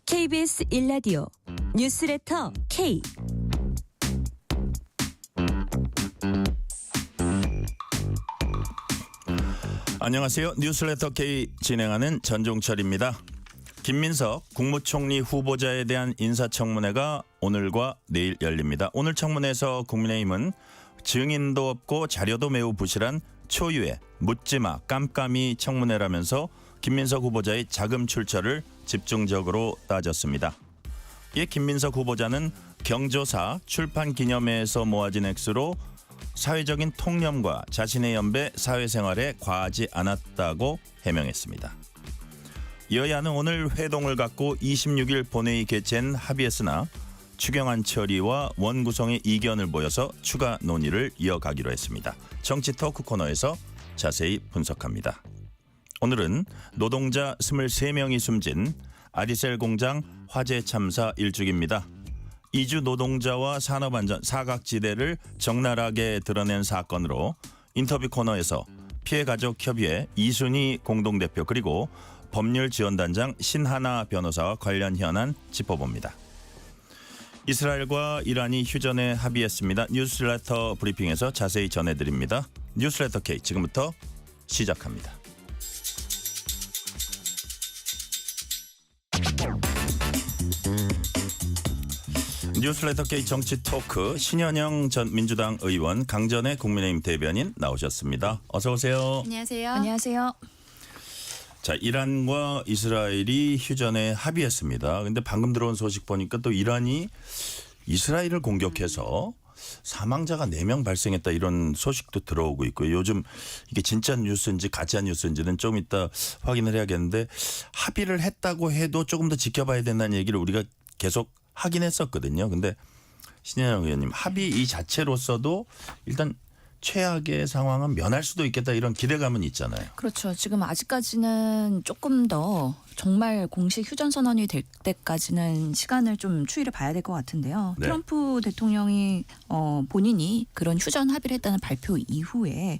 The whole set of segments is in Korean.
KBS 1라디오 뉴스레터 K. 안녕하세요. 뉴스레터 K 진행하는 전종철입니다. 김민석 국무총리 후보자에 대한 인사청문회가 오늘과 내일 열립니다. 오늘 청문회에서 국민의힘은 증인도 없고 자료도 매우 부실한 초유의 묻지마 깜깜이 청문회라면서 김민석 후보자의 자금 출처를 집중적으로 따졌습니다. 이에 김민석 후보자는 경조사 출판기념회에서 모아진 액수로 사회적인 통념과 자신의 연배 사회생활에 과하지 않았다고 해명했습니다. 여야는 오늘 회동을 갖고 26일 본회의 개최는 합의했으나 추경안 처리와 원구성의 이견을 보여서 추가 논의를 이어가기로 했습니다. 정치 토크 코너에서 자세히 분석합니다. 오늘은 노동자 23명이 숨진 아리셀 공장 화재 참사 1주기입니다. 이주 노동자와 산업안전 사각지대를 적나라하게 드러낸 사건으로 인터뷰 코너에서 피해가족협의회 이순희 공동대표 그리고 법률지원단장 신하나 변호사와 관련 현안 짚어봅니다. 이스라엘과 이란이 휴전에 합의했습니다. 뉴스레터 브리핑에서 자세히 전해드립니다. 뉴스레터 K 지금부터 시작합니다. 뉴스레터 K 정치 토크 신현영 전 민주당 의원 강전의 국민의힘 대변인 나오셨습니다. 어서 오세요. 안녕하세요. 안녕하세요. 자, 이란과 이스라엘이 휴전에 합의했습니다. 근데 방금 들어온 소식 보니까 또 이란이 이스라엘을 공격해서 사망자가 4명 발생했다 이런 소식도 들어오고 있고요. 요즘 이게 진짜 뉴스인지 가짜 뉴스인지는 좀 이따 확인을 해야겠는데 합의를 했다고 해도 조금 더 지켜봐야 된다는 얘기를 우리가 계속 하긴 했었거든요. 근데 신현영 의원님 합의 이 자체로서도 일단 최악의 상황은 면할 수도 있겠다 이런 기대감은 있잖아요. 그렇죠. 지금 아직까지는 조금 더 정말 공식 휴전 선언이 될 때까지는 시간을 좀 추이를 봐야 될 것 같은데요. 네. 트럼프 대통령이 본인이 그런 휴전 합의를 했다는 발표 이후에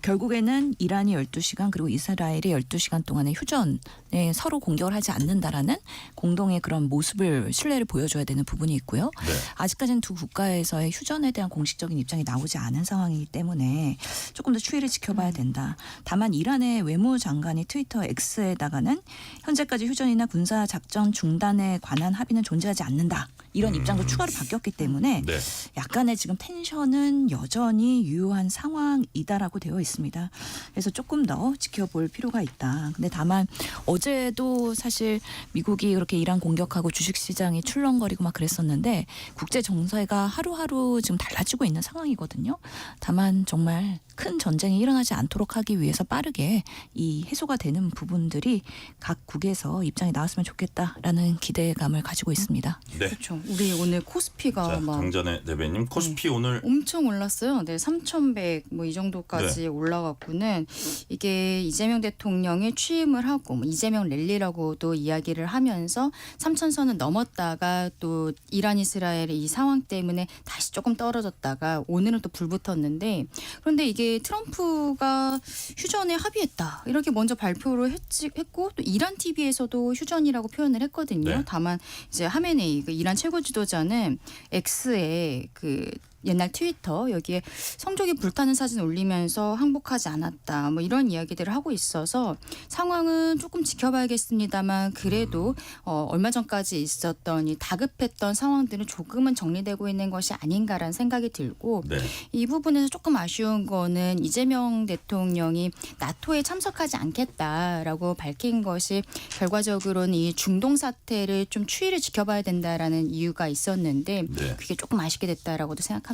결국에는 이란이 12시간 그리고 이스라엘이 12시간 동안의 휴전에 서로 공격을 하지 않는다라는 공동의 그런 모습을 신뢰를 보여줘야 되는 부분이 있고요. 네. 아직까지는 두 국가에서의 휴전에 대한 공식적인 입장이 나오지 않은 상황이기 때문에 조금 더 추이를 지켜봐야 된다. 다만 이란의 외무장관이 트위터 X에다가는 현재까지 휴전이나 군사작전 중단에 관한 합의는 존재하지 않는다. 이런 입장도 추가로 바뀌었기 때문에 네. 약간의 지금 텐션은 여전히 유효한 상황이다라고 되어 있습니다. 그래서 조금 더 지켜볼 필요가 있다. 근데 다만 어제도 사실 미국이 그렇게 이란 공격하고 주식시장이 출렁거리고 막 그랬었는데 국제 정세가 하루하루 지금 달라지고 있는 상황이거든요. 다만 정말 큰 전쟁이 일어나지 않도록 하기 위해서 빠르게 이 해소가 되는 부분들이 각국에서 입장이 나왔으면 좋겠다라는 기대감을 가지고 있습니다. 네. 그렇죠. 우리 오늘 코스피가 자, 막 강전의 대변인 코스피 오늘 엄청 올랐어요. 네, 3,100 뭐 이 정도까지 네. 올라갔고는 이게 이재명 대통령이 취임을 하고 뭐 이재명 랠리라고도 이야기를 하면서 3,000선은 넘었다가 또 이란 이스라엘의 이 상황 때문에 다시 조금 떨어졌다가 오늘은 또 불붙었는데 그런데 이게 트럼프가 휴전에 합의했다 이렇게 먼저 발표를 했고 또 이란 TV에서도 휴전이라고 표현을 했거든요. 네. 다만 이제 하메네이 그 이란 최고 지도자는 X에 그 옛날 트위터 여기에 성적이 불타는 사진 올리면서 항복하지 않았다 뭐 이런 이야기들을 하고 있어서 상황은 조금 지켜봐야겠습니다만 그래도 얼마 전까지 있었던 이 다급했던 상황들은 조금은 정리되고 있는 것이 아닌가라는 생각이 들고 네. 이 부분에서 조금 아쉬운 거는 이재명 대통령이 나토에 참석하지 않겠다라고 밝힌 것이 결과적으로는 이 중동 사태를 좀 추이를 지켜봐야 된다라는 이유가 있었는데 네. 그게 조금 아쉽게 됐다라고도 생각합니다.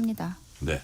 네.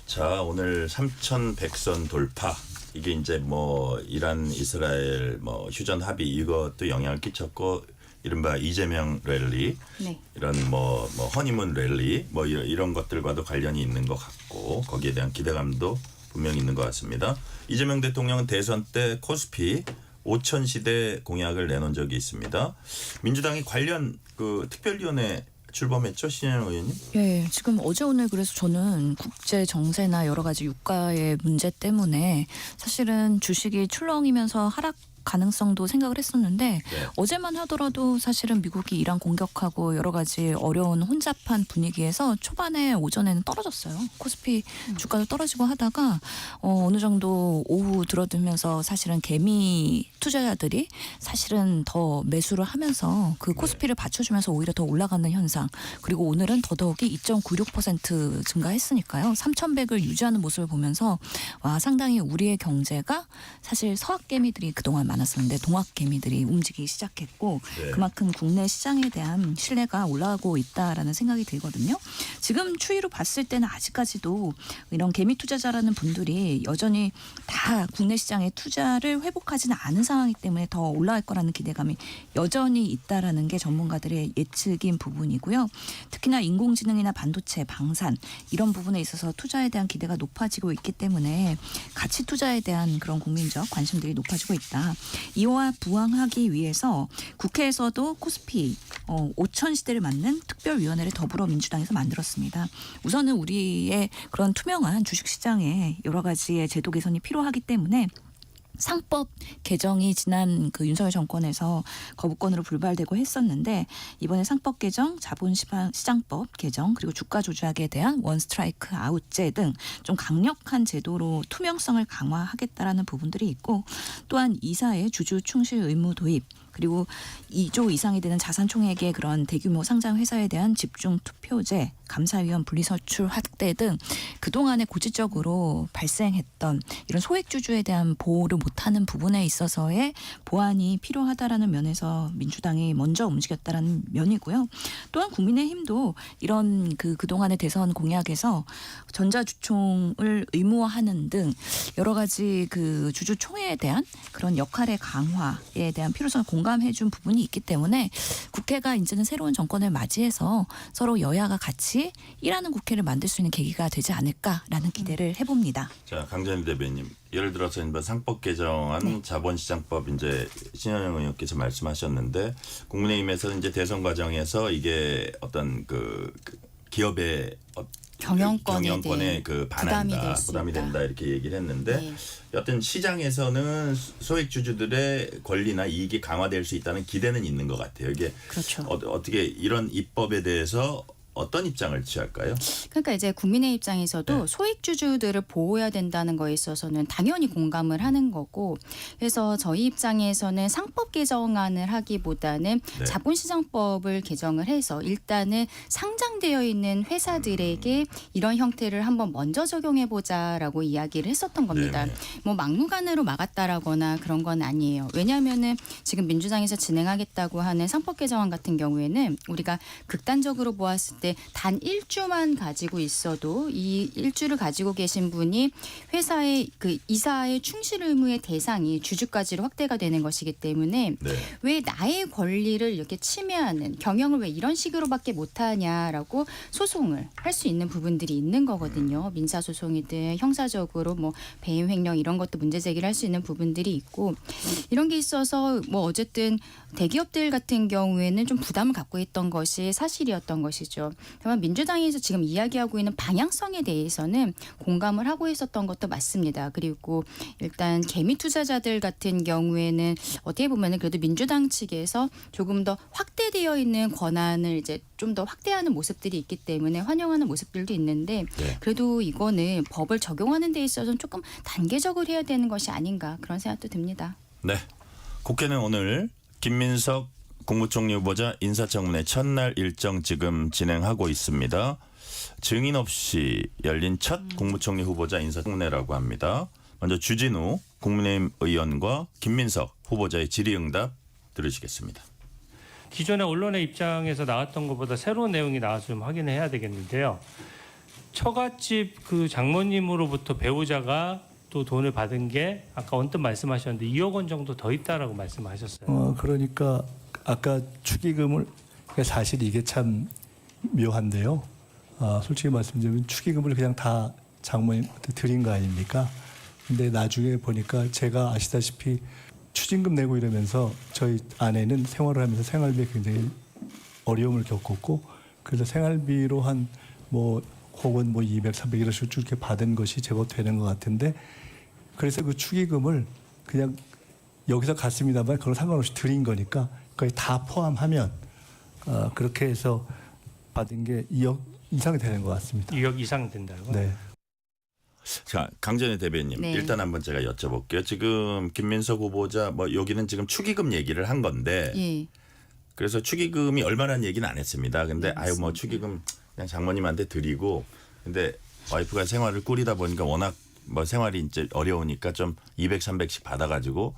자, 오늘 3,100선 돌파. 이게 이제 뭐 이란 이스라엘 뭐 휴전 합의 이것도 영향을 끼쳤고 이른바 이재명 랠리 네. 이런 뭐 허니문 랠리 뭐 이런 것들과도 관련이 있는 것 같고 거기에 대한 기대감도 분명히 있는 것 같습니다. 이재명 대통령은 대선 때 코스피 5,000시대 공약을 내놓은 적이 있습니다. 민주당이 관련 그 특별위원회 출범했죠, 신현영 의원님? 예, 지금 어제 오늘 그래서 저는 국제 정세나 여러 가지 유가의 문제 때문에 사실은 주식이 출렁이면서 하락 가능성도 생각을 했었는데 네. 어제만 하더라도 사실은 미국이 이란 공격하고 여러 가지 어려운 혼잡한 분위기에서 초반에 오전에는 떨어졌어요. 코스피 주가도 떨어지고 하다가 어느 정도 오후 들어들면서 사실은 개미 투자자들이 사실은 더 매수를 하면서 그 코스피를 받쳐주면서 오히려 더 올라가는 현상. 그리고 오늘은 더더욱이 2.96% 증가했으니까요. 3,100을 유지하는 모습을 보면서 와 상당히 우리의 경제가 사실 서학개미들이 그동안 많았었는데 동학개미들이 움직이기 시작했고 네. 그만큼 국내 시장에 대한 신뢰가 올라가고 있다라는 생각이 들거든요. 지금 추이로 봤을 때는 아직까지도 이런 개미 투자자라는 분들이 여전히 다 국내 시장에 투자를 회복하지는 않은 상황이기 때문에 더 올라갈 거라는 기대감이 여전히 있다라는 게 전문가들의 예측인 부분이고요. 특히나 인공지능이나 반도체, 방산 이런 부분에 있어서 투자에 대한 기대가 높아지고 있기 때문에 가치 투자에 대한 그런 국민적 관심들이 높아지고 있다. 이와 부항하기 위해서 국회에서도 코스피 5천 시대를 맞는 특별위원회를 더불어민주당에서 만들었습니다. 우선은 우리의 그런 투명한 주식시장에 여러 가지의 제도 개선이 필요하기 때문에 상법 개정이 지난 그 윤석열 정권에서 거부권으로 불발되고 했었는데 이번에 상법 개정, 자본시장법 개정 그리고 주가 조작에 대한 원 스트라이크 아웃제 등 좀 강력한 제도로 투명성을 강화하겠다라는 부분들이 있고 또한 이사의 주주 충실 의무 도입 그리고 2조 이상이 되는 자산 총액의 그런 대규모 상장 회사에 대한 집중 투표제, 감사위원 분리선출 확대 등 그동안에 고질적으로 발생했던 이런 소액주주에 대한 보호를 못하는 부분에 있어서의 보완이 필요하다라는 면에서 민주당이 먼저 움직였다라는 면이고요. 또한 국민의힘도 이런 그동안의 대선 공약에서 전자주총을 의무화하는 등 여러 가지 그 주주총회에 대한 그런 역할의 강화에 대한 필요성을 공감해준 부분이 있기 때문에 국회가 이제는 새로운 정권을 맞이해서 서로 여야가 같이 일하는 국회를 만들 수 있는 계기가 되지 않을까라는 기대를 해봅니다. 자, 강전희 대변인. 예를 들어서 이번 상법 개정안 자본시장법 이제 신현영 의원께서 말씀하셨는데 국민의힘에서 이제 대선 과정에서 이게 어떤 그 기업의 경영권에 그 반한다, 부담이 된다 이렇게 얘기를 했는데 네. 여튼 시장에서는 소액 주주들의 권리나 이익이 강화될 수 있다는 기대는 있는 것 같아요. 이게 그렇죠. 어떻게 이런 입법에 대해서 어떤 입장을 취할까요? 그러니까 이제 국민의 입장에서도 네. 소액주주들을 보호해야 된다는 거에 있어서는 당연히 공감을 하는 거고 그래서 저희 입장에서는 상법 개정안을 하기보다는 네. 자본시장법을 개정을 해서 일단은 상장되어 있는 회사들에게 이런 형태를 한번 먼저 적용해보자라고 이야기를 했었던 겁니다. 네네. 뭐 막무가내로 막았다라거나 그런 건 아니에요. 왜냐하면은 지금 민주당에서 진행하겠다고 하는 상법 개정안 같은 경우에는 우리가 극단적으로 보았을 때 단 1주만 가지고 있어도 이 1주를 가지고 계신 분이 회사의 그 이사의 충실 의무의 대상이 주주까지로 확대가 되는 것이기 때문에 네. 왜 나의 권리를 이렇게 침해하는 경영을 왜 이런 식으로밖에 못하냐라고 소송을 할 수 있는 부분들이 있는 거거든요. 민사소송이든 형사적으로 뭐 배임 횡령 이런 것도 문제 제기를 할 수 있는 부분들이 있고 이런 게 있어서 뭐 어쨌든 대기업들 같은 경우에는 좀 부담을 갖고 있던 것이 사실이었던 것이죠. 다만 민주당에서 지금 이야기하고 있는 방향성에 대해서는 공감을 하고 있었던 것도 맞습니다. 그리고 일단 개미 투자자들 같은 경우에는 어떻게 보면은 그래도 민주당 측에서 조금 더 확대되어 있는 권한을 이제 좀 더 확대하는 모습들이 있기 때문에 환영하는 모습들도 있는데 네. 그래도 이거는 법을 적용하는 데 있어서는 조금 단계적으로 해야 되는 것이 아닌가 그런 생각도 듭니다. 네. 국회는 오늘 김민석 국무총리 후보자 인사청문회 첫날 일정 지금 진행하고 있습니다. 증인 없이 열린 첫 국무총리 후보자 인사청문회라고 합니다. 먼저 주진우 국민의힘 의원과 김민석 후보자의 질의응답 들으시겠습니다. 기존의 언론의 입장에서 나왔던 것보다 새로운 내용이 나와서 좀 확인해야 되겠는데요. 처갓집 그 장모님으로부터 배우자가 또 돈을 받은 게 아까 언뜻 말씀하셨는데 2억 원 정도 더 있다라고 말씀하셨어요. 그러니까 아까 축의금을 사실 이게 참 묘한데요. 솔직히 말씀드리면 축의금을 그냥 다 장모님한테 드린 거 아닙니까? 근데 나중에 보니까 제가 아시다시피 추징금 내고 이러면서 저희 아내는 생활을 하면서 생활비에 굉장히 어려움을 겪었고 그래서 생활비로 한 뭐 혹은 뭐 200, 300 이런 식으로 이렇게 받은 것이 제법 되는 것 같은데 그래서 그 축의금을 그냥 여기서 갔습니다만 그건 상관없이 드린 거니까 거의 다 포함하면 그렇게 해서 받은 게 2억 이상이 되는 것 같습니다. 2억 이상 된다고? 네. 자, 강전의 대변인 네. 일단 한번 제가 여쭤볼게요. 지금 김민석 후보자 뭐 여기는 지금 축의금 얘기를 한 건데 예. 그래서 축의금이 얼마라는 얘기는 안 했습니다. 근데 네, 아유 뭐 맞습니다. 축의금 그냥 장모님한테 드리고 근데 와이프가 생활을 꾸리다 보니까 워낙 뭐 생활이 이제 어려우니까 좀 200, 300씩 받아가지고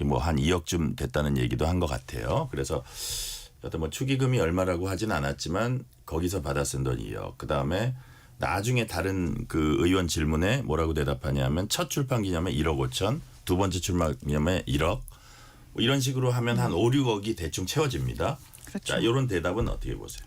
뭐 한 2억쯤 됐다는 얘기도 한 것 같아요. 그래서 어떤 뭐 축의금이 얼마라고 하진 않았지만 거기서 받아 쓴 돈 2억. 그 다음에 나중에 다른 그 의원 질문에 뭐라고 대답하냐면 첫 출판 기념에 1억 5천, 두 번째 출판 기념에 1억. 뭐 이런 식으로 하면 한 5, 6억이 대충 채워집니다. 그렇죠. 자, 이런 대답은 어떻게 보세요?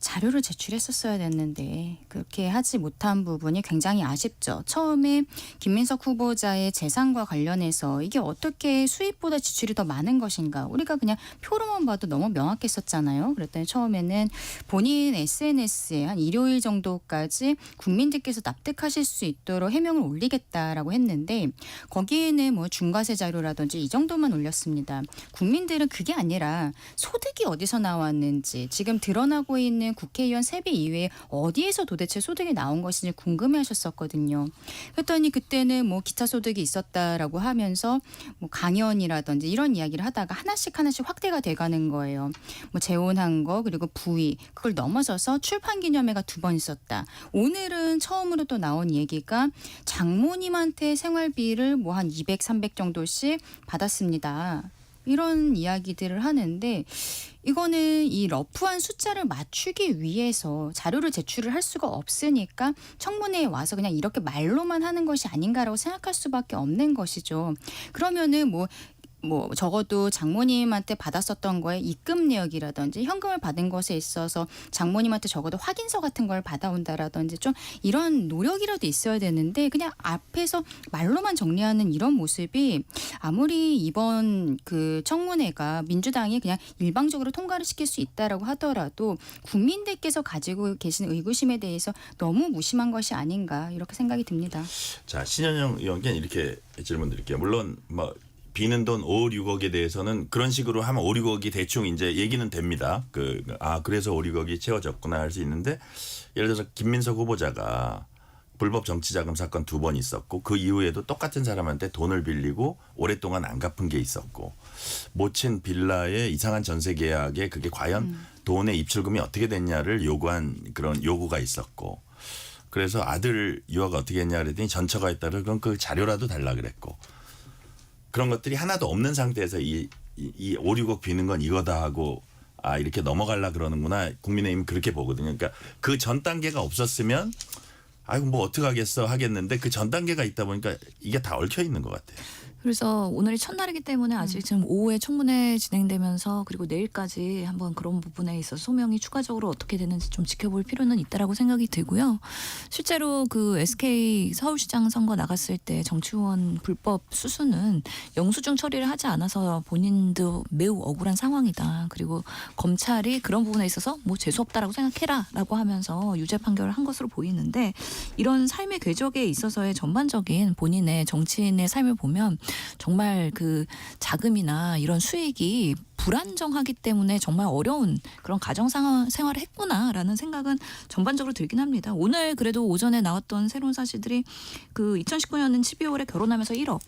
자료를 제출했었어야 됐는데 그렇게 하지 못한 부분이 굉장히 아쉽죠. 처음에 김민석 후보자의 재산과 관련해서 이게 어떻게 수입보다 지출이 더 많은 것인가 우리가 그냥 표로만 봐도 너무 명확했었잖아요. 그랬더니 처음에는 본인 SNS에 한 일요일 정도까지 국민들께서 납득하실 수 있도록 해명을 올리겠다라고 했는데 거기에는 뭐 중과세 자료라든지 이 정도만 올렸습니다. 국민들은 그게 아니라 소득이 어디서 나왔는지 지금 드러나고 있는 국회의원 세비 이외에 어디에서 도대체 소득이 나온 것인지 궁금해하셨었거든요. 그랬더니 그때는 뭐 기타 소득이 있었다라고 하면서 뭐 강연이라든지 이런 이야기를 하다가 하나씩 확대가 돼가는 거예요. 뭐 재혼한 거 그리고 부의 그걸 넘어서서 출판 기념회가 2번 있었다. 오늘은 처음으로 또 나온 얘기가 장모님한테 생활비를 뭐 한 200, 300 정도씩 받았습니다. 이런 이야기들을 하는데 이거는 이 러프한 숫자를 맞추기 위해서 자료를 제출을 할 수가 없으니까 청문회에 와서 그냥 이렇게 말로만 하는 것이 아닌가라고 생각할 수밖에 없는 것이죠. 그러면은 뭐 적어도 장모님한테 받았었던 거에 입금 내역이라든지 현금을 받은 것에 있어서 장모님한테 적어도 확인서 같은 걸 받아온다라든지 좀 이런 노력이라도 있어야 되는데 그냥 앞에서 말로만 정리하는 이런 모습이 아무리 이번 그 청문회가 민주당이 그냥 일방적으로 통과를 시킬 수 있다라고 하더라도 국민들께서 가지고 계신 의구심에 대해서 너무 무심한 것이 아닌가 이렇게 생각이 듭니다. 자, 신현영 의원께 이렇게 질문 드릴게요. 물론 뭐 비는 돈 5, 6억에 대해서는 그런 식으로 하면 5, 6억이 대충 이제 얘기는 됩니다. 그래서 5, 6억이 채워졌구나 할 수 있는데 예를 들어서 김민석 후보자가 불법 정치자금 사건 2번 있었고 그 이후에도 똑같은 사람한테 돈을 빌리고 오랫동안 안 갚은 게 있었고 모친 빌라의 이상한 전세 계약에 그게 과연 돈의 입출금이 어떻게 됐냐를 요구한 그런 요구가 있었고 그래서 아들 유아가 어떻게 했냐 그랬더니 전처가 있다를 그럼 그 자료라도 달라 그랬고 그런 것들이 하나도 없는 상태에서 이 5, 6억 비는 건 이거다 하고 이렇게 넘어가려 그러는구나. 국민의힘은 그렇게 보거든요. 그러니까 그 전 단계가 없었으면 아이고 뭐 어떡하겠어 하겠는데 그 전 단계가 있다 보니까 이게 다 얽혀 있는 것 같아요. 그래서 오늘이 첫날이기 때문에 아직 지금 오후에 청문회 진행되면서 그리고 내일까지 한번 그런 부분에 있어서 소명이 추가적으로 어떻게 되는지 좀 지켜볼 필요는 있다라고 생각이 들고요. 실제로 그 SK 서울시장 선거 나갔을 때 정치원 불법 수수는 영수증 처리를 하지 않아서 본인도 매우 억울한 상황이다. 그리고 검찰이 그런 부분에 있어서 뭐 재수 없다라고 생각해라라고 하면서 유죄 판결을 한 것으로 보이는데 이런 삶의 궤적에 있어서의 전반적인 본인의 정치인의 삶을 보면 정말 그 자금이나 이런 수익이 불안정하기 때문에 정말 어려운 그런 가정 생활을 했구나라는 생각은 전반적으로 들긴 합니다. 오늘 그래도 오전에 나왔던 새로운 사실들이 그 2019년은 12월에 결혼하면서 1억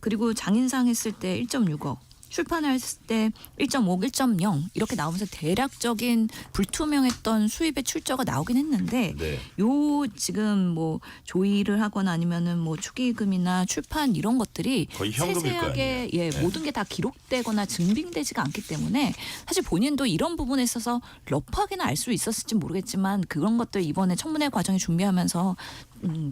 그리고 장인상 했을 때 1.6억 출판을 했을 때 1.5, 1.0 이렇게 나오면서 대략적인 불투명했던 수입의 출처가 나오긴 했는데 네. 요 지금 뭐 조의를 하거나 아니면은 뭐 축의금이나 출판 이런 것들이 거의 현금일 거 세세하게 아니에요. 네. 모든 게 다 기록되거나 증빙되지가 않기 때문에 사실 본인도 이런 부분에 있어서 러프하게는 알 수 있었을지 모르겠지만 그런 것들 이번에 청문회 과정에 준비하면서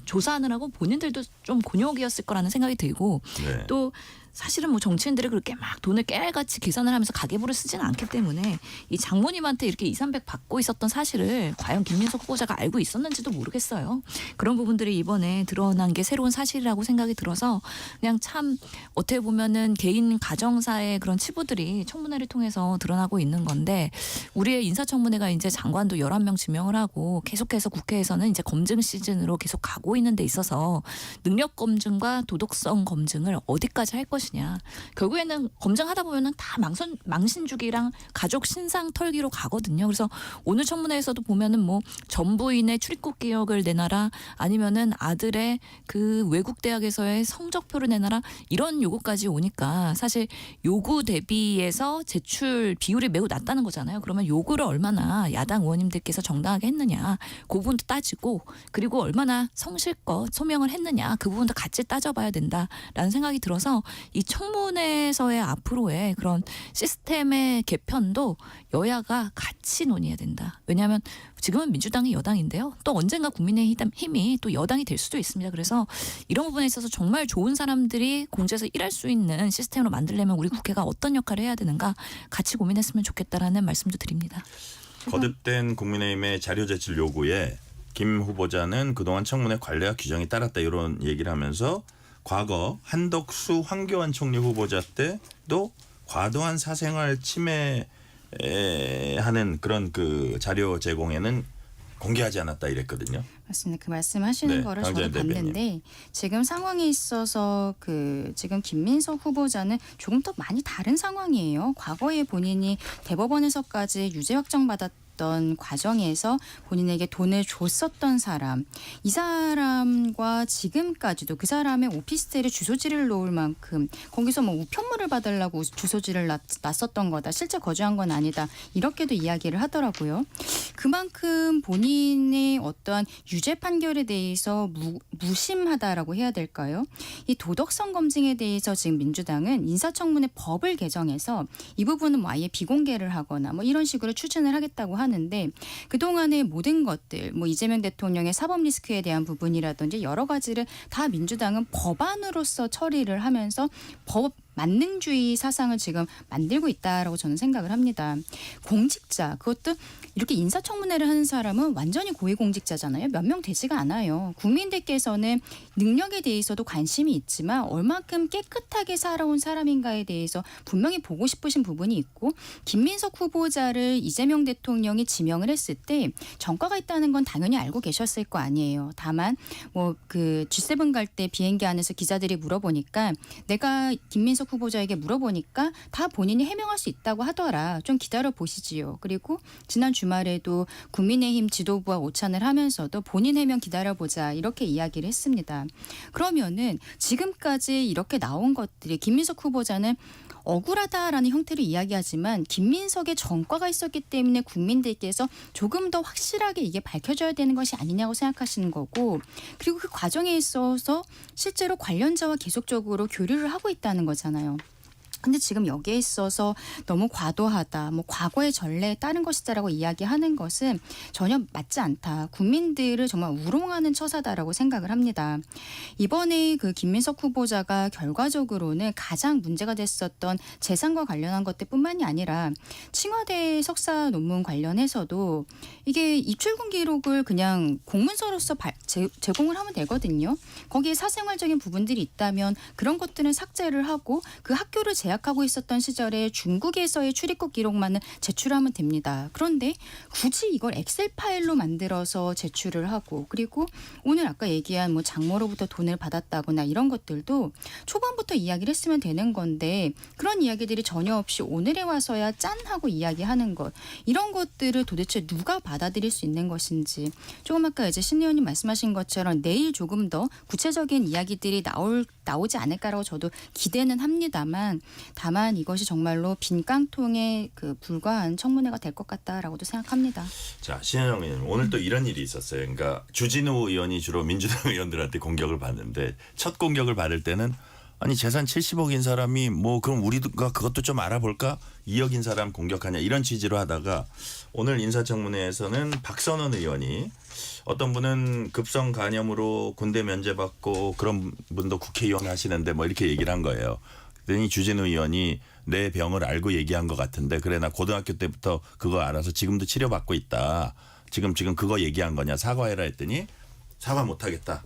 조사하느라고 본인들도 좀 곤욕이었을 거라는 생각이 들고 네. 또 사실은 뭐 정치인들이 그렇게 막 돈을 깨알같이 계산을 하면서 가계부를 쓰지는 않기 때문에 이 장모님한테 이렇게 200~300 받고 있었던 사실을 과연 김민석 후보자가 알고 있었는지도 모르겠어요. 그런 부분들이 이번에 드러난 게 새로운 사실이라고 생각이 들어서 그냥 참 어떻게 보면은 개인 가정사의 그런 치부들이 청문회를 통해서 드러나고 있는 건데 우리의 인사청문회가 이제 장관도 11명 지명을 하고 계속해서 국회에서는 이제 검증 시즌으로 계속 가고 있는 데 있어서 능력 검증과 도덕성 검증을 어디까지 할 것이냐. 결국에는 검증하다 보면은 다 망신주기랑 가족 신상 털기로 가거든요. 그래서 오늘 청문회에서도 보면은 뭐 전부인의 출입국 기록을 내놔라 아니면은 아들의 그 외국 대학에서의 성적표를 내놔라 이런 요구까지 오니까 사실 요구 대비해서 제출 비율이 매우 낮다는 거잖아요. 그러면 요구를 얼마나 야당 의원님들께서 정당하게 했느냐 그 부분도 따지고 그리고 얼마나 성실껏 소명을 했느냐 그 부분도 같이 따져봐야 된다라는 생각이 들어서 이 청문회에서의 앞으로의 그런 시스템의 개편도 여야가 같이 논의해야 된다. 왜냐하면 지금은 민주당이 여당인데요. 또 언젠가 국민의힘이 또 여당이 될 수도 있습니다. 그래서 이런 부분에 있어서 정말 좋은 사람들이 공제에서 일할 수 있는 시스템으로 만들려면 우리 국회가 어떤 역할을 해야 되는가 같이 고민했으면 좋겠다라는 말씀도 드립니다. 거듭된 국민의힘의 자료 제출 요구에 김 후보자는 그동안 청문회 관례와 규정이 따랐다 이런 얘기를 하면서 과거 한덕수 황교안 총리 후보자 때도 과도한 사생활 침해하는 그런 그 자료 제공에는 공개하지 않았다 이랬거든요. 맞습니다. 그 말씀하시는 네, 거를 강재현 저도 봤는데 지금 상황에 있어서 그 지금 김민석 후보자는 조금 더 많이 다른 상황이에요. 과거에 본인이 대법원에서까지 유죄 확정받았던 과정에서 본인에게 돈을 줬었던 사람, 이 사람과 지금까지도 그 사람의 오피스텔에 주소지를 놓을 만큼 거기서 뭐 우편물을 받으려고 주소지를 놨었던 거다. 실제 거주한 건 아니다. 이렇게도 이야기를 하더라고요. 그만큼 본인의 어떠한 유죄 판결에 대해서 무심하다라고 해야 될까요? 이 도덕성 검증에 대해서 지금 민주당은 인사청문회 법을 개정해서 이 부분은 뭐 아예 비공개를 하거나 뭐 이런 식으로 추진을 하겠다고 하는데 그동안의 모든 것들 뭐 이재명 대통령의 사법 리스크에 대한 부분이라든지 여러 가지를 다 민주당은 법안으로서 처리를 하면서 법 만능주의 사상을 지금 만들고 있다라고 저는 생각을 합니다. 공직자 그것도 이렇게 인사청문회를 하는 사람은 완전히 고위공직자잖아요. 몇 명 되지가 않아요. 국민들께서는 능력에 대해서도 관심이 있지만 얼만큼 깨끗하게 살아온 사람인가에 대해서 분명히 보고 싶으신 부분이 있고 김민석 후보자를 이재명 대통령이 지명을 했을 때 전과가 있다는 건 당연히 알고 계셨을 거 아니에요. 다만 뭐 그 G7 갈 때 비행기 안에서 기자들이 물어보니까 내가 김민석 후보자에게 물어보니까 다 본인이 해명할 수 있다고 하더라. 좀 기다려 보시지요. 그리고 지난 주말에도 국민의힘 지도부와 오찬을 하면서도 본인 해명 기다려보자 이렇게 이야기를 했습니다. 그러면은 지금까지 이렇게 나온 것들이 김민석 후보자는 억울하다라는 형태로 이야기하지만 김민석의 전과가 있었기 때문에 국민들께서 조금 더 확실하게 이게 밝혀져야 되는 것이 아니냐고 생각하시는 거고 그리고 그 과정에 있어서 실제로 관련자와 계속적으로 교류를 하고 있다는 거잖아요. 근데 지금 여기에 있어서 너무 과도하다, 뭐 과거의 전례에 따른 것이다라고 이야기하는 것은 전혀 맞지 않다. 국민들을 정말 우롱하는 처사다라고 생각을 합니다. 이번에 그 김민석 후보자가 결과적으로는 가장 문제가 됐었던 재산과 관련한 것들뿐만이 아니라 칭화대 석사 논문 관련해서도 이게 입출금 기록을 그냥 공문서로서 제공을 하면 되거든요. 거기에 사생활적인 부분들이 있다면 그런 것들은 삭제를 하고 그 학교를 제약하고 있었던 시절에 중국에서의 출입국 기록만은 제출하면 됩니다. 그런데 굳이 이걸 엑셀 파일로 만들어서 제출을 하고 그리고 오늘 아까 얘기한 뭐 장모로부터 돈을 받았다거나 이런 것들도 초반부터 이야기를 했으면 되는 건데 그런 이야기들이 전혀 없이 오늘에 와서야 짠 하고 이야기하는 것 이런 것들을 도대체 누가 받아들일 수 있는 것인지 조금 아까 이제 신 의원님 말씀하신 것처럼 내일 조금 더 구체적인 이야기들이 나오지 않을까라고 저도 기대는 합니다만 다만 이것이 정말로 빈 깡통에 그 불과한 청문회가 될 것 같다라고도 생각합니다. 자, 신현영 의원님 오늘 또 이런 일이 있었어요. 그러니까 주진우 의원이 주로 민주당 의원들한테 공격을 받는데 첫 공격을 받을 때는 아니 재산 70억인 사람이 뭐 그럼 우리가 그것도 좀 알아볼까? 2억인 사람 공격하냐 이런 취지로 하다가 오늘 인사청문회에서는 박선원 의원이 어떤 분은 급성 간염으로 군대 면제받고 그런 분도 국회의원 하시는데 뭐 이렇게 얘기를 한 거예요. 그랬더니 주진우 의원이 내 병을 알고 얘기한 것 같은데 그래 나 고등학교 때부터 그거 알아서 지금도 치료받고 있다. 지금 그거 얘기한 거냐 사과해라 했더니 사과 못하겠다.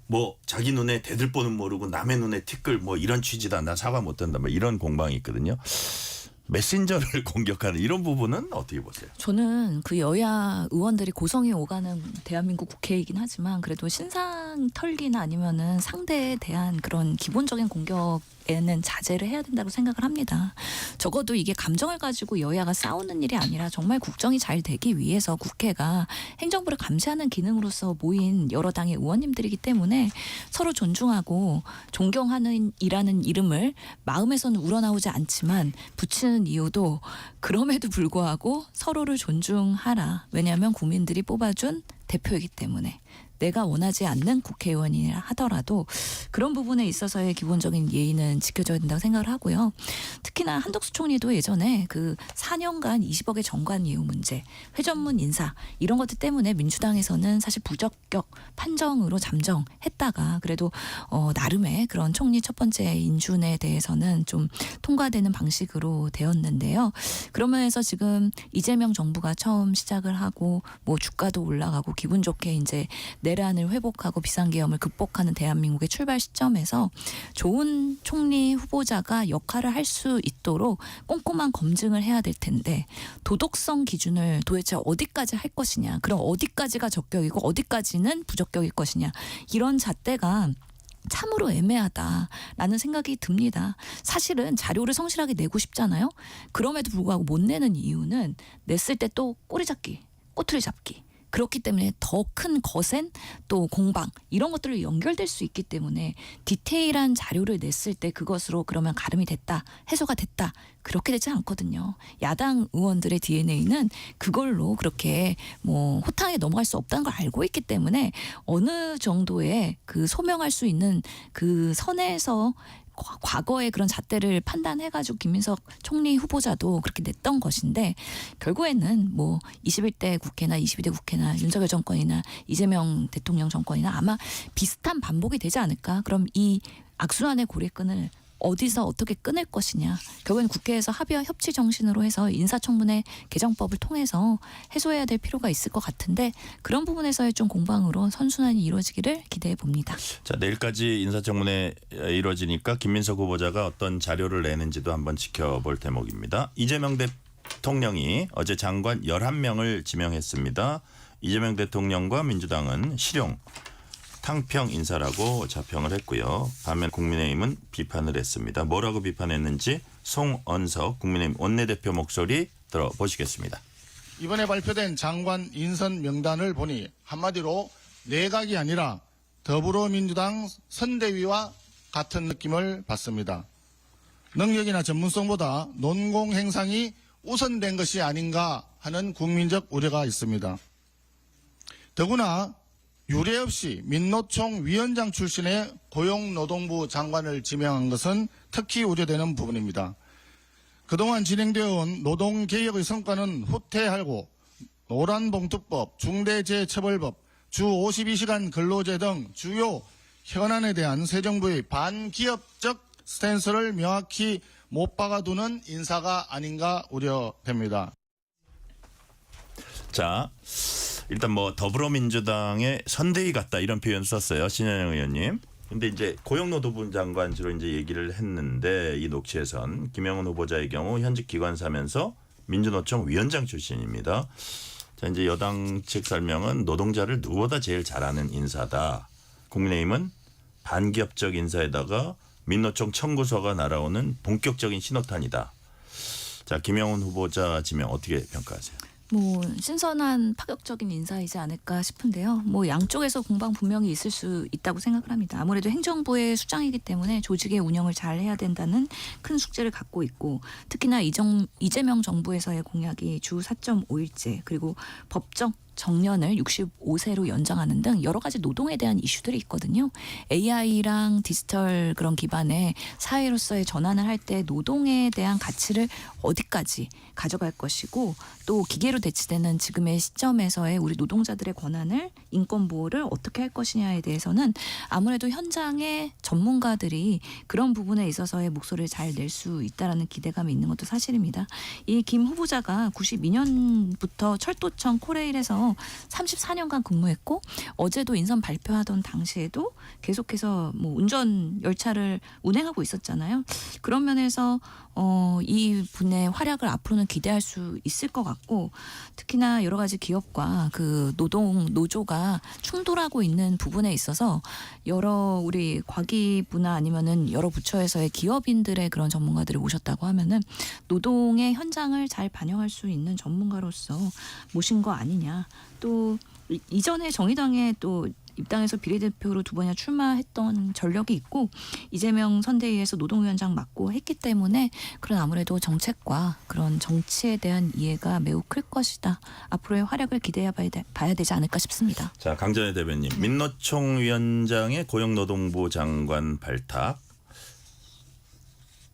뭐 자기 눈에 대들보는 모르고 남의 눈에 티끌 뭐 이런 취지다. 나 사과 못한다. 뭐 이런 공방이 있거든요. 메신저를 공격하는 이런 부분은 어떻게 보세요? 저는 그 여야 의원들이 고성이 오가는 대한민국 국회이긴 하지만 그래도 신상 털기나 아니면은 상대에 대한 그런 기본적인 공격에는 자제를 해야 된다고 생각을 합니다. 적어도 이게 감정을 가지고 여야가 싸우는 일이 아니라 정말 국정이 잘 되기 위해서 국회가 행정부를 감시하는 기능으로서 모인 여러 당의 의원님들이기 때문에 서로 존중하고 존경하는 이라는 이름을 마음에서는 우러나오지 않지만 붙이는 이유도 그럼에도 불구하고 서로를 존중하라. 왜냐하면 국민들이 뽑아준 대표이기 때문에. 내가 원하지 않는 국회의원이라 하더라도 그런 부분에 있어서의 기본적인 예의는 지켜줘야 된다고 생각을 하고요. 특히나 한덕수 총리도 예전에 그 4년간 20억의 정관 예우 문제, 회전문 인사 이런 것들 때문에 민주당에서는 사실 부적격 판정으로 잠정했다가 그래도 나름의 그런 총리 첫 번째 인준에 대해서는 좀 통과되는 방식으로 되었는데요. 그러면서 지금 이재명 정부가 처음 시작을 하고 뭐 주가도 올라가고 기분 좋게 이제 내란을 회복하고 비상계엄을 극복하는 대한민국의 출발 시점에서 좋은 총리 후보자가 역할을 할 수 있도록 꼼꼼한 검증을 해야 될 텐데 도덕성 기준을 도대체 어디까지 할 것이냐, 그럼 어디까지가 적격이고 어디까지는 부적격일 것이냐 이런 잣대가 참으로 애매하다라는 생각이 듭니다. 사실은 자료를 성실하게 내고 싶잖아요. 그럼에도 불구하고 못 내는 이유는 냈을 때 또 꼬리 잡기, 꼬투리 잡기. 그렇기 때문에 더 큰 거센 또 공방 이런 것들로 연결될 수 있기 때문에 디테일한 자료를 냈을 때 그것으로 그러면 가름이 됐다, 해소가 됐다 그렇게 되지 않거든요. 야당 의원들의 DNA는 그걸로 그렇게 뭐 호탕하게 넘어갈 수 없다는 걸 알고 있기 때문에 어느 정도의 그 소명할 수 있는 그 선에서 과거의 그런 잣대를 판단해가지고 김민석 총리 후보자도 그렇게 냈던 것인데 결국에는 뭐 21대 국회나 22대 국회나 윤석열 정권이나 이재명 대통령 정권이나 아마 비슷한 반복이 되지 않을까. 그럼 이 악순환의 고리끈을 어디서 어떻게 끊을 것이냐. 결국엔 국회에서 합의와 협치 정신으로 해서 인사청문회 개정법을 통해서 해소해야 될 필요가 있을 것 같은데 그런 부분에서의 좀 공방으로 선순환이 이루어지기를 기대해 봅니다. 자, 내일까지 인사청문회 이루어지니까 김민석 후보자가 어떤 자료를 내는지도 한번 지켜볼 대목입니다. 이재명 대통령이 어제 장관 11명을 지명했습니다. 이재명 대통령과 민주당은 실용 탕평 인사라고 자평을 했고요. 반면 국민의힘은 비판을 했습니다. 뭐라고 비판했는지 송언석 국민의힘 원내대표 목소리 들어보시겠습니다. 이번에 발표된 장관 인선 명단을 보니 한마디로 내각이 아니라 더불어민주당 선대위와 같은 느낌을 받습니다. 능력이나 전문성보다 논공 행상이 우선된 것이 아닌가 하는 국민적 우려가 있습니다. 더구나 유례 없이 민노총 위원장 출신의 고용노동부 장관을 지명한 것은 특히 우려되는 부분입니다. 그동안 진행되어 온 노동개혁의 성과는 후퇴하고 노란봉투법, 중대재해처벌법, 주 52시간 근로제 등 주요 현안에 대한 새 정부의 반기업적 스탠스를 명확히 못 박아두는 인사가 아닌가 우려됩니다. 자, 일단 뭐 더불어민주당의 선대위 같다 이런 표현 썼어요. 신현영 의원님. 근데 이제 고용노동부 장관 주로 이제 얘기를 했는데 이 녹취에선 김영훈 후보자의 경우 현직 기관사면서 민주노총 위원장 출신입니다. 자, 이제 여당 측 설명은 노동자를 누구보다 제일 잘하는 인사다. 국민의힘은 반기업적 인사에다가 민노총 청구서가 날아오는 본격적인 신호탄이다. 자, 김영훈 후보자 지명 어떻게 평가하세요? 뭐 신선한 파격적인 인사이지 않을까 싶은데요. 뭐 양쪽에서 공방 분명히 있을 수 있다고 생각을 합니다. 아무래도 행정부의 수장이기 때문에 조직의 운영을 잘 해야 된다는 큰 숙제를 갖고 있고 특히나 이재명 정부에서의 공약이 주 4.5일제 그리고 법적 정년을 65세로 연장하는 등 여러 가지 노동에 대한 이슈들이 있거든요. AI랑 디지털 그런 기반의 사회로서의 전환을 할 때 노동에 대한 가치를 어디까지 가져갈 것이고 또 기계로 대체되는 지금의 시점에서의 우리 노동자들의 권한을 인권 보호를 어떻게 할 것이냐에 대해서는 아무래도 현장의 전문가들이 그런 부분에 있어서의 목소리를 잘 낼 수 있다라는 기대감이 있는 것도 사실입니다. 이 김 후보자가 92년부터 철도청 코레일에서 34년간 근무했고 어제도 인선 발표하던 당시에도 계속해서 뭐 운전 열차를 운행하고 있었잖아요. 그런 면에서 이 분의 활약을 앞으로는 기대할 수 있을 것 같고 특히나 여러 가지 기업과 그 노조가 충돌하고 있는 부분에 있어서 여러 우리 과기부나 아니면은 여러 부처에서의 기업인들의 그런 전문가들을 모셨다고 하면은 노동의 현장을 잘 반영할 수 있는 전문가로서 모신 거 아니냐. 또 이전에 정의당에 또 입당해서 비례대표로 2번이나 출마했던 전력이 있고 이재명 선대위에서 노동위원장 맡고 했기 때문에 그런 아무래도 정책과 그런 정치에 대한 이해가 매우 클 것이다. 앞으로의 활약을 기대해 봐야 되지 않을까 싶습니다. 자, 강전혜 대변인, 민노총 위원장의 고용노동부 장관 발탁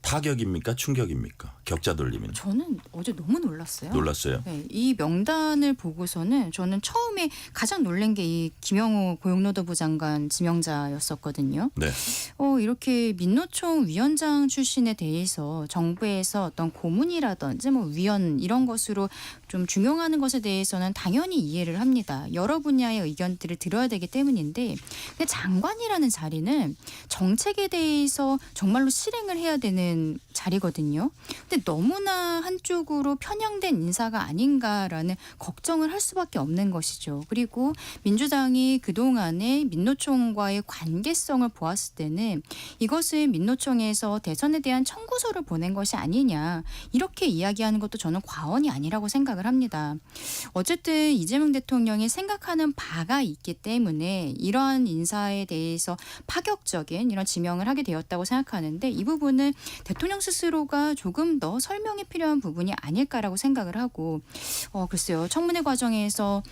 타격입니까? 충격입니까? 격자 돌림은? 저는 어제 너무 놀랐어요. 놀랐어요. 네, 이 명단을 보고서는 저는 처음에 가장 놀란 게 이 김영호 고용노동부 장관 지명자였었거든요. 네. 이렇게 민노총 위원장 출신에 대해서 정부에서 어떤 고문이라든지 뭐 위원 이런 것으로 좀 중용하는 것에 대해서는 당연히 이해를 합니다. 여러 분야의 의견들을 들어야 되기 때문인데 근데 장관이라는 자리는 정책에 대해서 정말로 실행을 해야 되는 자리거든요. 근데 너무나 한쪽으로 편향된 인사가 아닌가라는 걱정을 할 수밖에 없는 것이죠. 그리고 민주당이 그동안의 민노총과의 관계성을 보았을 때는 이것을 민노총에서 대선에 대한 청구서를 보낸 것이 아니냐 이렇게 이야기하는 것도 저는 과언이 아니라고 생각을 합니다. 어쨌든 이재명 대통령이 생각하는 바가 있기 때문에 이러한 인사에 대해서 파격적인 이런 지명을 하게 되었다고 생각하는데 이 부분은 대통령 스스로가 조금 더 설명이 필요한 부분이 아닐까라고 생각을 하고 글쎄요. 청문회 과정에서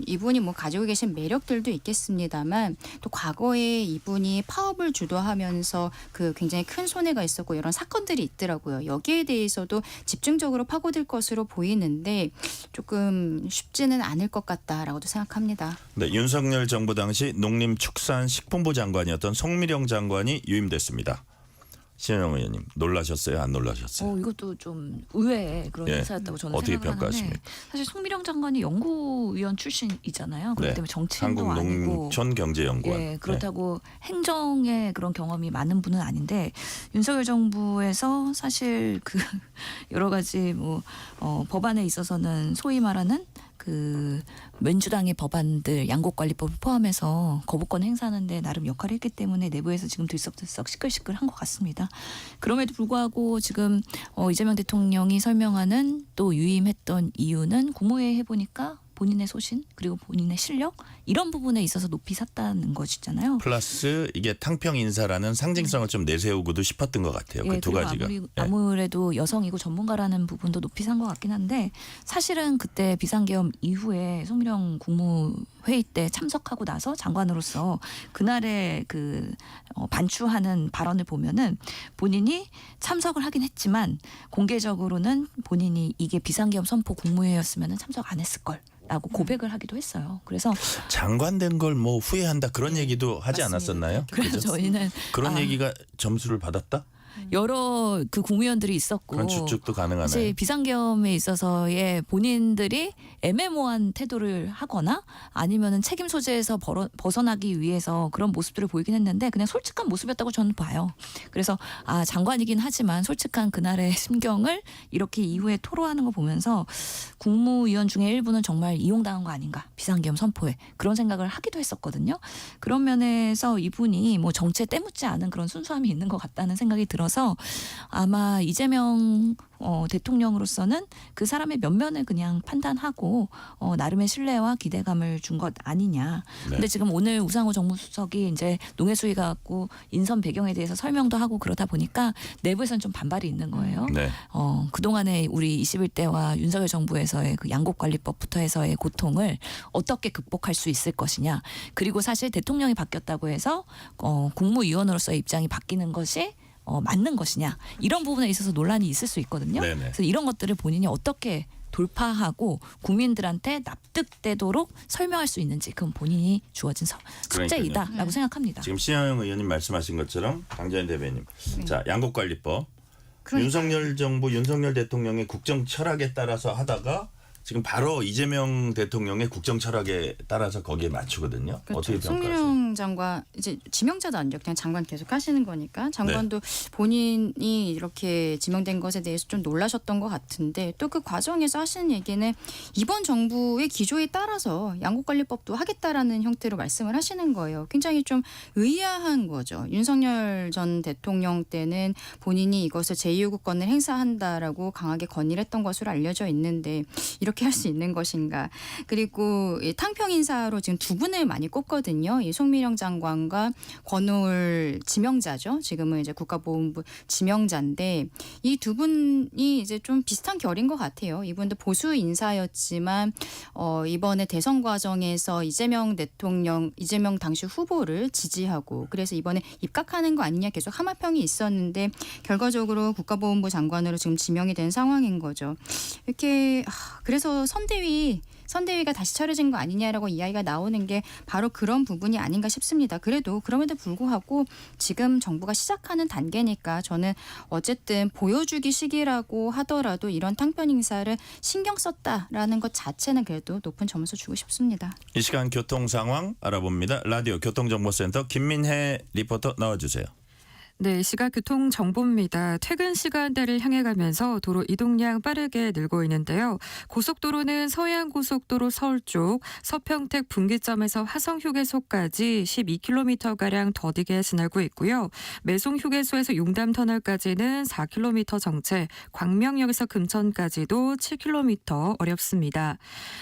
이분이 뭐 가지고 계신 매력들도 있겠습니다만 또 과거에 이분이 파업을 주도하면서 그 굉장히 큰 손해가 있었고 이런 사건들이 있더라고요. 여기에 대해서도 집중적으로 파고들 것으로 보이는데 조금 쉽지는 않을 것 같다라고도 생각합니다. 네, 윤석열 정부 당시 농림축산식품부 장관이었던 송미령 장관이 유임됐습니다. 신현영 의원님 놀라셨어요? 안 놀라셨어요? 이것도 좀 의외의 그런 예. 인사였다고 저는 어떻게 생각을 하는데 평가하십니까? 사실 송미령 장관이 연구위원 출신이잖아요. 그렇기 네. 때문에 정치인도 아니고 한국농촌경제연구원. 예, 그렇다고 행정의 그런 경험이 많은 분은 아닌데 윤석열 정부에서 사실 그 여러 가지 뭐 법안에 있어서는 소위 말하는 그 민주당의 법안들 양곡관리법을 포함해서 거부권 행사하는데 나름 역할을 했기 때문에 내부에서 지금 들썩들썩 시끌시끌한 것 같습니다. 그럼에도 불구하고 지금 이재명 대통령이 설명하는 또 유임했던 이유는 국무회의 해보니까 본인의 소신 그리고 본인의 실력 이런 부분에 있어서 높이 샀다는 것이잖아요. 플러스 이게 탕평 인사라는 상징성을 좀 내세우고도 싶었던 것 같아요. 그 두 가지가. 아무래도 여성이고 전문가라는 부분도 높이 산 것 같긴 한데 사실은 그때 비상계엄 이후에 송미령 국무회의 때 참석하고 나서 장관으로서 그날의 그 반추하는 발언을 보면은 본인이 참석을 하긴 했지만 공개적으로는 본인이 이게 비상계엄 선포 국무회의였으면 참석 안 했을 걸. 라고 고백을 하기도 했어요. 그래서 장관 된 걸 뭐 후회한다 그런 얘기도 하지 맞습니다. 않았었나요? 그래서 그죠? 저희는 그런 얘기가 점수를 받았다? 여러 그 국무위원들이 있었고 그런 추측도 가능하네요. 사실 비상계엄에 있어서의 본인들이 애매모호한 태도를 하거나 아니면은 책임 소재에서 벗어나기 위해서 그런 모습들을 보이긴 했는데 그냥 솔직한 모습이었다고 저는 봐요. 그래서 장관이긴 하지만 솔직한 그날의 심경을 이렇게 이후에 토로하는 거 보면서 국무위원 중에 일부는 정말 이용당한 거 아닌가 비상계엄 선포에 그런 생각을 하기도 했었거든요. 그런 면에서 이분이 뭐 정치에 때묻지 않은 그런 순수함이 있는 것 같다는 생각이 들었는데 들어서 아마 이재명 대통령으로서는 그 사람의 면면을 그냥 판단하고 나름의 신뢰와 기대감을 준 것 아니냐. 네. 근데 지금 오늘 우상호 정무수석이 이제 농해수위 갖고 인선 배경에 대해서 설명도 하고 그러다 보니까 내부에서는 좀 반발이 있는 거예요. 네. 그동안에 우리 21대와 윤석열 정부에서의 그 양곡관리법부터 해서의 고통을 어떻게 극복할 수 있을 것이냐. 그리고 사실 대통령이 바뀌었다고 해서 국무위원으로서의 입장이 바뀌는 것이 맞는 것이냐. 이런 부분에 있어서 논란이 있을 수 있거든요. 네네. 그래서 이런 것들을 본인이 어떻게 돌파하고 국민들한테 납득되도록 설명할 수 있는지 그건 본인이 주어진 숙제이다라고 생각합니다. 지금 신현영 의원님 말씀하신 것처럼 강재현 대변인. 자, 양곡관리법. 그러니까. 윤석열 정부 윤석열 대통령의 국정 철학에 따라서 하다가 지금 바로 이재명 대통령의 국정 철학에 따라서 거기에 맞추거든요. 그렇죠. 어떻게 평가하세요? 송민영 장관 이제 지명자도 아니죠. 그냥 장관 계속 하시는 거니까 장관도 본인이 이렇게 지명된 것에 대해서 좀 놀라셨던 것 같은데 또 그 과정에서 하시는 얘기는 이번 정부의 기조에 따라서 양곡관리법도 하겠다라는 형태로 말씀을 하시는 거예요. 굉장히 좀 의아한 거죠. 윤석열 전 대통령 때는 본인이 이것을 제2요구권을 행사한다라고 강하게 건의를 했던 것으로 알려져 있는데 이렇게 할 수 있는 것인가. 그리고 이 탕평 인사로 지금 두 분을 많이 꼽거든요. 이 송민영 장관과 권오을 지명자죠. 지금은 이제 국가보훈부 지명자인데 이 두 분이 이제 좀 비슷한 결인 것 같아요. 이분도 보수 인사였지만 이번에 대선 과정에서 이재명 당시 후보를 지지하고 그래서 이번에 입각하는 거 아니냐 계속 하마평이 있었는데 결과적으로 국가보훈부 장관으로 지금 지명이 된 상황인 거죠. 이렇게 그래서 선대위가 다시 차려진 거 아니냐라고 이야기가 나오는 게 바로 그런 부분이 아닌가 싶습니다. 그래도 그럼에도 불구하고 지금 정부가 시작하는 단계니까 저는 어쨌든 보여주기 시기라고 하더라도 이런 탕평 인사를 신경 썼다라는 것 자체는 그래도 높은 점수 주고 싶습니다. 이 시간 교통 상황 알아봅니다. 라디오 교통정보센터 김민혜 리포터 나와주세요. 네, 시각 교통 정보입니다. 퇴근 시간대를 향해 가면서 도로 이동량 빠르게 늘고 있는데요. 고속도로는 서해안고속도로 서울 쪽 서평택 분기점에서 화성휴게소까지 12km가량 더디게 지나고 있고요. 매송휴게소에서 용담터널까지는 4km 정체, 광명역에서 금천까지도 7km 어렵습니다.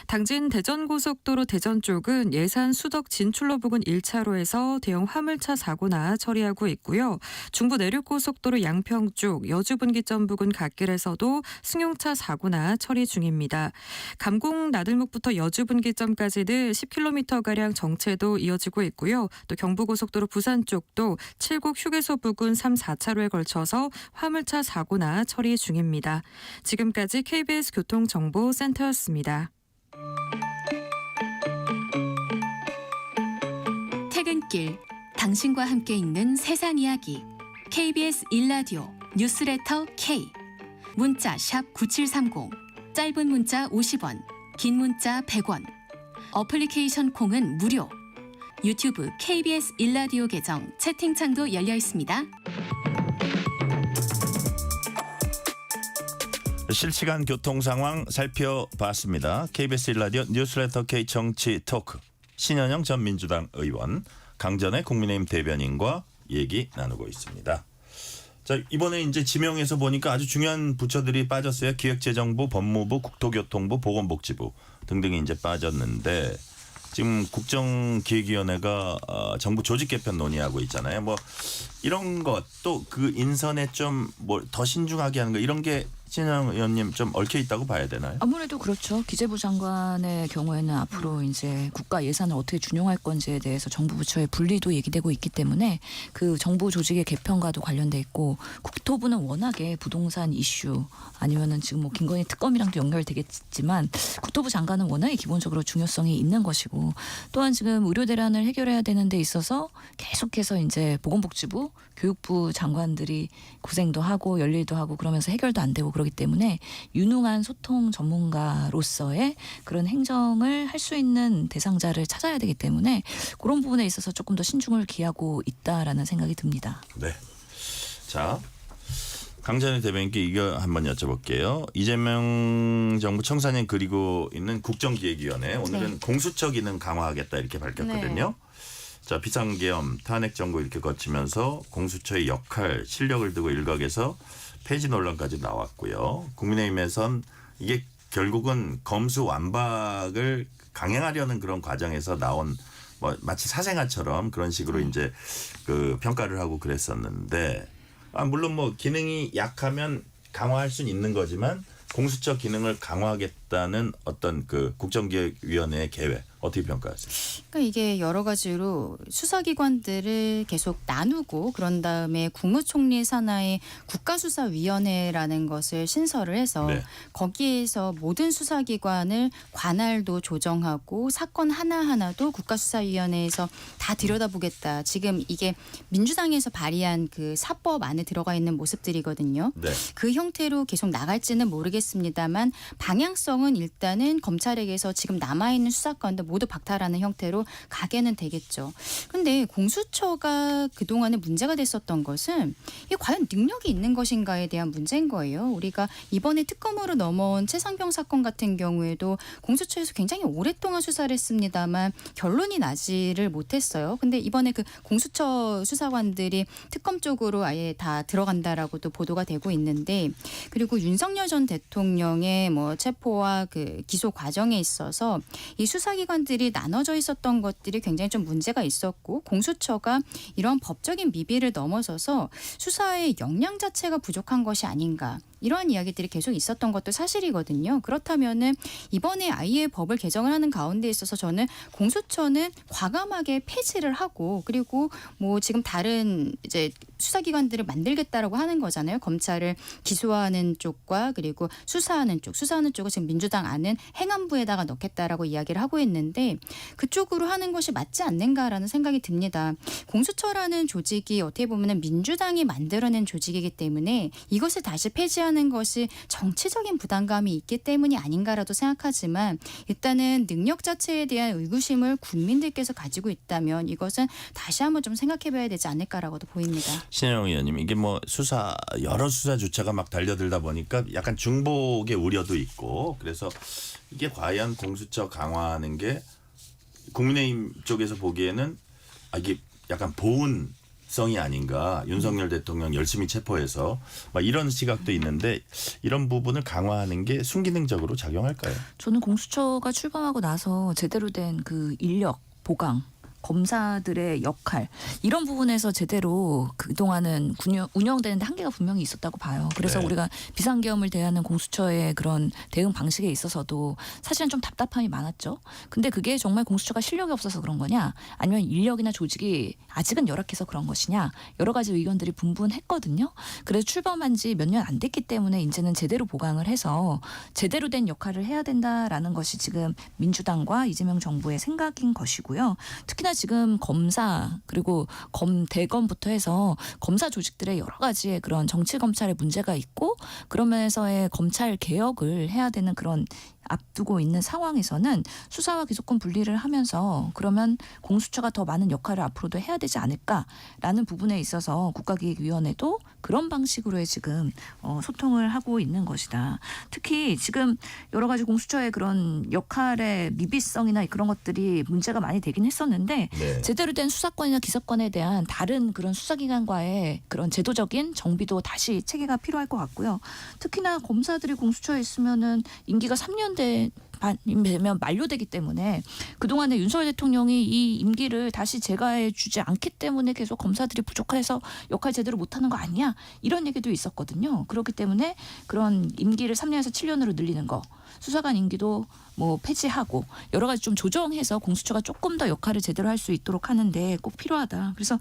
당진 대전고속도로 대전 쪽은 예산 수덕 진출로 부근 1차로에서 대형 화물차 사고나 처리하고 있고요. 중부 내륙고속도로 양평 쪽 여주분기점 부근 갓길에서도 승용차 사고나 처리 중입니다. 감곡 나들목부터 여주분기점까지는 10km가량 정체도 이어지고 있고요. 또 경부고속도로 부산 쪽도 칠곡 휴게소 부근 3, 4차로에 걸쳐서 화물차 사고나 처리 중입니다. 지금까지 KBS 교통정보센터였습니다. 퇴근길 당신과 함께 있는 세상 이야기 KBS 1라디오 뉴스레터 K 문자 샵 9730 짧은 문자 50원 긴 문자 100원 어플리케이션 콩은 무료 유튜브 KBS 1라디오 계정 채팅창도 열려 있습니다. 실시간 교통 상황 살펴봤습니다. KBS 1라디오 뉴스레터 K 정치 토크 신현영 전 민주당 의원 강전의 국민의힘 대변인과 얘기 나누고 있습니다. 자, 이번에 이제 지명에서 보니까 아주 중요한 부처들이 빠졌어요. 기획재정부, 법무부, 국토교통부, 보건복지부 등등이 이제 빠졌는데 지금 국정기획위원회가 정부 조직 개편 논의하고 있잖아요. 뭐 이런 것 또 그 인선에 좀 뭐 더 신중하게 하는 거 이런 게 신현영 의원님 좀 얽혀 있다고 봐야 되나요? 아무래도 그렇죠. 기재부 장관의 경우에는 앞으로 이제 국가 예산을 어떻게 준용할 건지에 대해서 정부 부처의 분리도 얘기되고 있기 때문에 그 정부 조직의 개편과도 관련돼 있고 국토부는 워낙에 부동산 이슈 아니면은 지금 뭐 김건희 특검이랑도 연결되겠지만 국토부 장관은 워낙에 기본적으로 중요성이 있는 것이고 또한 지금 의료 대란을 해결해야 되는 데 있어서 계속해서 이제 보건복지부, 교육부 장관들이 고생도 하고 열일도 하고 그러면서 해결도 안 되고 그렇기 때문에 유능한 소통 전문가로서의 그런 행정을 할 수 있는 대상자를 찾아야 되기 때문에 그런 부분에 있어서 조금 더 신중을 기하고 있다라는 생각이 듭니다. 네. 자, 강전의 대변인께 이거 한번 여쭤볼게요. 이재명 정부 청사진 그리고 있는 국정기획위원회 오늘은 공수처 기능 강화하겠다 이렇게 밝혔거든요. 자, 비상계엄, 탄핵 정부 이렇게 거치면서 공수처의 역할, 실력을 두고 일각에서 폐지 논란까지 나왔고요. 국민의힘에선 이게 결국은 검수 완박을 강행하려는 그런 과정에서 나온 뭐 마치 사생아처럼 그런 식으로 이제 그 평가를 하고 그랬었는데 물론 뭐 기능이 약하면 강화할 수는 있는 거지만 공수처 기능을 강화하겠다는 어떤 그 국정기획위원회의 계획 어떻게 평가하세요? 그러니까 이게 여러 가지로 수사기관들을 계속 나누고 그런 다음에 국무총리 산하의 국가수사위원회라는 것을 신설을 해서 네. 거기에서 모든 수사기관을 관할도 조정하고 사건 하나하나도 국가수사위원회에서 다 들여다보겠다. 지금 이게 민주당에서 발의한 그 사법 안에 들어가 있는 모습들이거든요. 네. 그 형태로 계속 나갈지는 모르겠습니다만 방향성은 일단은 검찰에게서 지금 남아있는 수사권도 모두 박탈하는 형태로 가게는 되겠죠. 그런데 공수처가 그동안에 문제가 됐었던 것은 이게 과연 능력이 있는 것인가에 대한 문제인 거예요. 우리가 이번에 특검으로 넘어온 최상병 사건 같은 경우에도 공수처에서 굉장히 오랫동안 수사를 했습니다만 결론이 나지를 못했어요. 근데 이번에 그 공수처 수사관들이 특검 쪽으로 아예 다 들어간다라고도 보도가 되고 있는데 그리고 윤석열 전 대통령의 뭐 체포와 그 기소 과정에 있어서 이 수사기관들이 나눠져 있었던 것들이 굉장히 좀 문제가 있었고 공수처가 이런 법적인 미비를 넘어서서 수사의 역량 자체가 부족한 것이 아닌가. 이러한 이야기들이 계속 있었던 것도 사실이거든요. 그렇다면은 이번에 아예 법을 개정을 하는 가운데 있어서 저는 공수처는 과감하게 폐지를 하고 그리고 뭐 지금 다른 이제 수사기관들을 만들겠다라고 하는 거잖아요. 검찰을 기소하는 쪽과 그리고 수사하는 쪽을 지금 민주당 안은 행안부에다가 넣겠다라고 이야기를 하고 있는데 그쪽으로 하는 것이 맞지 않는가라는 생각이 듭니다. 공수처라는 조직이 어떻게 보면 민주당이 만들어낸 조직이기 때문에 이것을 다시 폐지하는 것이 정치적인 부담감이 있기 때문이 아닌가라도 생각하지만 일단은 능력 자체에 대한 의구심을 국민들께서 가지고 있다면 이것은 다시 한번 좀 생각해봐야 되지 않을까라고도 보입니다. 신혜영 의원님 이게 뭐 여러 수사 주체가 막 달려들다 보니까 약간 중복의 우려도 있고 그래서 이게 과연 공수처 강화하는 게 국민의힘 쪽에서 보기에는 이게 약간 보훈성이 아닌가 윤석열 대통령 열심히 체포해서 막 이런 시각도 있는데 이런 부분을 강화하는 게 순기능적으로 작용할까요? 저는 공수처가 출범하고 나서 제대로 된 그 인력 보강 검사들의 역할 이런 부분에서 제대로 그동안은 운영되는데 한계가 분명히 있었다고 봐요. 그래서 네. 우리가 비상계엄을 대하는 공수처의 그런 대응 방식에 있어서도 사실은 좀 답답함이 많았죠. 근데 그게 정말 공수처가 실력이 없어서 그런 거냐 아니면 인력이나 조직이 아직은 열악해서 그런 것이냐 여러 가지 의견들이 분분했거든요. 그래서 출범한 지 몇 년 안 됐기 때문에 이제는 제대로 보강을 해서 제대로 된 역할을 해야 된다라는 것이 지금 민주당과 이재명 정부의 생각인 것이고요. 특히나 지금 검사 그리고 대검부터 해서 검사 조직들의 여러 가지의 그런 정치 검찰의 문제가 있고 그러면서의 검찰 개혁을 해야 되는 그런 앞두고 있는 상황에서는 수사와 기소권 분리를 하면서 그러면 공수처가 더 많은 역할을 앞으로도 해야 되지 않을까라는 부분에 있어서 국가기획위원회도 그런 방식으로의 지금 소통을 하고 있는 것이다. 특히 지금 여러 가지 공수처의 그런 역할의 미비성이나 그런 것들이 문제가 많이 되긴 했었는데 네. 제대로 된 수사권이나 기소권에 대한 다른 그런 수사기관과의 그런 제도적인 정비도 다시 체계가 필요할 것 같고요. 특히나 검사들이 공수처에 있으면은 임기가 3년 되면 만료되기 때문에 그동안에 윤석열 대통령이 이 임기를 다시 제거해 주지 않기 때문에 계속 검사들이 부족해서 역할 제대로 못하는 거 아니야? 이런 얘기도 있었거든요. 그렇기 때문에 그런 임기를 3년에서 7년으로 늘리는 거 수사관 임기도 뭐 폐지하고 여러 가지 좀 조정해서 공수처가 조금 더 역할을 제대로 할 수 있도록 하는데 꼭 필요하다. 그래서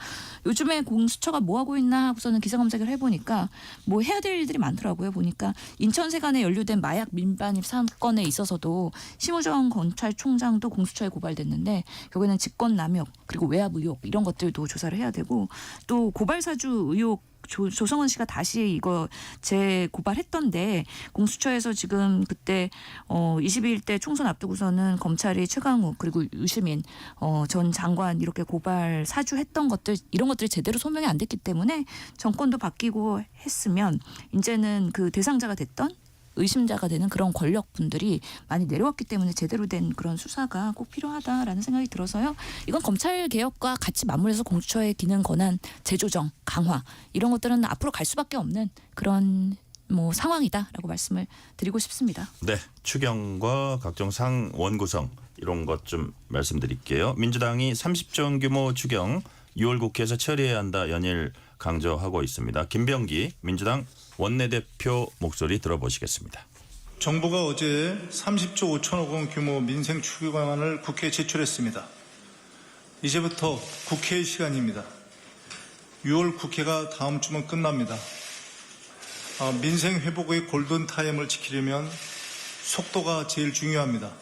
요즘에 공수처가 뭐 하고 있나 하고서는 기사 검색을 해보니까 뭐 해야 될 일들이 많더라고요. 보니까 인천세관에 연루된 마약 민반입 사건에 있어서도 심우정 검찰총장도 공수처에 고발됐는데 결국에는 직권남용 그리고 외압 의혹 이런 것들도 조사를 해야 되고 또 고발사주 의혹 조성은 씨가 다시 이거 재고발했던데 공수처에서 지금 그때 22대 총선 앞두고서는 검찰이 최강욱 그리고 유시민 전 장관 이렇게 고발 사주했던 것들 이런 것들이 제대로 소명이 안 됐기 때문에 정권도 바뀌고 했으면 이제는 그 대상자가 됐던 의심자가 되는 그런 권력분들이 많이 내려왔기 때문에 제대로 된 그런 수사가 꼭 필요하다라는 생각이 들어서요. 이건 검찰 개혁과 같이 맞물려서 공수처의 기능 권한 재조정, 강화 이런 것들은 앞으로 갈 수밖에 없는 그런 뭐 상황이다라고 말씀을 드리고 싶습니다. 네, 추경과 각종 상원 구성 이런 것 좀 말씀드릴게요. 민주당이 30조 원 규모 추경 6월 국회에서 처리해야 한다 연일 강조하고 있습니다. 김병기 민주당 원내대표 목소리 들어보시겠습니다. 정부가 어제 30조 5천억 원 규모 민생 추경안을 국회에 제출했습니다. 이제부터 국회의 시간입니다. 6월 국회가 다음 주면 끝납니다. 민생 회복의 골든타임을 지키려면 속도가 제일 중요합니다.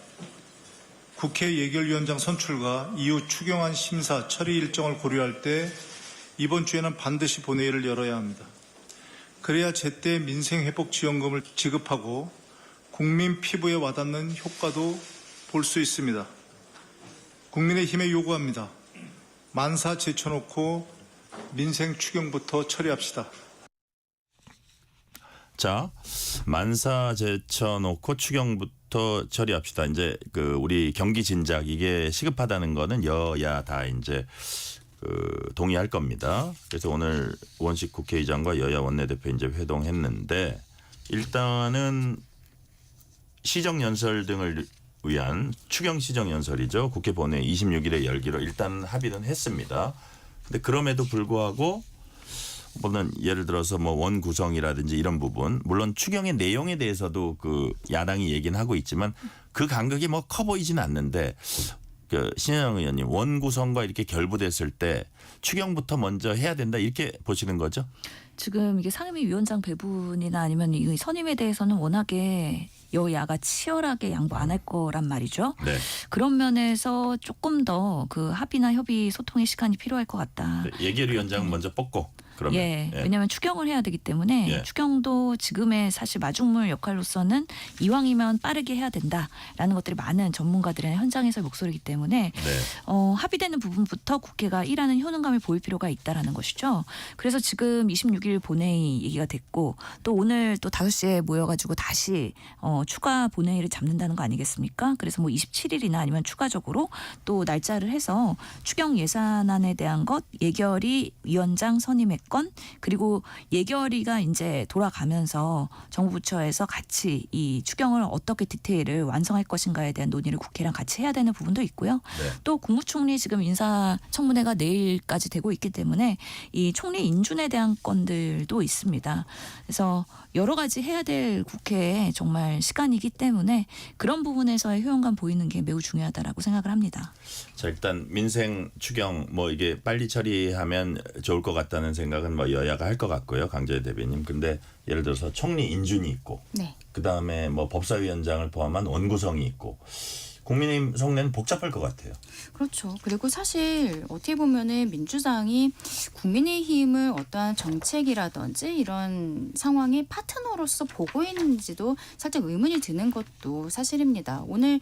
국회 예결위원장 선출과 이후 추경안 심사 처리 일정을 고려할 때 이번 주에는 반드시 본회의를 열어야 합니다. 그래야 제때 민생 회복 지원금을 지급하고 국민 피부에 와닿는 효과도 볼 수 있습니다. 국민의힘에 요구합니다. 만사 제쳐놓고 민생 추경부터 처리합시다. 자, 만사 제쳐놓고 추경부터 처리합시다. 이제 그 우리 경기 진작 이게 시급하다는 거는 여야 다 이제 동의할 겁니다. 그래서 오늘 우원식 국회의장과 여야 원내대표 이제 회동했는데 일단은 시정연설 등을 위한 추경 시정연설이죠. 국회 본회의 26일에 열기로 일단 합의는 했습니다. 근데 그럼에도 불구하고 물론 예를 들어서 뭐 원 구성이라든지 이런 부분 물론 추경의 내용에 대해서도 그 야당이 얘기는 하고 있지만 그 간극이 뭐 커 보이지는 않는데 그 신현영 의원님 원 구성과 이렇게 결부됐을 때 추경부터 먼저 해야 된다 이렇게 보시는 거죠? 지금 이게 상임위 위원장 배분이나 아니면 이 선임에 대해서는 워낙에 여야가 치열하게 양보 안 할 거란 말이죠. 네. 그런 면에서 조금 더 그 합의나 협의 소통의 시간이 필요할 것 같다. 예결위원장 먼저 뽑고 그러면 예, 왜냐하면 추경을 해야 되기 때문에 예. 추경도 지금의 사실 마중물 역할로서는 이왕이면 빠르게 해야 된다라는 것들이 많은 전문가들의 현장에서의 목소리이기 때문에 네. 합의되는 부분부터 국회가 일하는 효능감을 보일 필요가 있다라는 것이죠. 그래서 지금 26일 본회의 얘기가 됐고 또 오늘 또 5시에 모여가지고 다시 추가 본회의를 잡는다는 거 아니겠습니까? 그래서 뭐 27일이나 아니면 추가적으로 또 날짜를 해서 추경 예산안에 대한 것 예결위 위원장 선임의 건 그리고 예결위가 이제 돌아가면서 정부 부처에서 같이 이 추경을 어떻게 디테일을 완성할 것인가에 대한 논의를 국회랑 같이 해야 되는 부분도 있고요. 네. 또 국무총리 지금 인사청문회가 내일까지 되고 있기 때문에 이 총리 인준에 대한 건들도 있습니다. 그래서 여러 가지 해야 될 국회에 정말 시간이기 때문에 그런 부분에서의 효용감 보이는 게 매우 중요하다라고 생각을 합니다. 자 일단 민생 추경 뭐 이게 빨리 처리하면 좋을 것 같다는 생각은 뭐 여야가 할 것 같고요. 강재희 대변인. 근데 예를 들어서 총리 인준이 있고 네. 그다음에 뭐 법사위원장을 포함한 원구성이 있고 국민의힘 속내는 복잡할 것 같아요. 그렇죠. 그리고 사실 어떻게 보면은 민주당이 국민의힘을 어떠한 정책이라든지 이런 상황의 파트너로서 보고 있는지도 살짝 의문이 드는 것도 사실입니다. 오늘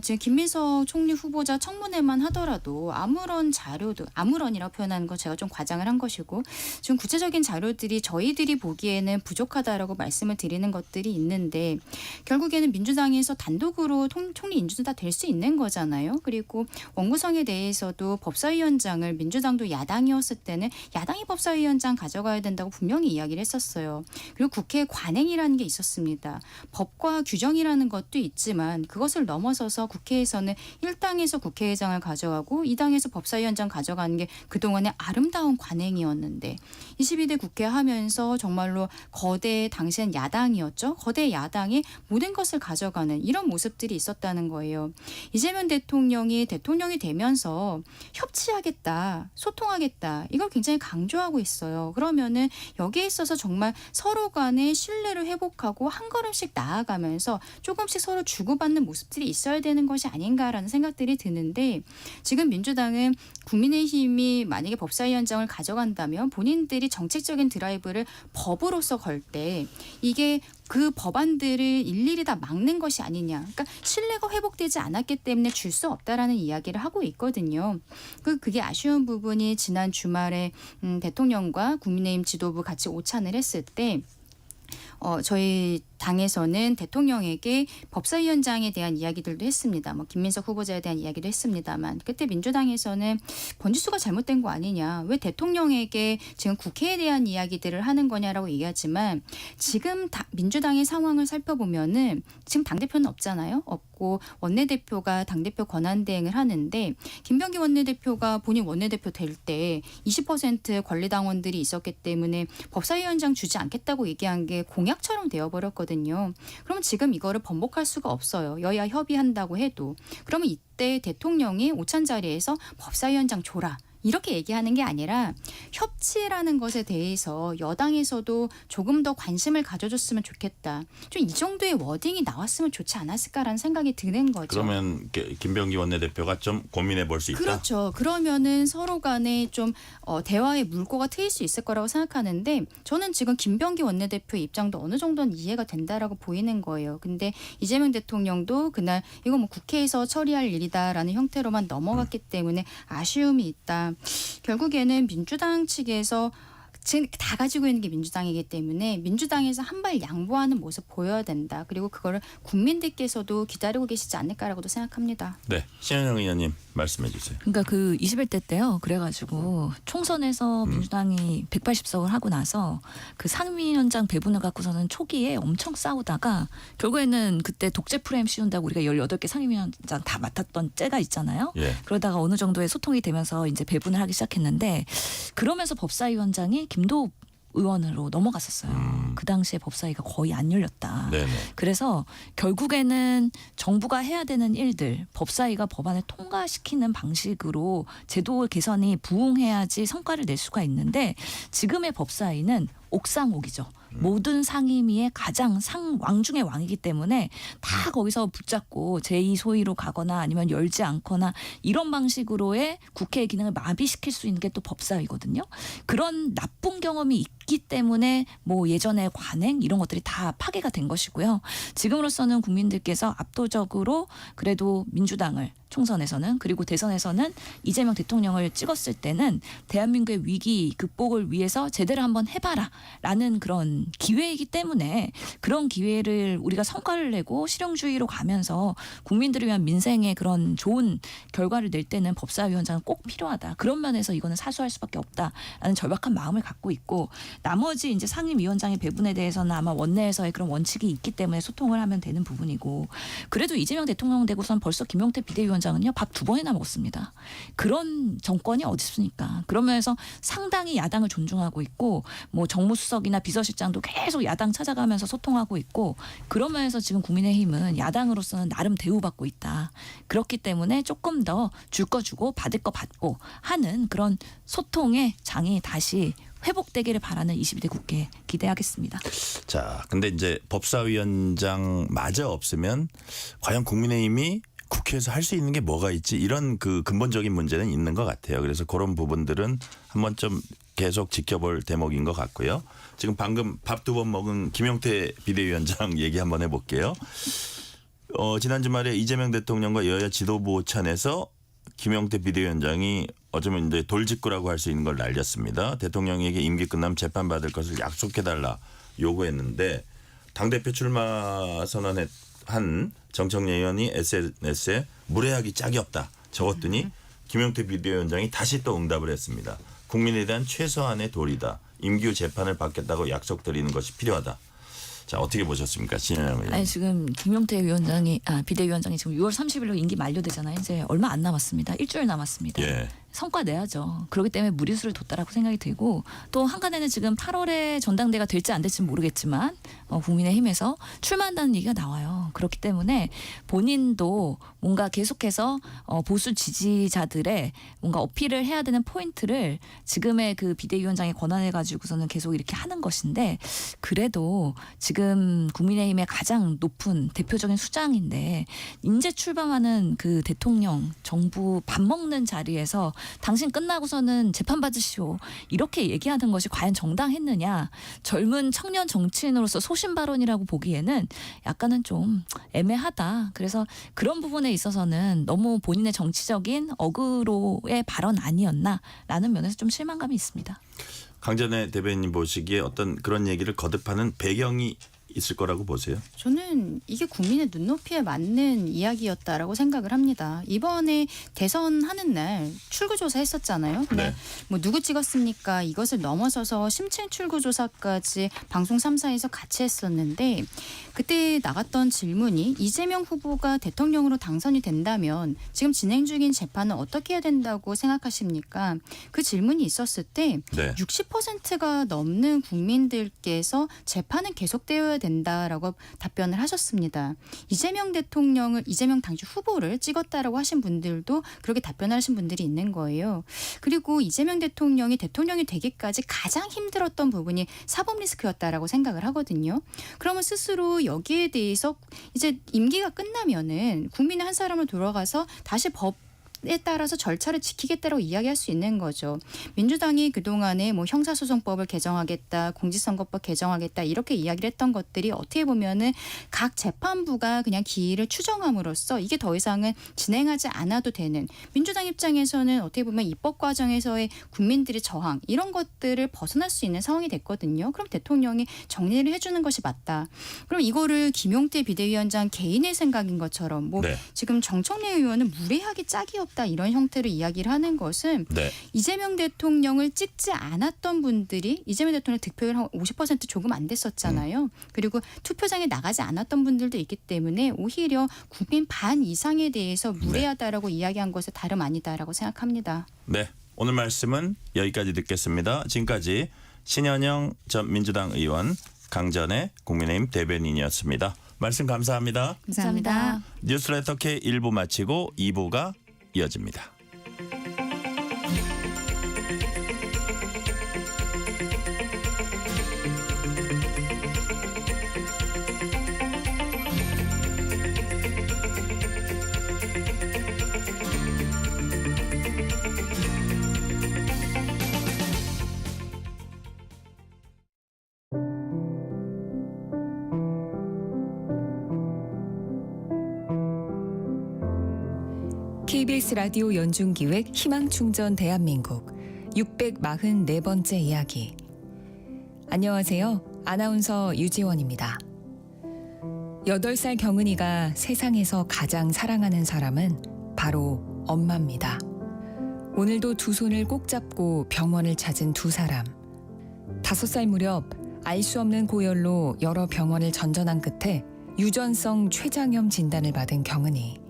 지금 김민석 총리 후보자 청문회만 하더라도 아무런 자료도 아무런이라고 표현하는 거 제가 좀 과장을 한 것이고 지금 구체적인 자료들이 저희들이 보기에는 부족하다라고 말씀을 드리는 것들이 있는데 결국에는 민주당에서 단독으로 총리 인준도 다 될 수 있는 거잖아요. 그리고 원구성에 대해서도 법사위원장을 민주당도 야당이었을 때는 야당이 법사위원장 가져가야 된다고 분명히 이야기를 했었어요. 그리고 국회 관행이라는 게 있었습니다. 법과 규정이라는 것도 있지만 그것을 넘어서서 국회에서는 1당에서 국회의장을 가져가고 2당에서 법사위원장 가져가는 게 그동안의 아름다운 관행이었는데 22대 국회 하면서 정말로 거대 당시엔 야당이었죠. 거대 야당이 모든 것을 가져가는 이런 모습들이 있었다는 거예요. 이재명 대통령이 되면서 협치하겠다, 소통하겠다 이걸 굉장히 강조하고 있어요. 그러면은 여기에 있어서 정말 서로 간의 신뢰를 회복하고 한 걸음씩 나아가면서 조금씩 서로 주고받는 모습들이 있어야 되는 것이 아닌가라는 생각들이 드는데 지금 민주당은 국민의힘이 만약에 법사위원장을 가져간다면 본인들이 정책적인 드라이브를 법으로서 걸 때 이게 그 법안들을 일일이 다 막는 것이 아니냐. 그러니까 신뢰가 회복되지 않았기 때문에 줄 수 없다라는 이야기를 하고 있거든요. 그게 아쉬운 부분이 지난 주말에 대통령과 국민의힘 지도부 같이 오찬을 했을 때 저희 당에서는 대통령에게 법사위원장에 대한 이야기들도 했습니다. 뭐 김민석 후보자에 대한 이야기도 했습니다만 그때 민주당에서는 번지수가 잘못된 거 아니냐. 왜 대통령에게 지금 국회에 대한 이야기들을 하는 거냐라고 얘기하지만 지금 민주당의 상황을 살펴보면은 지금 당대표는 없잖아요. 없고 원내대표가 당대표 권한대행을 하는데 김병기 원내대표가 본인 원내대표 될 때 20% 권리당원들이 있었기 때문에 법사위원장 주지 않겠다고 얘기한 게 공약처럼 되어버렸거든요. 그러면 지금 이거를 번복할 수가 없어요. 여야 협의한다고 해도. 그러면 이때 대통령이 오찬 자리에서 법사위원장 줘라. 이렇게 얘기하는 게 아니라 협치라는 것에 대해서 여당에서도 조금 더 관심을 가져줬으면 좋겠다. 좀 이 정도의 워딩이 나왔으면 좋지 않았을까라는 생각이 드는 거죠. 그러면 김병기 원내대표가 좀 고민해 볼 수 있다. 그렇죠. 그러면은 서로 간에 좀 대화의 물꼬가 트일 수 있을 거라고 생각하는데 저는 지금 김병기 원내대표의 입장도 어느 정도는 이해가 된다라고 보이는 거예요. 근데 이재명 대통령도 그날 이거 뭐 국회에서 처리할 일이다라는 형태로만 넘어갔기 때문에 아쉬움이 있다. 결국에는 민주당 측에서 지금 다 가지고 있는 게 민주당이기 때문에 민주당에서 한 발 양보하는 모습 보여야 된다. 그리고 그거를 국민들께서도 기다리고 계시지 않을까라고도 생각합니다. 네, 신현영 의원님 말씀해 주세요. 그러니까 그 21대 때요. 그래가지고 총선에서 민주당이 180석을 하고 나서 그 상임위원장 배분을 갖고서는 초기에 엄청 싸우다가 결국에는 그때 독재 프레임 씌운다고 우리가 18개 상임위원장 다 맡았던 째가 있잖아요. 예. 그러다가 어느 정도의 소통이 되면서 이제 배분을 하기 시작했는데 그러면서 법사위원장이 김도읍 의원으로 넘어갔었어요. 그 당시에 법사위가 거의 안 열렸다. 네네. 그래서 결국에는 정부가 해야 되는 일들, 법사위가 법안을 통과시키는 방식으로 제도 개선이 부응해야지 성과를 낼 수가 있는데 지금의 법사위는 옥상옥이죠. 모든 상임위의 가장 왕 중의 왕이기 때문에 다 거기서 붙잡고 제2소위로 가거나 아니면 열지 않거나 이런 방식으로의 국회의 기능을 마비시킬 수 있는 게 또 법사위거든요. 그런 나쁜 경험이 있기 때문에 뭐 예전의 관행 이런 것들이 다 파괴가 된 것이고요. 지금으로서는 국민들께서 압도적으로 그래도 민주당을 총선에서는 그리고 대선에서는 이재명 대통령을 찍었을 때는 대한민국의 위기 극복을 위해서 제대로 한번 해봐라 라는 그런 기회이기 때문에 그런 기회를 우리가 성과를 내고 실용주의로 가면서 국민들을 위한 민생의 그런 좋은 결과를 낼 때는 법사위원장은 꼭 필요하다. 그런 면에서 이거는 사수할 수밖에 없다라는 절박한 마음을 갖고 있고 나머지 이제 상임위원장의 배분에 대해서는 아마 원내에서의 그런 원칙이 있기 때문에 소통을 하면 되는 부분이고 그래도 이재명 대통령 되고선 벌써 김용태 비대위원장은요 밥 2번이나 먹었습니다. 그런 정권이 어디 있습니까? 그러면서 상당히 야당을 존중하고 있고 뭐 정무수석이나 비서실장도 계속 야당 찾아가면서 소통하고 있고 그러면서 지금 국민의힘은 야당으로서는 나름 대우받고 있다. 그렇기 때문에 조금 더 줄 거 주고 받을 거 받고 하는 그런 소통의 장이 다시 회복되기를 바라는 22대 국회 기대하겠습니다. 자, 근데 이제 법사위원장마저 없으면 과연 국민의힘이 국회에서 할 수 있는 게 뭐가 있지 이런 그 근본적인 문제는 있는 것 같아요. 그래서 그런 부분들은 한번 좀 계속 지켜볼 대목인 것 같고요. 지금 방금 밥 2번 먹은 김용태 비대위원장 얘기 한번 해볼게요. 지난 주말에 이재명 대통령과 여야 지도부 오찬에서 김용태 비대위원장이 어쩌면 이제 돌직구라고 할 수 있는 걸 날렸습니다. 대통령에게 임기 끝나면 재판받을 것을 약속해달라 요구했는데 당대표 출마 선언한 정청래 의원이 SNS에 무례하기 짝이 없다 적었더니 김용태 비대위원장이 다시 또 응답을 했습니다. 국민에 대한 최소한의 도리다. 임기 후 재판을 받겠다고 약속드리는 것이 필요하다. 자, 어떻게 보셨습니까? 신현영 의원. 아니 지금 김용태 비대위원장이 지금 6월 30일로 임기 만료되잖아요. 이제 얼마 안 남았습니다. 일주일 남았습니다. 예. 성과 내야죠. 그렇기 때문에 무리수를 뒀다라고 생각이 들고 또 한간에는 지금 8월에 전당대가 될지 안 될지는 모르겠지만 국민의힘에서 출마한다는 얘기가 나와요. 그렇기 때문에 본인도 뭔가 계속해서 보수 지지자들의 뭔가 어필을 해야 되는 포인트를 지금의 그 비대위원장의 권한을 가지고서는 계속 이렇게 하는 것인데 그래도 지금 국민의힘의 가장 높은 대표적인 수장인데 인재 출범하는 그 대통령 정부 밥 먹는 자리에서 당신 끝나고서는 재판받으시오. 이렇게 얘기하는 것이 과연 정당했느냐. 젊은 청년 정치인으로서 소신 발언이라고 보기에는 약간은 좀 애매하다. 그래서 그런 부분에 있어서는 너무 본인의 정치적인 어그로의 발언 아니었나라는 면에서 좀 실망감이 있습니다. 강전의 대변인 보시기에 어떤 그런 얘기를 거듭하는 배경이 있을 거라고 보세요? 저는 이게 국민의 눈높이에 맞는 이야기였다라고 생각을 합니다. 이번에 대선하는 날 출구조사 했었잖아요. 근데 네. 뭐 누구 찍었습니까? 이것을 넘어서서 심층 출구조사까지 방송 3사에서 같이 했었는데 그때 나갔던 질문이 이재명 후보가 대통령으로 당선이 된다면 지금 진행 중인 재판은 어떻게 해야 된다고 생각하십니까? 그 질문이 있었을 때 네. 60%가 넘는 국민들께서 재판은 계속되어야 된다라고 답변을 하셨습니다. 이재명 당시 후보를 찍었다라고 하신 분들도 그렇게 답변하신 분들이 있는 거예요. 그리고 이재명 대통령이 되기까지 가장 힘들었던 부분이 사법 리스크였다라고 생각을 하거든요. 그러면 스스로 여기에 대해서 이제 임기가 끝나면은 국민의 한 사람을 돌아가서 다시 법에 따라서 절차를 지키겠다라고 이야기할 수 있는 거죠. 민주당이 그동안에 뭐 형사소송법을 개정하겠다, 공직선거법 개정하겠다 이렇게 이야기를 했던 것들이 어떻게 보면은 각 재판부가 그냥 기일을 추정함으로써 이게 더 이상은 진행하지 않아도 되는 민주당 입장에서는 어떻게 보면 입법 과정에서의 국민들의 저항 이런 것들을 벗어날 수 있는 상황이 됐거든요. 그럼 대통령이 정리를 해주는 것이 맞다. 그럼 이거를 김용태 비대위원장 개인의 생각인 것처럼 뭐 네. 지금 정청래 의원은 무례하게 짝이 없다 이런 형태로 이야기를 하는 것은 네. 이재명 대통령을 찍지 않았던 분들이 이재명 대통령 득표율 한 50% 조금 안 됐었잖아요. 그리고 투표장에 나가지 않았던 분들도 있기 때문에 오히려 국민 반 이상에 대해서 무례하다라고 이야기한 것은 다름 아니다라고 생각합니다. 네. 오늘 말씀은 여기까지 듣겠습니다. 지금까지 신현영 전 민주당 의원, 강전의 국민의힘 대변인이었습니다. 말씀 감사합니다. 감사합니다. 뉴스레터 K 1부 마치고 2부가 이어집니다. KBS 라디오 연중기획 희망충전 대한민국 644번째 이야기. 안녕하세요. 아나운서 유지원입니다. 8살 경은이가 세상에서 가장 사랑하는 사람은 바로 엄마입니다. 오늘도 두 손을 꼭 잡고 병원을 찾은 두 사람. 5살 무렵 알 수 없는 고열로 여러 병원을 전전한 끝에 유전성 췌장염 진단을 받은 경은이.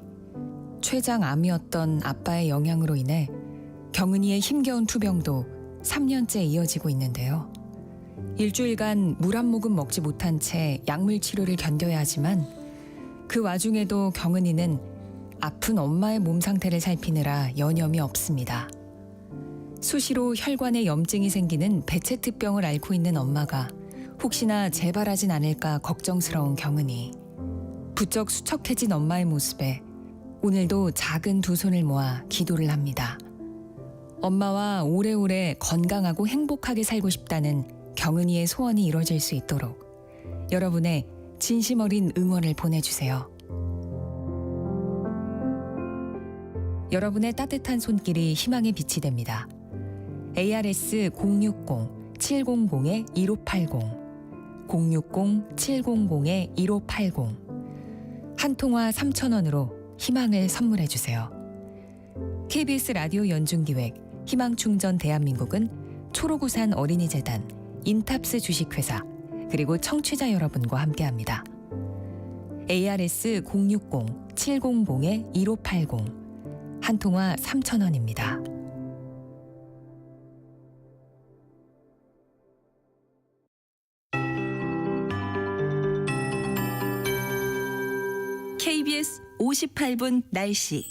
췌장암이었던 아빠의 영향으로 인해 경은이의 힘겨운 투병도 3년째 이어지고 있는데요. 일주일간 물 한 모금 먹지 못한 채 약물 치료를 견뎌야 하지만 그 와중에도 경은이는 아픈 엄마의 몸 상태를 살피느라 여념이 없습니다. 수시로 혈관에 염증이 생기는 베체트병을 앓고 있는 엄마가 혹시나 재발하진 않을까 걱정스러운 경은이. 부쩍 수척해진 엄마의 모습에 오늘도 작은 두 손을 모아 기도를 합니다. 엄마와 오래오래 건강하고 행복하게 살고 싶다는 경은이의 소원이 이루어질 수 있도록 여러분의 진심 어린 응원을 보내주세요. 여러분의 따뜻한 손길이 희망의 빛이 됩니다. ARS 060-700-1580 060-700-1580 한 통화 3,000원으로 희망을 선물해 주세요. KBS 라디오 연중기획 희망충전 대한민국은 초록우산 어린이재단, 인탑스 주식회사, 그리고 청취자 여러분과 함께합니다. ARS 060-700-1580 한 통화 3,000원입니다. KBS 58분 날씨.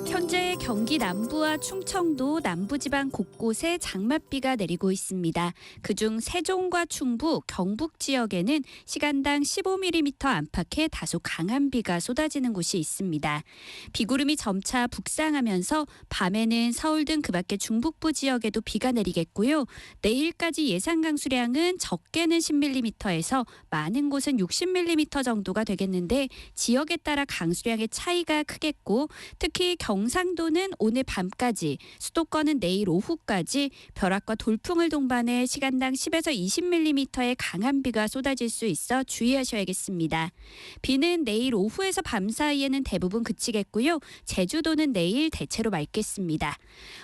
현재 경기 남부와 충청도 남부지방 곳곳에 장맛비가 내리고 있습니다. 그중 세종과 충북, 경북 지역에는 시간당 15mm 안팎의 다소 강한 비가 쏟아지는 곳이 있습니다. 비구름이 점차 북상하면서 밤에는 서울 등 그 밖의 중북부 지역에도 비가 내리겠고요. 내일까지 예상 강수량은 적게는 10mm에서 많은 곳은 60mm 정도가 되겠는데 지역에 따라 강수량의 차이가 크겠고 특히 경남 경상도는 오늘 밤까지, 수도권은 내일 오후까지 벼락과 돌풍을 동반해 시간당 10에서 20mm의 강한 비가 쏟아질 수 있어 주의하셔야겠습니다. 비는 내일 오후에서 밤 사이에는 대부분 그치겠고요. 제주도는 내일 대체로 맑겠습니다.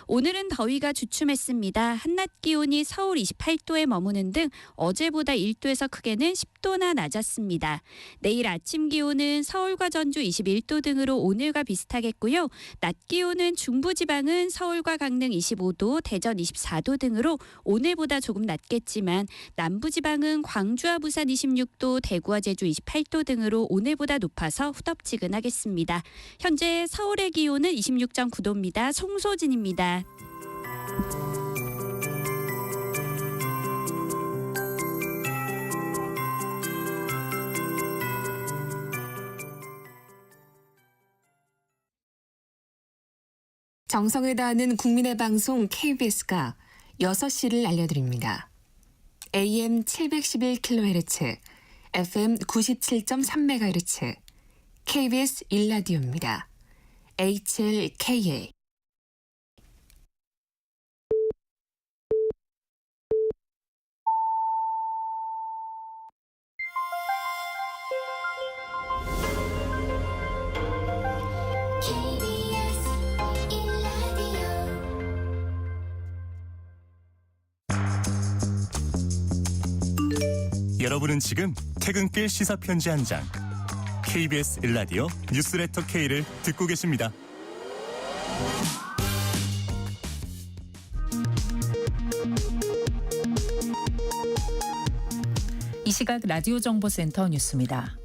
오늘은 더위가 주춤했습니다. 한낮 기온이 서울 28도에 머무는 등 어제보다 1도에서 크게는 10도나 낮았습니다. 내일 아침 기온은 서울과 전주 21도 등으로 오늘과 비슷하겠고요. 낮 기온은 중부지방은 서울과 강릉 25도, 대전 24도 등으로 오늘보다 조금 낮겠지만 남부지방은 광주와 부산 26도, 대구와 제주 28도 등으로 오늘보다 높아서 후덥지근하겠습니다. 현재 서울의 기온은 26.9도입니다. 송소진입니다. 정성을 다하는 국민의 방송 KBS가 6시를 알려드립니다. AM 711kHz, FM 97.3MHz, KBS 1라디오입니다. HLKA. 여러분은 지금 퇴근길 시사편지 한 장, KBS 1라디오 뉴스레터 K를 듣고 계십니다. 이 시각 라디오 정보센터 뉴스입니다.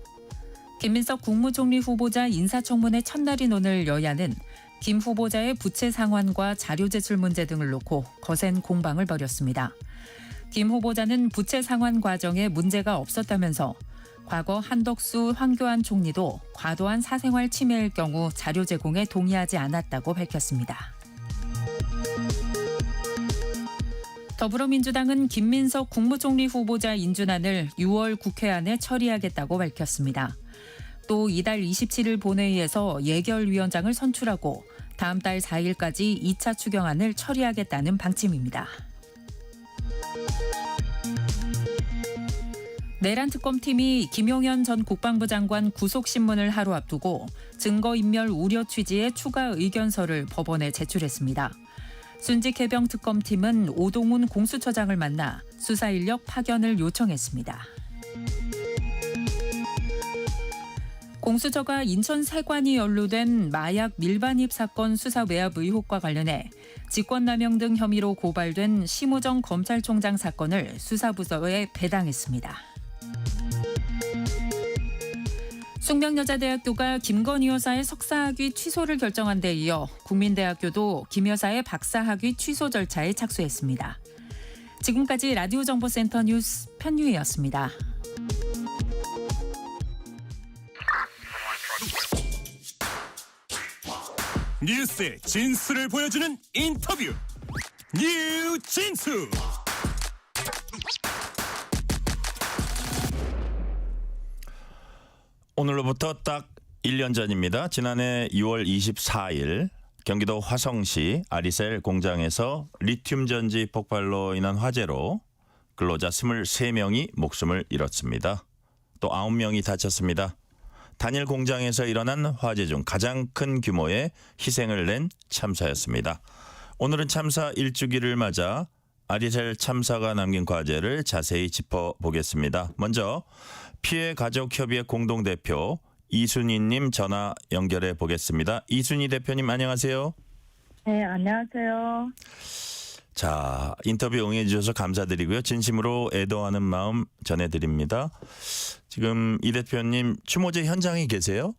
김민석 국무총리 후보자 인사청문회 첫날인 오늘 여야는 김 후보자의 부채 상환과 자료 제출 문제 등을 놓고 거센 공방을 벌였습니다. 김 후보자는 부채 상환 과정에 문제가 없었다면서 과거 한덕수, 황교안 총리도 과도한 사생활 침해일 경우 자료 제공에 동의하지 않았다고 밝혔습니다. 더불어민주당은 김민석 국무총리 후보자 인준안을 6월 국회 안에 처리하겠다고 밝혔습니다. 또 이달 27일 본회의에서 예결위원장을 선출하고 다음 달 4일까지 2차 추경안을 처리하겠다는 방침입니다. 내란 특검팀이 김용현 전 국방부 장관 구속신문을 하루 앞두고 증거인멸 우려 취지의 추가 의견서를 법원에 제출했습니다. 순직해병 특검팀은 오동훈 공수처장을 만나 수사 인력 파견을 요청했습니다. 공수처가 인천 세관이 연루된 마약 밀반입 사건 수사 외압 의혹과 관련해 직권남용 등 혐의로 고발된 심우정 검찰총장 사건을 수사부서에 배당했습니다. 숙명여자대학교가 김건희 여사의 석사학위 취소를 결정한 데 이어 국민대학교도 김 여사의 박사학위 취소 절차에 착수했습니다. 지금까지 라디오 정보센터 뉴스 편유희였습니다. 뉴스의 진수를 보여주는 인터뷰, 뉴진수. 오늘로부터 딱 1년 전입니다. 지난해 6월 24일 경기도 화성시 아리셀 공장에서 리튬 전지 폭발로 인한 화재로 근로자 23명이 목숨을 잃었습니다. 또 9명이 다쳤습니다. 단일 공장에서 일어난 화재 중 가장 큰 규모의 희생을 낸 참사였습니다. 오늘은 참사 1주기를 맞아 아리셀 참사가 남긴 과제를 자세히 짚어보겠습니다. 먼저 피해 가족협의회 공동대표 이순희님 전화 연결해 보겠습니다. 이순희 대표님 안녕하세요. 네, 안녕하세요. 자, 인터뷰 응해 주셔서 감사드리고요. 진심으로 애도하는 마음 전해드립니다. 지금 이 대표님 추모제 현장에 계세요?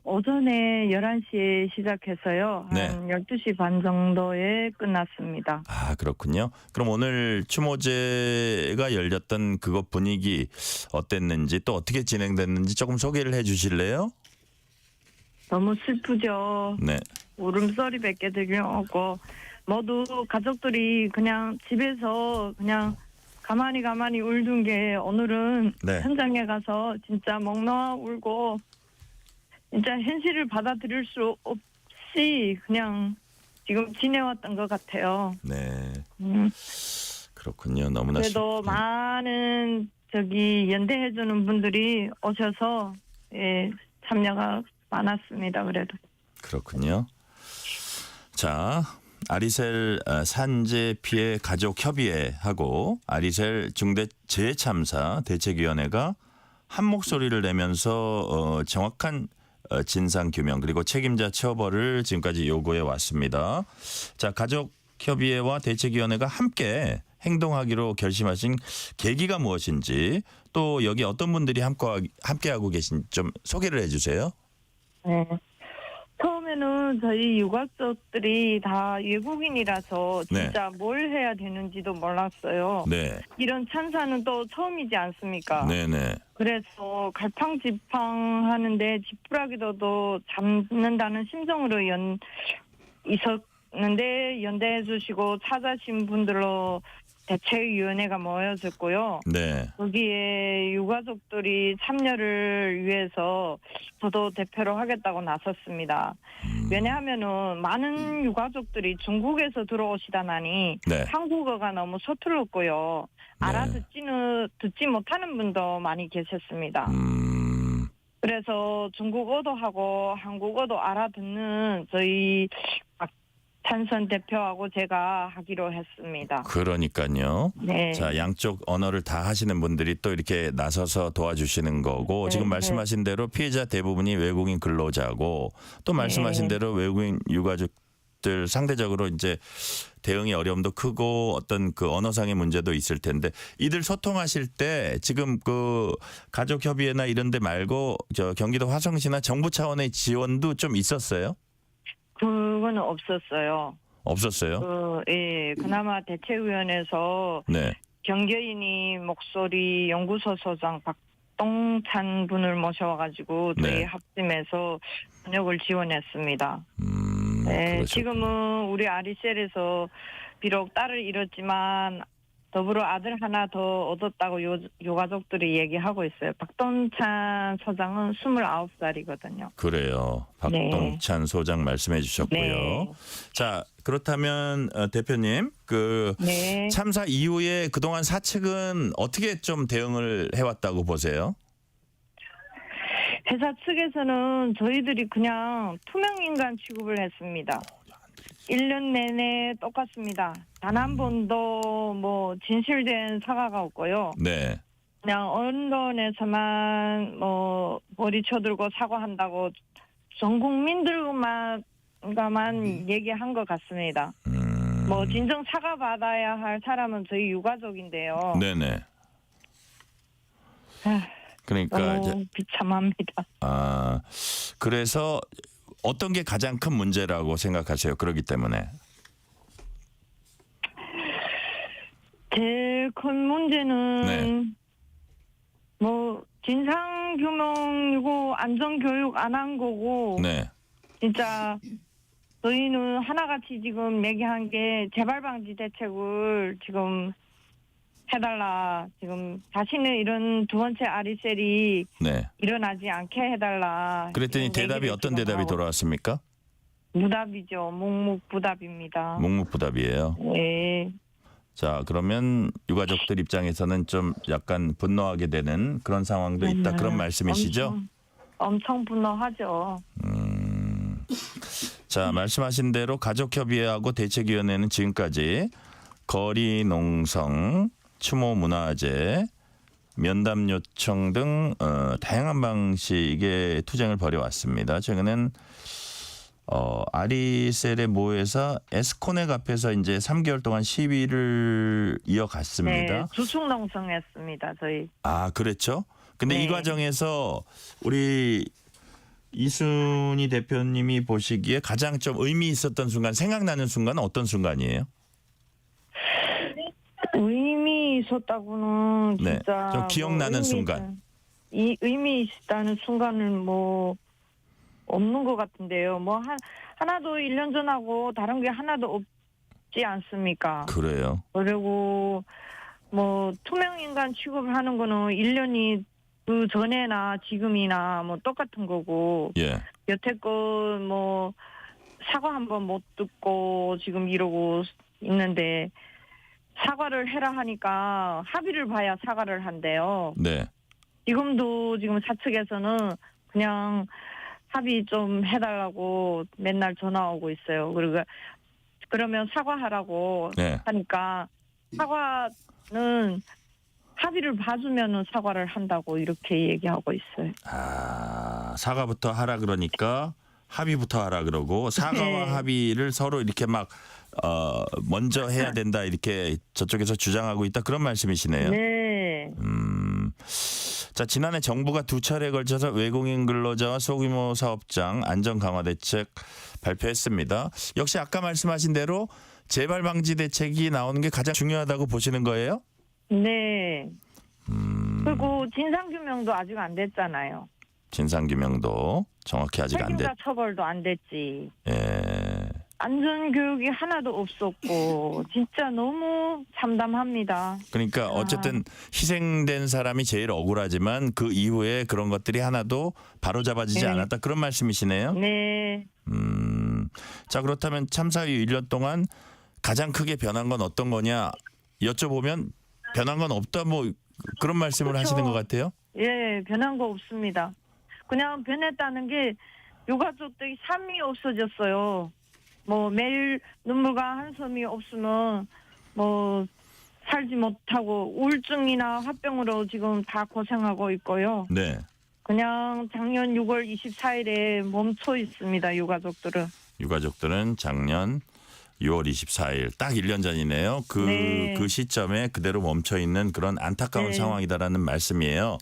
오전에 11시에 시작해서요. 네. 한 12시 반 정도에 끝났습니다. 그렇군요. 그럼 오늘 추모제가 열렸던 그것 분위기 어땠는지 또 어떻게 진행됐는지 조금 소개를 해 주실래요? 너무 슬프죠. 네. 울음소리밖에 들리지 않고 모두 가족들이 그냥 집에서 그냥 가만히 울던 게 오늘은 네. 현장에 가서 진짜 멍 놓아 울고 진짜 현실을 받아들일 수 없이 그냥 지금 지내왔던 것 같아요. 네. 그렇군요. 너무나 그래도 많은 연대해주는 분들이 오셔서 예, 참여가 많았습니다. 그래도. 그렇군요. 자, 아리셀 산재 피해 가족 협의회하고 아리셀 중대 재참사 대책위원회가 한 목소리를 내면서 정확한 진상 규명 그리고 책임자 처벌을 지금까지 요구해 왔습니다. 자, 가족 협의회와 대책위원회가 함께 행동하기로 결심하신 계기가 무엇인지 또 여기 어떤 분들이 함께하고 계신 좀 소개를 해주세요. 네. 처음에는 저희 유가족들이 다 외국인이라서 진짜 뭘 해야 되는지도 몰랐어요. 네. 이런 참사는 또 처음이지 않습니까? 네네. 그래서 갈팡질팡 하는데 지푸라기도 잡는다는 심정으로 있었는데 연대해 주시고 찾아신 분들로 대책위원회가 모여졌고요. 네. 거기에 유가족들이 참여를 위해서 저도 대표로 하겠다고 나섰습니다. 왜냐하면은 많은 유가족들이 중국에서 들어오시다나니 네. 한국어가 너무 서툴렀고요. 듣지 못하는 분도 많이 계셨습니다. 그래서 중국어도 하고 한국어도 알아듣는 저희 찬선 대표하고 제가 하기로 했습니다. 그러니까요. 네. 자, 양쪽 언어를 다 하시는 분들이 또 이렇게 나서서 도와주시는 거고 네, 지금 말씀하신 대로 피해자 대부분이 외국인 근로자고 또 말씀하신 대로 외국인 유가족들 상대적으로 이제 대응의 어려움도 크고 어떤 그 언어상의 문제도 있을 텐데 이들 소통하실 때 지금 그 가족협의회나 이런 데 말고 저 경기도 화성시나 정부 차원의 지원도 좀 있었어요? 그거는 없었어요. 없었어요? 예, 그나마 대책위원회에서 네. 경계인이 목소리 연구소 소장 박동찬 분을 모셔와가지고 저희 네. 합심해서 번역을 지원했습니다. 네, 그러셨군요. 지금은 우리 아리셀에서 비록 딸을 잃었지만 더불어 아들 하나 더 얻었다고 유가족들이 얘기하고 있어요. 박동찬 소장은 29살이거든요. 그래요. 박동찬 소장 말씀해 주셨고요. 네. 자, 그렇다면 대표님 그 네. 참사 이후에 그동안 사측은 어떻게 좀 대응을 해왔다고 보세요? 회사 측에서는 저희들이 그냥 투명인간 취급을 했습니다. 1년 내내 똑같습니다. 단 한 번도 뭐 진실된 사과가 없고요. 네. 그냥 언론에서만 뭐 머리 쳐들고 사과한다고 전 국민들만 얘기한 것 같습니다. 뭐 진정 사과받아야 할 사람은 저희 유가족인데요. 네네. 그러니까 너무 비참합니다. 그래서 어떤 게 가장 큰 문제라고 생각하세요? 그렇기 때문에. 제일 큰 문제는 뭐 진상규명이고 안전교육 안 한 거고 네. 진짜 저희는 하나같이 지금 얘기한 게 재발방지 대책을 지금 해달라. 지금 다시는 이런 두 번째 아리셀이 일어나지 않게 해달라. 그랬더니 대답이 어떤 대답이 돌아왔습니까? 무답이죠. 묵묵부답입니다. 묵묵부답이에요. 네. 자, 그러면 유가족들 입장에서는 좀 약간 분노하게 되는 그런 상황도 있다. 그런 말씀이시죠? 엄청 분노하죠. 자, 말씀하신 대로 가족협의회하고 대책위원회는 지금까지 거리농성, 추모문화제, 면담 요청 등 다양한 방식의 투쟁을 벌여왔습니다. 최근엔 아리셀의 모회사 에스코넥 앞에서 이제 3개월 동안 시위를 이어갔습니다. 네, 주축농성했습니다. 저희. 그랬죠? 근데 이 과정에서 우리 이순희 대표님이 보시기에 가장 좀 의미 있었던 순간, 생각나는 순간은 어떤 순간이에요? 의미 있었다고는 진짜 좀 기억나는 순간. 이 의미 있다는 순간은 뭐 없는 것 같은데요. 뭐 하나도 1년 전하고 다른 게 하나도 없지 않습니까? 그래요. 그리고 뭐 투명인간 취급을 하는 거는 1년이 그 전에나 지금이나 뭐 똑같은 거고 여태껏 뭐 사과 한번 못 듣고 지금 이러고 있는데 사과를 해라 하니까 합의를 봐야 사과를 한대요. 네. 지금도 지금 사측에서는 그냥 합의 좀 해달라고 맨날 전화 오고 있어요. 그러면 사과하라고 네. 하니까 사과는 합의를 봐주면은 사과를 한다고 이렇게 얘기하고 있어요. 아, 사과부터 하라 그러니까 합의부터 하라 그러고 사과와 네. 합의를 서로 이렇게 막 먼저 해야 된다 이렇게 저쪽에서 주장하고 있다 그런 말씀이시네요. 네. 자, 지난해 정부가 2차례에 걸쳐서 외국인 근로자와 소규모 사업장 안전 강화 대책 발표했습니다. 역시 아까 말씀하신 대로 재발 방지 대책이 나오는 게 가장 중요하다고 보시는 거예요? 네. 그리고 진상규명도 아직 안 됐잖아요. 진상규명도 정확히 아직 안 됐. 책임자 처벌도 안 됐지. 예. 안전교육이 하나도 없었고 진짜 너무 참담합니다. 그러니까 어쨌든 희생된 사람이 제일 억울하지만 그 이후에 그런 것들이 하나도 바로잡아지지 네. 않았다 그런 말씀이시네요. 네. 자, 그렇다면 참사 이후 1년 동안 가장 크게 변한 건 어떤 거냐 여쭤보면 변한 건 없다 뭐 그런 말씀을 그렇죠. 하시는 것 같아요. 예, 변한 거 없습니다. 그냥 변했다는 게 유가족들이 삶이 없어졌어요. 뭐 매일 눈물과 한숨이 없으면 뭐 살지 못하고 우울증이나 화병으로 지금 다 고생하고 있고요. 네. 그냥 작년 6월 24일에 멈춰 있습니다. 유가족들은 작년 6월 24일 딱 1년 전이네요. 네. 그 시점에 그대로 멈춰 있는 그런 안타까운 네. 상황이다라는 말씀이에요.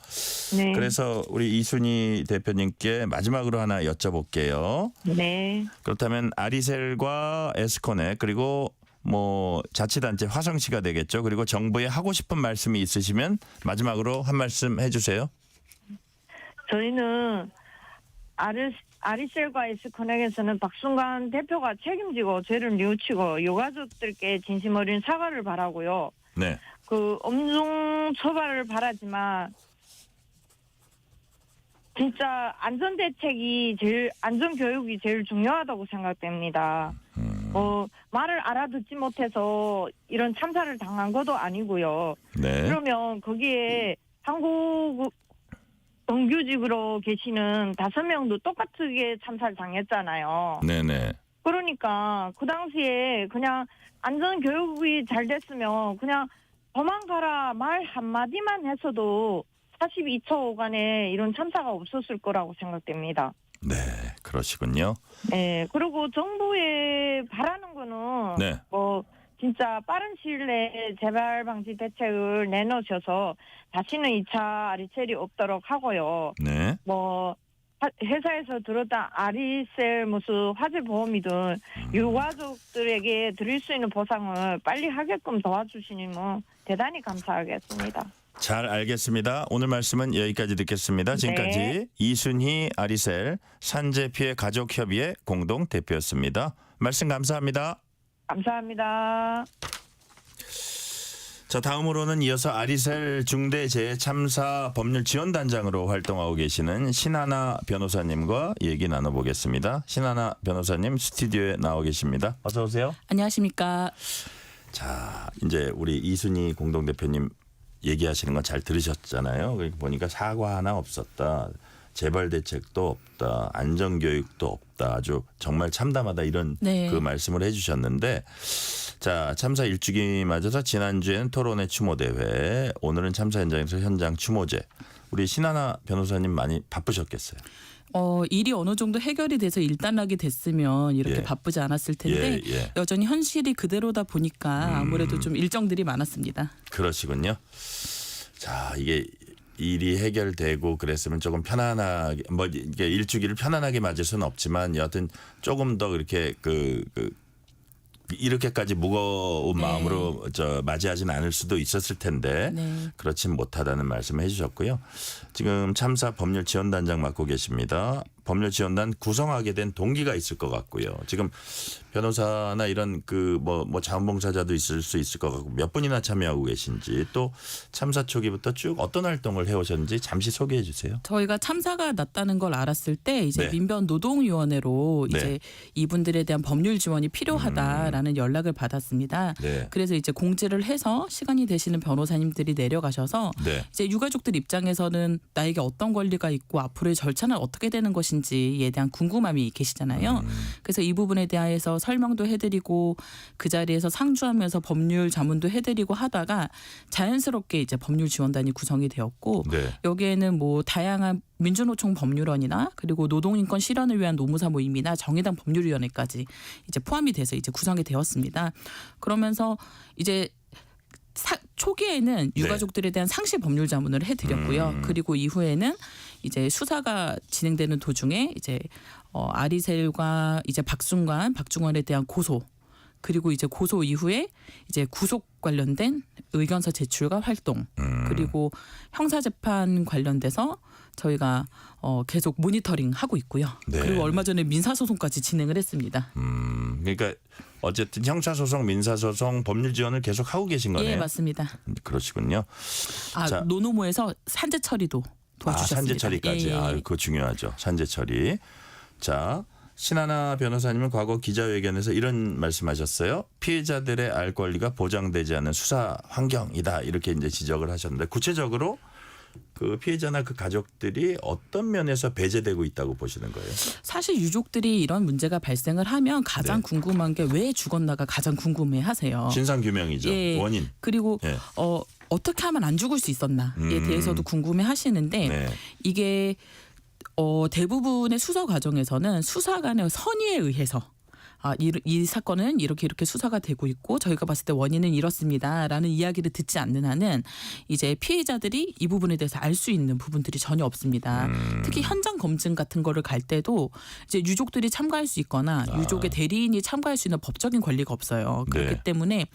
네. 그래서 우리 이순희 대표님께 마지막으로 하나 여쭤볼게요. 네. 그렇다면 아리셀과 에스코넷 그리고 뭐 자치단체 화성시가 되겠죠. 그리고 정부에 하고 싶은 말씀이 있으시면 마지막으로 한 말씀 해주세요. 저희는 아리셀과 에스커넥에서는 박순관 대표가 책임지고 죄를 뉘우치고 유가족들께 진심 어린 사과를 바라고요. 네. 그 엄중 처벌을 바라지만 진짜 안전교육이 제일 중요하다고 생각됩니다. 말을 알아듣지 못해서 이런 참사를 당한 것도 아니고요. 네. 그러면 거기에 한국 정규직으로 계시는 5명도 똑같게 참사를 당했잖아요. 네네. 그러니까 그 당시에 그냥 안전교육이 잘 됐으면 그냥 도망가라 말 한마디만 했어도 42초간에 이런 참사가 없었을 거라고 생각됩니다. 네, 그러시군요. 네, 그리고 정부에 바라는 거는 네. 뭐 진짜 빠른 시일 내에 재발 방지 대책을 내놓으셔서 다시는 2차 아리셀이 없도록 하고요. 네. 뭐 회사에서 들었던 아리셀 무슨 화재 보험이든 유가족들에게 드릴 수 있는 보상을 빨리 하게끔 도와주시면 대단히 감사하겠습니다. 잘 알겠습니다. 오늘 말씀은 여기까지 듣겠습니다. 지금까지 네. 이순희 아리셀 산재피해 가족협의회 공동 대표였습니다. 말씀 감사합니다. 감사합니다. 자, 다음으로는 이어서 아리셀 중대재해참사 법률지원단장으로 활동하고 계시는 신하나 변호사님과 얘기 나눠보겠습니다. 신하나 변호사님 스튜디오에 나와 계십니다. 어서 오세요. 안녕하십니까. 자, 이제 우리 이순희 공동대표님 얘기하시는 건 잘 들으셨잖아요. 보니까 사과 하나 없었다. 재발 대책도 없다. 안전교육도 없다. 아주 정말 참담하다 이런 네. 그 말씀을 해주셨는데 자, 참사 1주기 맞아서 지난주에는 토론회 추모대회, 오늘은 참사 현장에서 현장 추모제. 우리 신하나 변호사님 많이 바쁘셨겠어요. 일이 어느 정도 해결이 돼서 일단락이 됐으면 이렇게 예. 바쁘지 않았을 텐데 예. 여전히 현실이 그대로다 보니까 아무래도 좀 일정들이 많았습니다. 그러시군요. 자, 이게 일이 해결되고 그랬으면 조금 편안하게 뭐 이게 일주기를 편안하게 맞을 수는 없지만 여하튼 조금 더 이렇게 이렇게까지 무거운 네. 마음으로 맞이하지는 않을 수도 있었을 텐데 네. 그렇진 못하다는 말씀을 해주셨고요. 지금 참사 법률지원단장 맡고 계십니다. 법률지원단 구성하게 된 동기가 있을 것 같고요. 지금 변호사나 이런 그 뭐 자원봉사자도 있을 수 있을 것 같고 몇 분이나 참여하고 계신지 또 참사 초기부터 쭉 어떤 활동을 해오셨는지 잠시 소개해 주세요. 저희가 참사가 났다는 걸 알았을 때 이제 네. 민변 노동위원회로 네. 이제 이분들에 대한 법률 지원이 필요하다라는 연락을 받았습니다. 네. 그래서 이제 공지를 해서 시간이 되시는 변호사님들이 내려가셔서 네. 이제 유가족들 입장에서는 나에게 어떤 권리가 있고 앞으로의 절차는 어떻게 되는 것인지에 대한 궁금함이 계시잖아요. 그래서 이 부분에 대해서 설명도 해드리고 그 자리에서 상주하면서 법률 자문도 해드리고 하다가 자연스럽게 이제 법률 지원단이 구성이 되었고 네. 여기에는 뭐 다양한 민주노총 법률원이나 그리고 노동인권 실현을 위한 노무사 모임이나 정의당 법률위원회까지 이제 포함이 돼서 이제 구성이 되었습니다. 그러면서 이제 초기에는 유가족들에 대한 상시 법률 자문을 해드렸고요. 그리고 이후에는 이제 수사가 진행되는 도중에 이제 아리셀과 이제 박중원에 대한 고소 그리고 이제 고소 이후에 이제 구속 관련된 의견서 제출과 활동 그리고 형사재판 관련돼서 저희가 계속 모니터링 하고 있고요. 네. 그리고 얼마 전에 민사소송까지 진행을 했습니다. 그러니까 어쨌든 형사소송, 민사소송, 법률 지원을 계속 하고 계신 거네요. 예, 맞습니다. 그러시군요. 자, 노노모에서 산재 처리도 도와주셨습니다. 산재 처리까지. 예. 그거 중요하죠. 산재 처리. 자, 신하나 변호사님은 과거 기자회견에서 이런 말씀하셨어요. 피해자들의 알 권리가 보장되지 않는 수사 환경이다. 이렇게 이제 지적을 하셨는데 구체적으로 그 피해자나 그 가족들이 어떤 면에서 배제되고 있다고 보시는 거예요? 사실 유족들이 이런 문제가 발생을 하면 가장 궁금한 게 왜 죽었나가 가장 궁금해하세요. 진상 규명이죠. 예. 원인. 그리고 예. 어떻게 하면 안 죽을 수 있었나에 대해서도 궁금해하시는데 네. 이게 대부분의 수사 과정에서는 수사관의 선의에 의해서 이 사건은 이렇게 수사가 되고 있고 저희가 봤을 때 원인은 이렇습니다라는 이야기를 듣지 않는 한은 이제 피해자들이 이 부분에 대해서 알 수 있는 부분들이 전혀 없습니다. 특히 현장 검증 같은 거를 갈 때도 이제 유족들이 참가할 수 있거나 유족의 대리인이 참가할 수 있는 법적인 권리가 없어요. 그렇기 네. 때문에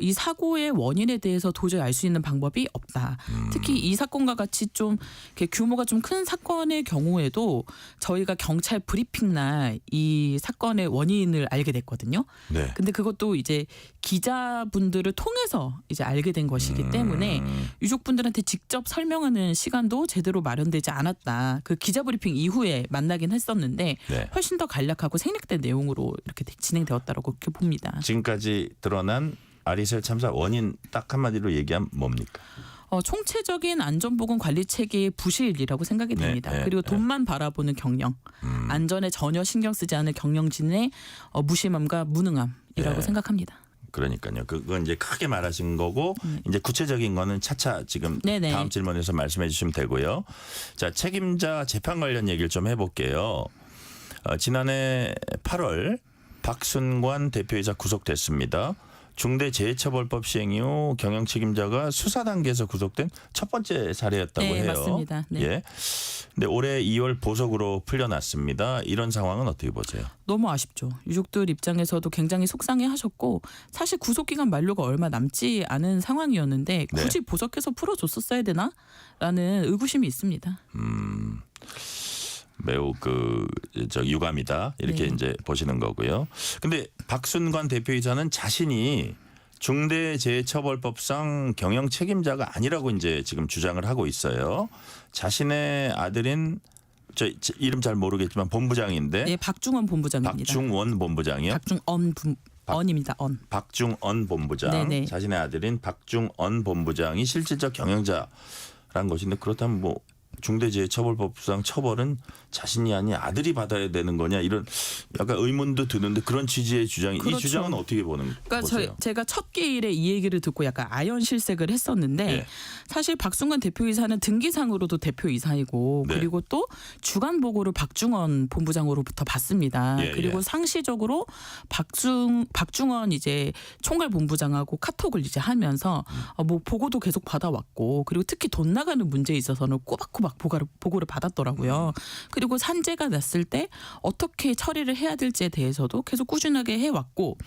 이 사고의 원인에 대해서 도저히 알 수 있는 방법이 없다. 특히 이 사건과 같이 좀 이렇게 규모가 좀 큰 사건의 경우에도 저희가 경찰 브리핑 날 이 사건의 원인을 알게 됐거든요. 네. 근데 그것도 이제 기자분들을 통해서 이제 알게 된 것이기 때문에 유족분들한테 직접 설명하는 시간도 제대로 마련되지 않았다. 그 기자 브리핑 이후에 만나긴 했었는데 네. 훨씬 더 간략하고 생략된 내용으로 이렇게 진행되었다고 그렇게 봅니다. 지금까지 드러난 아리셀 참사 원인 딱 한마디로 얘기하면 뭡니까? 총체적인 안전보건 관리 체계의 부실이라고 생각이 됩니다. 네, 그리고 돈만 바라보는 경영, 안전에 전혀 신경 쓰지 않은 경영진의 무심함과 무능함이라고 네. 생각합니다. 그러니까요. 그건 이제 크게 말하신 거고 이제 구체적인 거는 차차 지금 네네. 다음 질문에서 말씀해 주시면 되고요. 자, 책임자 재판 관련 얘기를 좀 해볼게요. 지난해 8월 박순관 대표이사 구속됐습니다. 중대재해처벌법 시행 이후 경영 책임자가 수사 단계에서 구속된 첫 번째 사례였다고 네, 해요. 맞습니다. 네. 예. 근데 올해 2월 보석으로 풀려났습니다. 이런 상황은 어떻게 보세요? 너무 아쉽죠. 유족들 입장에서도 굉장히 속상해하셨고 사실 구속기간 만료가 얼마 남지 않은 상황이었는데 굳이 보석해서 풀어줬었어야 되나라는 의구심이 있습니다. 매우 유감이다 이렇게 네. 이제 보시는 거고요. 근데 박순관 대표이사는 자신이 중대재해처벌법상 경영 책임자가 아니라고 이제 지금 주장을 하고 있어요. 자신의 아들인 저 이름 잘 모르겠지만 본부장인데. 네, 박중원 본부장입니다. 박중원 본부장이요. 언입니다. 박중언 본부장. 네네. 자신의 아들인 박중언 본부장이 실질적 경영자란 것인데 그렇다면 뭐 중대재해처벌법상 처벌은 자신이 아닌 아들이 받아야 되는 거냐 이런 약간 의문도 드는데 그런 취지의 주장이 그렇죠. 이 주장은 어떻게 보세요? 그러니까 제가 첫 개일에 이 얘기를 듣고 약간 아연실색을 했었는데 네. 사실 박순관 대표이사는 등기상으로도 대표이사이고 네. 그리고 또 주간 보고를 박중원 본부장으로부터 받습니다. 예, 그리고 예. 상시적으로 박중원 이제 총괄 본부장하고 카톡을 이제 하면서 뭐 보고도 계속 받아왔고 그리고 특히 돈 나가는 문제에 있어서는 꼬박꼬박 막 보고를 받았더라고요. 그리고 산재가 났을 때 어떻게 처리를 해야 될지에 대해서도 계속 꾸준하게 해왔고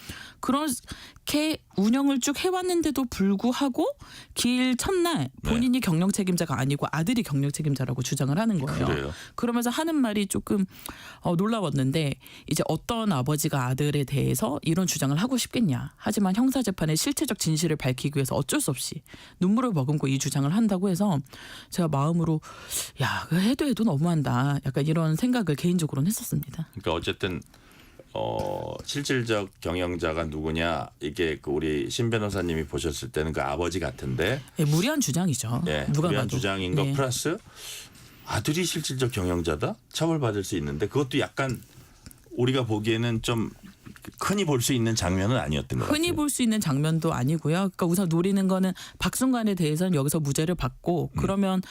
그렇게 운영을 쭉 해왔는데도 불구하고 기일 첫날 본인이 경영 책임자가 아니고 아들이 경영 책임자라고 주장을 하는 거예요. 그래요? 그러면서 하는 말이 조금 놀라웠는데 이제 어떤 아버지가 아들에 대해서 이런 주장을 하고 싶겠냐. 하지만 형사재판의 실체적 진실을 밝히기 위해서 어쩔 수 없이 눈물을 머금고 이 주장을 한다고 해서 제가 마음으로 야, 해도 너무한다. 약간 이런 생각을 개인적으로는 했었습니다. 그러니까 어쨌든 실질적 경영자가 누구냐 이게 그 우리 신 변호사님이 보셨을 때는 그 아버지 같은데 무리한 주장이죠. 누가 무리한 봐도. 주장인 거 플러스 아들이 실질적 경영자다 처벌받을 수 있는데 그것도 약간 우리가 보기에는 좀 흔히 볼 수 있는 장면은 아니었던 것 같아요. 흔히 볼 수 있는 장면도 아니고요. 그러니까 우선 노리는 거는 박순관에 대해서는 여기서 무죄를 받고 그러면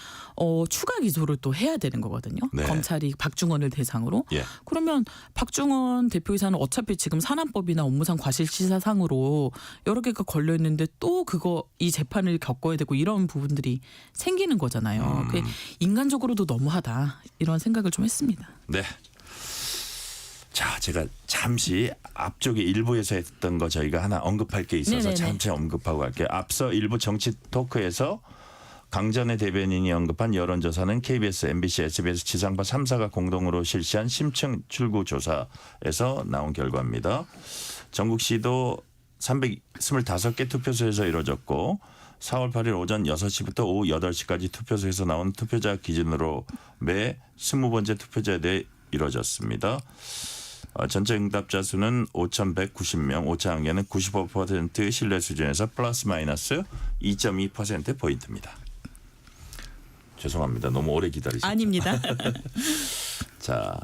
추가 기소를 또 해야 되는 거거든요. 네. 검찰이 박중원을 대상으로. 예. 그러면 박중원 대표이사는 어차피 지금 산안법이나 업무상 과실치사상으로 여러 개가 걸려 있는데 또 이 재판을 겪어야 되고 이런 부분들이 생기는 거잖아요. 그게 인간적으로도 너무하다 이런 생각을 좀 했습니다. 네. 자, 제가 잠시 앞쪽에 일부에서 했던 거 저희가 하나 언급할 게 있어서 네네네. 잠시 언급하고 갈게요. 앞서 일부 정치 토크에서 강전의 대변인이 언급한 여론조사는 KBS, MBC, SBS 지상파 3사가 공동으로 실시한 심층 출구 조사에서 나온 결과입니다. 전국시도 325개 투표소에서 이루어졌고 4월 8일 오전 6시부터 오후 8시까지 투표소에서 나온 투표자 기준으로 매 20번째 투표자에 대해 이루어졌습니다. 전체 응답자 수는 5,190명, 오차 한계는 95% 신뢰 수준에서 플러스 마이너스 2.2% 포인트입니다. 죄송합니다. 너무 오래 기다리셨죠. 아닙니다. 자,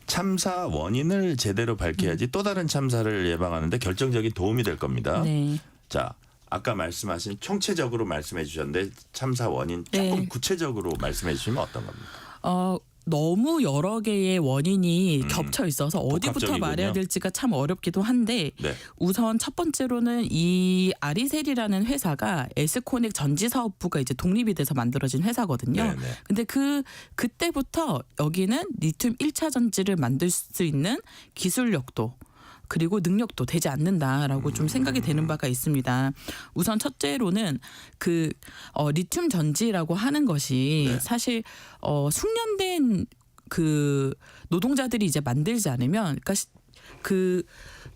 참사 원인을 제대로 밝혀야지 또 다른 참사를 예방하는데 결정적인 도움이 될 겁니다. 네. 자, 아까 말씀하신 총체적으로 말씀해 주셨는데 참사 원인 조금 구체적으로 말씀해 주시면 어떤 겁니까? 너무 여러 개의 원인이 겹쳐 있어서 어디부터 복합적이군요. 말해야 될지가 참 어렵기도 한데 네. 우선 첫 번째로는 이 아리셀이라는 회사가 에스코넥 전지사업부가 이제 독립이 돼서 만들어진 회사거든요. 네네. 근데 그때부터 여기는 리튬 1차 전지를 만들 수 있는 기술력도 그리고 능력도 되지 않는다라고 좀 생각이 되는 바가 있습니다. 우선 첫째로는 리튬 전지라고 하는 것이 사실 숙련된 그 노동자들이 이제 만들지 않으면 그러니까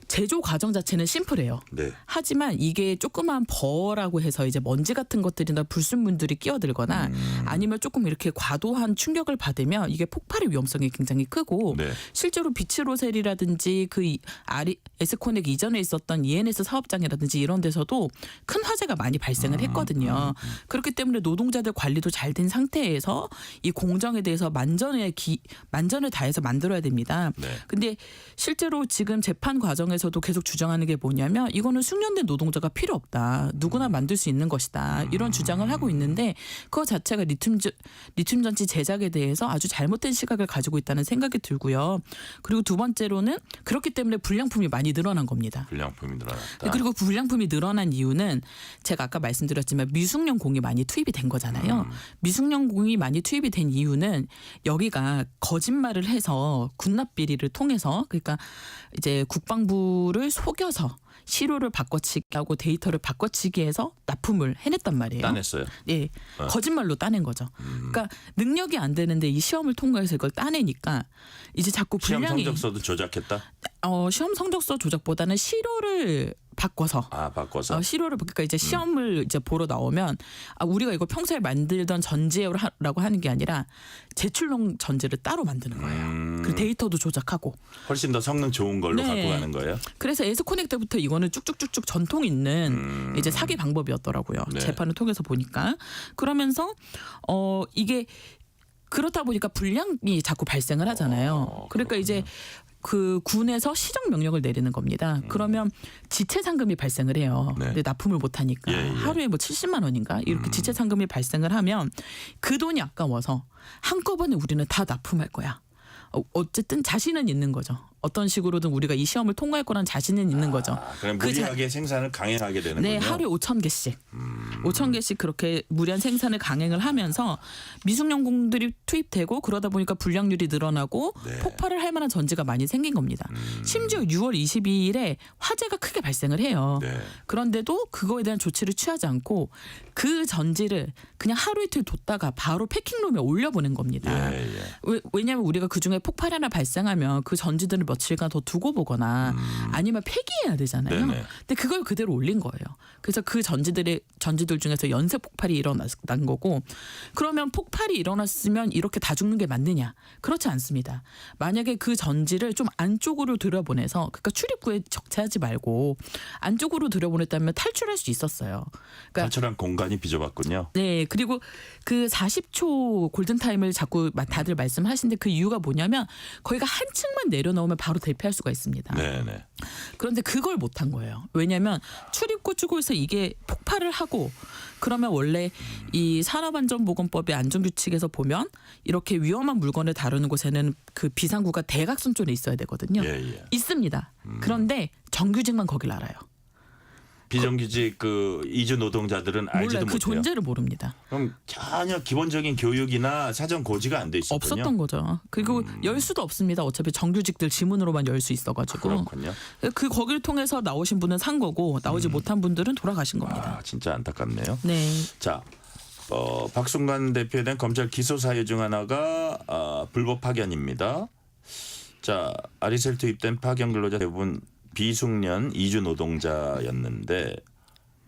제조 과정 자체는 심플해요. 네. 하지만 이게 조그만 버라고 해서 이제 먼지 같은 것들이나 불순물들이 끼어들거나 아니면 조금 이렇게 과도한 충격을 받으면 이게 폭발의 위험성이 굉장히 크고 실제로 비츠로셀이라든지 에스코넥 이전에 있었던 ENS 사업장이라든지 이런 데서도 큰 화재가 많이 발생을 했거든요. 그렇기 때문에 노동자들 관리도 잘 된 상태에서 이 공정에 대해서 만전을 다해서 만들어야 됩니다. 근데 실제로 지금 재판 과정에서도 계속 주장하는 게 뭐냐면 이거는 숙련된 노동자가 필요 없다. 누구나 만들 수 있는 것이다. 이런 주장을 하고 있는데 그거 자체가 리튬 전지 제작에 대해서 아주 잘못된 시각을 가지고 있다는 생각이 들고요. 그리고 두 번째로는 그렇기 때문에 불량품이 많이 늘어난 겁니다. 불량품이 늘어났다. 그리고 불량품이 늘어난 이유는 제가 아까 말씀드렸지만 미숙련 공이 많이 투입이 된 거잖아요. 미숙련 공이 많이 투입이 된 이유는 여기가 거짓말을 해서 군납 비리를 통해서 그러니까 이제 국방부를 속여서 시료를 바꿔치기 하고 데이터를 바꿔치기 해서 납품을 해냈단 말이에요. 따냈어요. 네, 거짓말로 따낸 거죠. 그러니까 능력이 안 되는데 이 시험을 통과해서 이걸 따내니까 이제 자꾸 시험 분량이 성적서도 조작했다? 시험 성적서 조작보다는 시료를 바꿔서 시료를 그러니까 이제 시험을 이제 보러 나오면 우리가 이거 평소에 만들던 전지라고 하는 게 아니라 제출용 전지를 따로 만드는 거예요. 그 데이터도 조작하고 훨씬 더 성능 좋은 걸로 갖고 가는 거예요. 그래서 에스코넥 때부터 이거는 쭉쭉쭉쭉 전통 있는 이제 사기 방법이었더라고요. 재판을 통해서 보니까 그러면서 이게 그렇다 보니까 불량이 자꾸 발생을 하잖아요. 그러니까 이제 그 군에서 시정 명령을 내리는 겁니다. 그러면 지체 상금이 발생을 해요. 근데 납품을 못 하니까 하루에 뭐 70만 원인가 이렇게 지체 상금이 발생을 하면 그 돈이 아까워서 한꺼번에 우리는 다 납품할 거야. 어쨌든 자신은 있는 거죠. 어떤 식으로든 우리가 이 시험을 통과할 거란 자신은 있는 거죠. 그럼 무리하게 생산을 강행하게 되는군요. 네, 하루에 5,000개씩. 5,000개씩 그렇게 무리한 생산을 강행을 하면서 미숙련공들이 투입되고 그러다 보니까 불량률이 늘어나고 네. 폭발을 할 만한 전지가 많이 생긴 겁니다. 심지어 6월 22일에 화재가 크게 발생을 해요. 네. 그런데도 그거에 대한 조치를 취하지 않고 그 전지를 그냥 하루 이틀 뒀다가 바로 패킹룸에 올려보낸 겁니다. 예, 예. 왜냐하면 우리가 그중에 폭발이 하나 발생하면 그 전지들을 며칠간 더 두고 보거나 아니면 폐기해야 되잖아요. 네네. 근데 그걸 그대로 올린 거예요. 그래서 그 전지들 중에서 연쇄 폭발이 일어난 거고, 그러면 폭발이 일어났으면 이렇게 다 죽는 게 맞느냐? 그렇지 않습니다. 만약에 그 전지를 좀 안쪽으로 들여보내서, 그러니까 출입구에 적재하지 말고 안쪽으로 들여보냈다면 탈출할 수 있었어요. 그러니까 탈출한 공간이 비좁았군요. 네, 그리고 그 40초 골든타임을 자꾸 다들 말씀하시는데 그 이유가 뭐냐면 거기가 한 층만 내려놓으면 바로 대피할 수가 있습니다. 네네. 그런데 그걸 못한 거예요. 왜냐하면 출입구 쪽에서 이게 폭발을 하고, 그러면 원래 이 산업안전보건법의 안전규칙에서 보면 이렇게 위험한 물건을 다루는 곳에는 그 비상구가 대각선쪽에 있어야 되거든요. 예, 예. 있습니다. 그런데 정규직만 거길 알아요. 비정규직 그 이주 노동자들은 알지도 몰라요. 그 못해요. 존재를 모릅니다. 그럼 전혀 기본적인 교육이나 사전 고지가 안 돼 있었군요. 없었던 거죠. 그리고 열 수도 없습니다. 어차피 정규직들 지문으로만 열 수 있어가지고. 그렇군요. 그 거기를 통해서 나오신 분은 산 거고 나오지 못한 분들은 돌아가신 겁니다. 아, 진짜 안타깝네요. 네. 자, 박순관 대표에 대한 검찰 기소 사유 중 하나가 불법 파견입니다. 자, 아리셀 투입된 파견 근로자 대부분 비숙련 이주 노동자였는데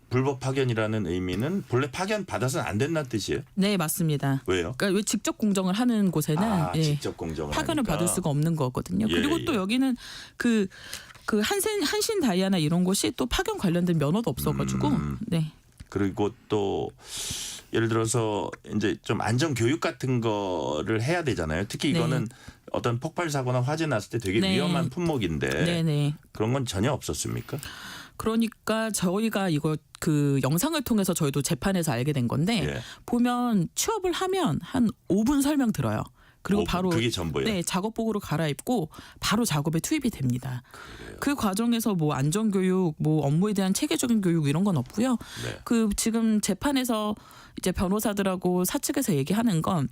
불법 파견이라는 의미는 본래 파견 받아서는 안 된다는 뜻이에요? 네, 맞습니다. 왜요? 그러니까 왜 직접 공정을 하는 곳에는 직접 공정을 파견을 하니까. 받을 수가 없는 거거든요. 예, 그리고 또 예. 여기는 그 한신 다이아나 이런 곳이 또 파견 관련된 면허도 없어가지고 네. 그리고 또 예를 들어서 이제 좀 안전 교육 같은 거를 해야 되잖아요. 특히 이거는 어떤 폭발 사고나 화재 났을 때 되게 네. 위험한 품목인데 네네. 그런 건 전혀 없었습니까? 그러니까 저희가 이거 그 영상을 통해서 저희도 재판에서 알게 된 건데 예. 보면 취업을 하면 한 5분 설명 들어요. 그리고 5분, 바로 그게 전부예요? 네, 작업복으로 갈아입고 바로 작업에 투입이 됩니다. 그 과정에서 뭐 안전교육, 뭐 업무에 대한 체계적인 교육 이런 건 없고요. 네. 그 지금 재판에서 이제 변호사들하고 사측에서 얘기하는 건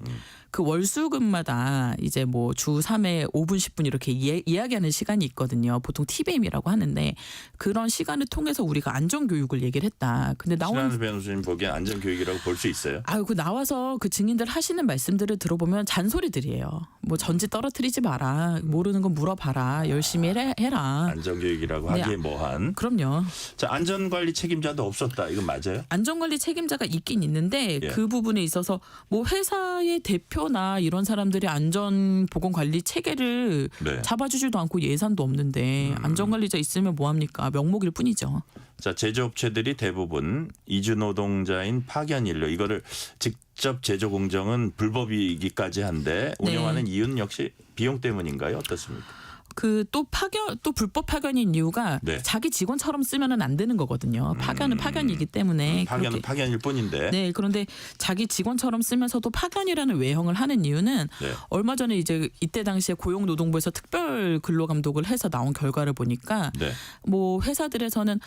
그 월수금마다 이제 뭐 주 3회 5분 10분 이렇게 이야기하는 시간이 있거든요. 보통 TBM이라고 하는데 그런 시간을 통해서 우리가 안전교육을 얘기를 했다. 근데 신한우 변호사님 보기엔 안전교육이라고 볼 수 있어요? 아유, 그 나와서 그 증인들 하시는 말씀들을 들어보면 잔소리들이에요. 뭐 전지 떨어뜨리지 마라. 모르는 건 물어봐라. 열심히 해라. 안전교육이라고 네, 하기에 뭐한. 그럼요. 자, 안전관리 책임자도 없었다. 이건 맞아요? 안전관리 책임자가 있긴 있는데 예. 그 부분에 있어서 뭐 회사의 대표나 이런 사람들이 안전보건관리 체계를 네. 잡아주지도 않고 예산도 없는데 안전관리자 있으면 뭐합니까? 명목일 뿐이죠. 자, 제조업체들이 대부분 이주 노동자인 파견 인력 이거를 직접 제조 공정은 불법이기까지 한데 운영하는 이유는 역시 비용 때문인가요? 어떻습니까? 그 또 불법 파견인 이유가 네. 자기 직원처럼 쓰면은 안 되는 거거든요. 파견은 파견이기 때문에. 파견은 그렇게. 파견일 뿐인데. 네, 그런데 자기 직원처럼 쓰면서도 파견이라는 외형을 하는 이유는 네. 얼마 전에 이제 이때 당시에 고용노동부에서 특별 근로감독을 해서 나온 결과를 보니까 네. 뭐 회사들에서는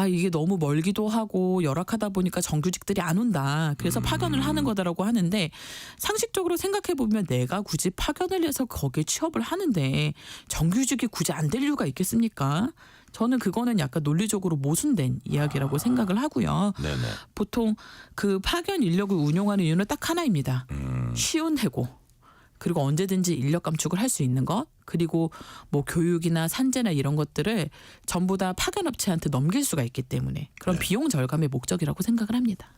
이게 너무 멀기도 하고 열악하다 보니까 정규직들이 안 온다. 그래서 파견을 하는 거다라고 하는데 상식적으로 생각해 보면 내가 굳이 파견을 해서 거기에 취업을 하는데 정규직이 굳이 안 될 이유가 있겠습니까? 저는 그거는 약간 논리적으로 모순된 이야기라고 생각을 하고요. 네네. 보통 그 파견 인력을 운용하는 이유는 딱 하나입니다. 쉬운 해고. 그리고 언제든지 인력 감축을 할 수 있는 것. 그리고 뭐 교육이나 산재나 이런 것들을 전부 다 파견업체한테 넘길 수가 있기 때문에 그런 비용 절감의 목적이라고 생각을 합니다.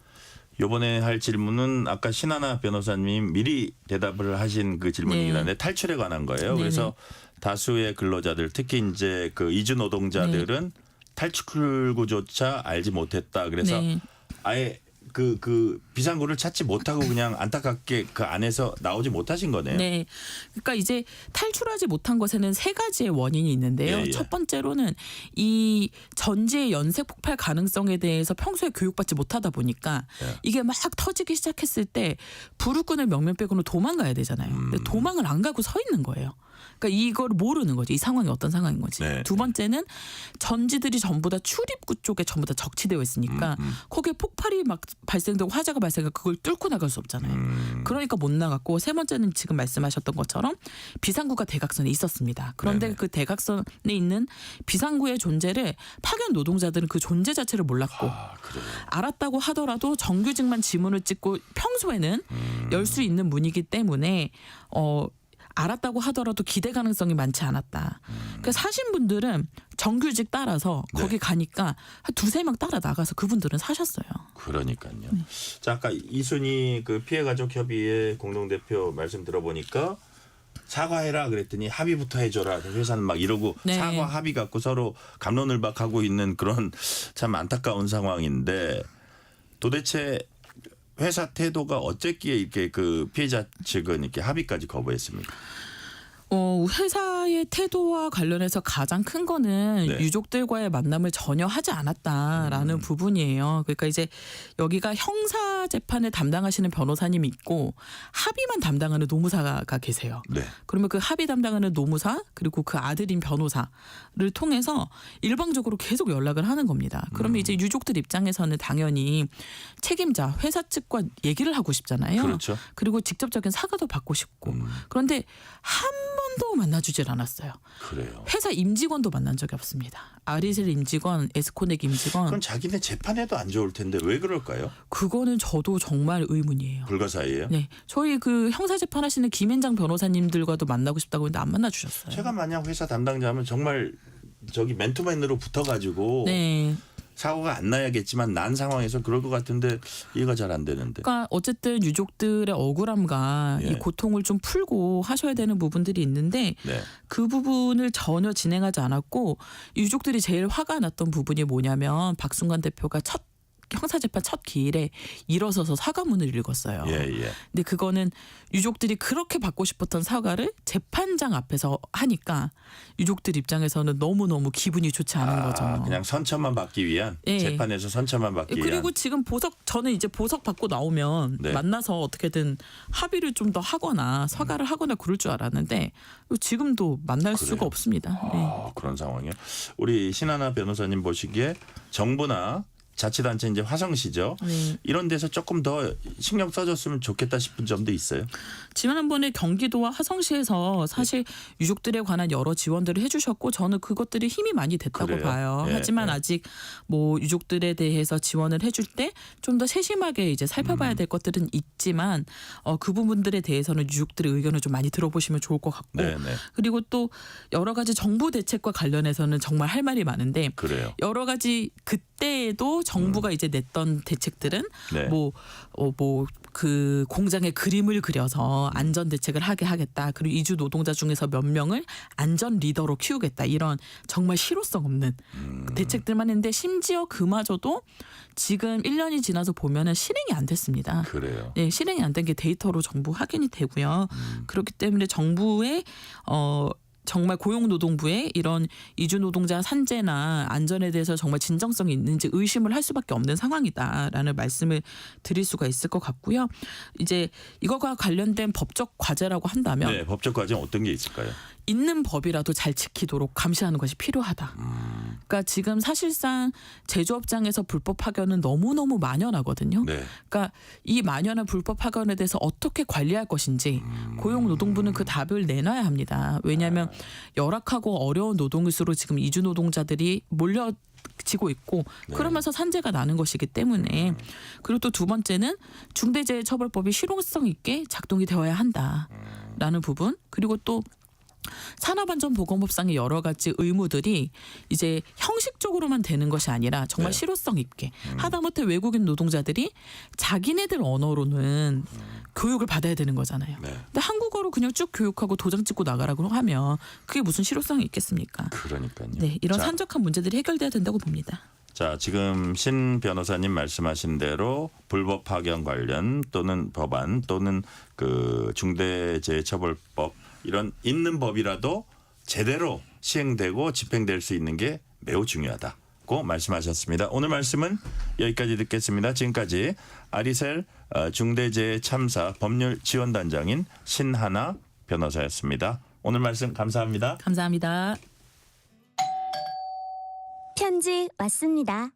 요번에 할 질문은 아까 신하나 변호사님 미리 대답을 하신 그 질문이긴 한데 탈출에 관한 거예요. 네네. 그래서 다수의 근로자들 특히 이제 그 이주 노동자들은 탈출구조차 알지 못했다. 그래서 네. 아예 그 비상구를 찾지 못하고 그냥 안타깝게 그 안에서 나오지 못하신 거네요. 네. 그러니까 이제 탈출하지 못한 것에는 세 가지의 원인이 있는데요. 예, 예. 첫 번째로는 이 전지의 연쇄 폭발 가능성에 대해서 평소에 교육받지 못하다 보니까 예. 이게 막 터지기 시작했을 때 불을 끄는 명령 빼고는 도망가야 되잖아요. 근데 도망을 안 가고 서 있는 거예요. 그러니까 이걸 모르는 거죠. 이 상황이 어떤 상황인 건지. 네. 두 번째는 전지들이 전부 다 출입구 쪽에 전부 다 적치되어 있으니까 거기에 폭발이 막 발생되고 화재가 발생하고 그걸 뚫고 나갈 수 없잖아요. 그러니까 못 나갔고 세 번째는 지금 말씀하셨던 것처럼 비상구가 대각선에 있었습니다. 그런데 네네. 그 대각선에 있는 비상구의 존재를 파견 노동자들은 그 존재 자체를 몰랐고 알았다고 하더라도 정규직만 지문을 찍고 평소에는 열 수 있는 문이기 때문에 알았다고 하더라도 기대 가능성이 많지 않았다. 그러니까 사신 분들은 정규직 따라서 거기 가니까 한 두세 명 따라 나가서 그분들은 사셨어요. 그러니까요. 자, 아까 이순희 그 피해가족협의회 공동대표 말씀 들어보니까 사과해라 그랬더니 합의부터 해줘라. 회사는 막 이러고 네. 사과 합의 갖고 서로 갑론을박하고 있는 그런 참 안타까운 상황인데 도대체 회사 태도가 어쨌기에 이렇게 그 피해자 측은 이렇게 합의까지 거부했습니까? 회사의 태도와 관련해서 가장 큰 거는 네. 유족들과의 만남을 전혀 하지 않았다라는 부분이에요. 그러니까 이제 여기가 형사 재판을 담당하시는 변호사님이 있고 합의만 담당하는 노무사가 계세요. 네. 그러면 그 합의 담당하는 노무사 그리고 그 아들인 변호사를 통해서 일방적으로 계속 연락을 하는 겁니다. 그러면 이제 유족들 입장에서는 당연히 책임자 회사 측과 얘기를 하고 싶잖아요. 그렇죠. 그리고 직접적인 사과도 받고 싶고 그런데 한 번도 만나주질 않았어요. 그래요. 회사 임직원도 만난 적이 없습니다. 아리셀 임직원, 에스코넥 임직원. 그건 자기네 재판에도 안 좋을 텐데 왜 그럴까요? 그거는 저도 정말 의문이에요. 불가사의예요? 네, 저희 그 형사 재판하시는 김현장 변호사님들과도 만나고 싶다고 했는데 안 만나 주셨어요. 제가 만약 회사 담당자면 정말 저기 맨투맨으로 붙어가지고 네. 사고가 안 나야겠지만 난 상황에서 그럴 것 같은데 이해가 잘 안 되는데. 그러니까 어쨌든 유족들의 억울함과 예. 이 고통을 좀 풀고 하셔야 되는 부분들이 있는데 네. 그 부분을 전혀 진행하지 않았고 유족들이 제일 화가 났던 부분이 뭐냐면 박순관 대표가 형사재판 첫 기일에 일어서서 사과문을 읽었어요. 예, 예. 근데 그거는 유족들이 그렇게 받고 싶었던 사과를 재판장 앞에서 하니까 유족들 입장에서는 너무너무 기분이 좋지 않은 거죠. 그냥 선처만 받기 위한 예. 재판에서 선처만 받기 위한. 그리고 지금 저는 이제 보석 받고 나오면 네. 만나서 어떻게든 합의를 좀 더 하거나 사과를 하거나 그럴 줄 알았는데 지금도 만날 수가 없습니다. 네. 그런 상황이에요. 우리 신하나 변호사님 보시기에 정부나 자치단체 이제 화성시죠. 네. 이런 데서 조금 더 신경 써줬으면 좋겠다 싶은 점도 있어요. 지난번에 경기도와 화성시에서 사실 유족들에 관한 여러 지원들을 해주셨고 저는 그것들이 힘이 많이 됐다고 그래요? 봐요. 예, 하지만 예. 아직 뭐 유족들에 대해서 지원을 해줄 때 좀 더 세심하게 이제 살펴봐야 될 것들은 있지만 그 부분들에 대해서는 유족들의 의견을 좀 많이 들어보시면 좋을 것 같고 네, 네. 그리고 또 여러 가지 정부 대책과 관련해서는 정말 할 말이 많은데 그래요. 여러 가지 그때에도 정부가 이제 냈던 대책들은 네. 그 공장에 그림을 그려서 안전 대책을 하게 하겠다. 그리고 이주 노동자 중에서 몇 명을 안전 리더로 키우겠다. 이런 정말 실효성 없는 대책들만 했는데 심지어 그마저도 지금 1년이 지나서 보면은 실행이 안 됐습니다. 그래요. 네, 실행이 안 된 게 데이터로 전부 확인이 되고요. 그렇기 때문에 정부의 정말 고용노동부의 이런 이주 노동자 산재나 안전에 대해서 정말 진정성이 있는지 의심을 할 수밖에 없는 상황이다라는 말씀을 드릴 수가 있을 것 같고요. 이제 이거와 관련된 법적 과제라고 한다면 네, 법적 과제는 어떤 게 있을까요? 있는 법이라도 잘 지키도록 감시하는 것이 필요하다. 그러니까 지금 사실상 제조업장에서 불법 파견은 너무너무 만연하거든요. 네. 그러니까 이 만연한 불법 파견에 대해서 어떻게 관리할 것인지 고용노동부는 그 답을 내놔야 합니다. 왜냐하면 열악하고 어려운 노동일수록 지금 이주 노동자들이 몰려지고 있고 그러면서 산재가 나는 것이기 때문에 그리고 또 두 번째는 중대재해처벌법이 실효성 있게 작동이 되어야 한다라는 부분 그리고 또 산업안전보건법상의 여러 가지 의무들이 이제 형식적으로만 되는 것이 아니라 정말 실효성 있게 하다못해 외국인 노동자들이 자기네들 언어로는 교육을 받아야 되는 거잖아요. 근데 한국어로 그냥 쭉 교육하고 도장 찍고 나가라고 하면 그게 무슨 실효성이 있겠습니까? 그러니까요. 네, 이런 자, 산적한 문제들이 해결돼야 된다고 봅니다. 자, 지금 신 변호사님 말씀하신 대로 불법 파견 관련 또는 법안 또는 그 중대재해처벌법 이런 있는 법이라도 제대로 시행되고 집행될 수 있는 게 매우 중요하다고 말씀하셨습니다. 오늘 말씀은 여기까지 듣겠습니다. 지금까지 아리셀 중대재해참사 법률지원단장인 신하나 변호사였습니다. 오늘 말씀 감사합니다. 감사합니다. 편지 왔습니다.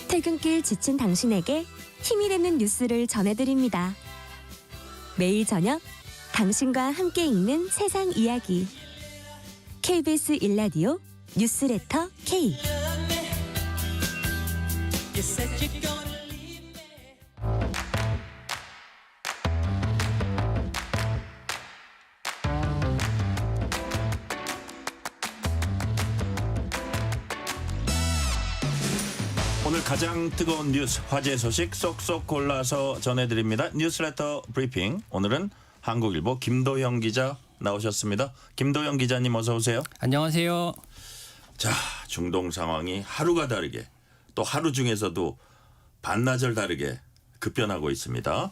퇴근길 지친 당신에게 힘이 되는 뉴스를 전해드립니다. 매일 저녁 당신과 함께 읽는 세상 이야기. KBS 1라디오 뉴스레터 K. 오늘 가장 뜨거운 뉴스, 화제 소식 쏙쏙 골라서 전해드립니다. 뉴스레터 브리핑. 오늘은 한국일보 김도형 기자 나오셨습니다. 김도형 기자님 어서 오세요. 안녕하세요. 자, 중동 상황이 하루가 다르게 또 하루 중에서도 반나절 다르게 급변하고 있습니다.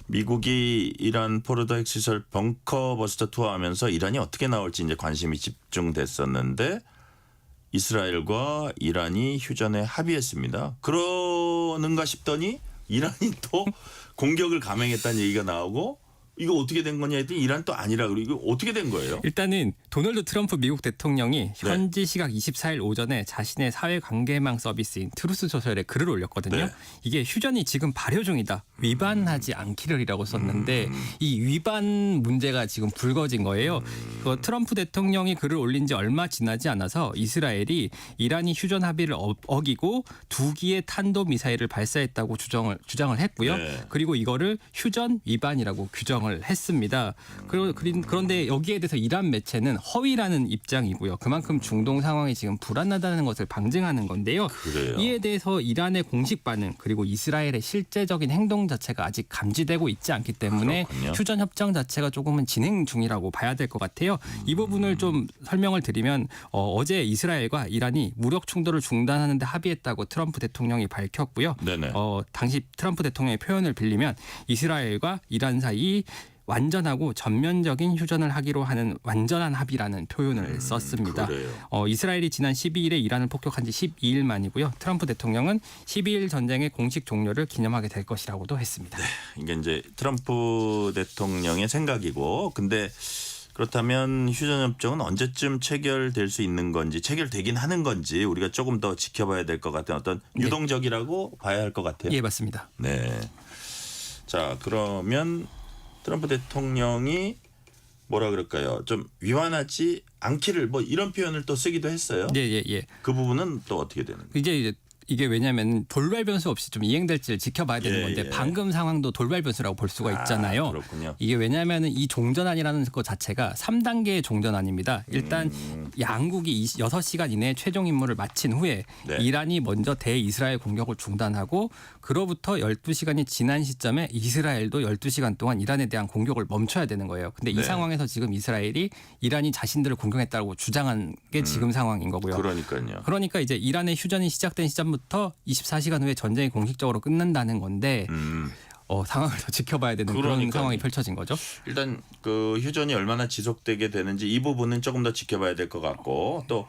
미국이 이란 포르도 핵시설 벙커버스터 투하하면서 이란이 어떻게 나올지 이제 관심이 집중됐었는데 이스라엘과 이란이 휴전에 합의했습니다. 그러는가 싶더니 이란이 또 공격을 감행했다는 얘기가 나오고 이거 어떻게 된 거냐 했더니 이란 또 아니라 그리고 이거 어떻게 된 거예요? 일단은 도널드 트럼프 미국 대통령이 현지 시각 24일 오전에 자신의 사회관계망 서비스인 트루스 소셜에 글을 올렸거든요. 네. 이게 휴전이 지금 발효 중이다. 위반하지 않기를이라고 썼는데 이 위반 문제가 지금 불거진 거예요. 그 트럼프 대통령이 글을 올린 지 얼마 지나지 않아서 이스라엘이 이란이 휴전 합의를 어기고 2기의 탄도미사일을 발사했다고 주장을 했고요. 네. 그리고 이거를 휴전 위반이라고 규정을 했습니다. 그런데 여기에 대해서 이란 매체는 허위라는 입장이고요. 그만큼 중동 상황이 지금 불안하다는 것을 방증하는 건데요. 그래요. 이에 대해서 이란의 공식 반응 그리고 이스라엘의 실제적인 행동 자체가 아직 감지되고 있지 않기 때문에 그렇군요. 휴전 협정 자체가 조금은 진행 중이라고 봐야 될 것 같아요. 이 부분을 좀 설명을 드리면 어제 이스라엘과 이란이 무력 충돌을 중단하는 데 합의했다고 트럼프 대통령이 밝혔고요. 네네. 당시 트럼프 대통령의 표현을 빌리면 이스라엘과 이란 사이 완전하고 전면적인 휴전을 하기로 하는 완전한 합의라는 표현을 썼습니다. 그래요. 이스라엘이 지난 12일에 이란을 폭격한 지 12일 만이고요. 트럼프 대통령은 12일 전쟁의 공식 종료를 기념하게 될 것이라고도 했습니다. 네, 이게 이제 트럼프 대통령의 생각이고 근데 그렇다면 휴전협정은 언제쯤 체결될 수 있는 건지 체결되긴 하는 건지 우리가 조금 더 지켜봐야 될 것 같은 어떤 유동적이라고 봐야 할 것 같아요. 예, 맞습니다. 네. 자, 그러면 트럼프 대통령이 뭐라 그럴까요? 좀 위반하지 않기를 뭐 이런 표현을 또 쓰기도 했어요. 예. 그 부분은 또 어떻게 되는 거예요? 이제 이게 왜냐하면 돌발 변수 없이 좀 이행될지를 지켜봐야 되는 건데 예. 방금 상황도 돌발 변수라고 볼 수가 있잖아요. 그렇군요. 이게 왜냐하면 이 종전안이라는 것 자체가 3단계의 종전안입니다. 일단 양국이 6시간 이내에 최종 임무를 마친 후에 네. 이란이 먼저 대이스라엘 공격을 중단하고 그로부터 12시간이 지난 시점에 이스라엘도 12시간 동안 이란에 대한 공격을 멈춰야 되는 거예요. 근데 네. 이 상황에서 지금 이스라엘이 이란이 자신들을 공격했다고 주장한 게 지금 상황인 거고요. 그러니까요. 그러니까 이제 이란의 휴전이 시작된 시점부터 24시간 후에 전쟁이 공식적으로 끝난다는 건데 상황을 더 지켜봐야 되는 그런 그러니까요. 상황이 펼쳐진 거죠. 일단 그 휴전이 얼마나 지속되게 되는지 이 부분은 조금 더 지켜봐야 될 것 같고 또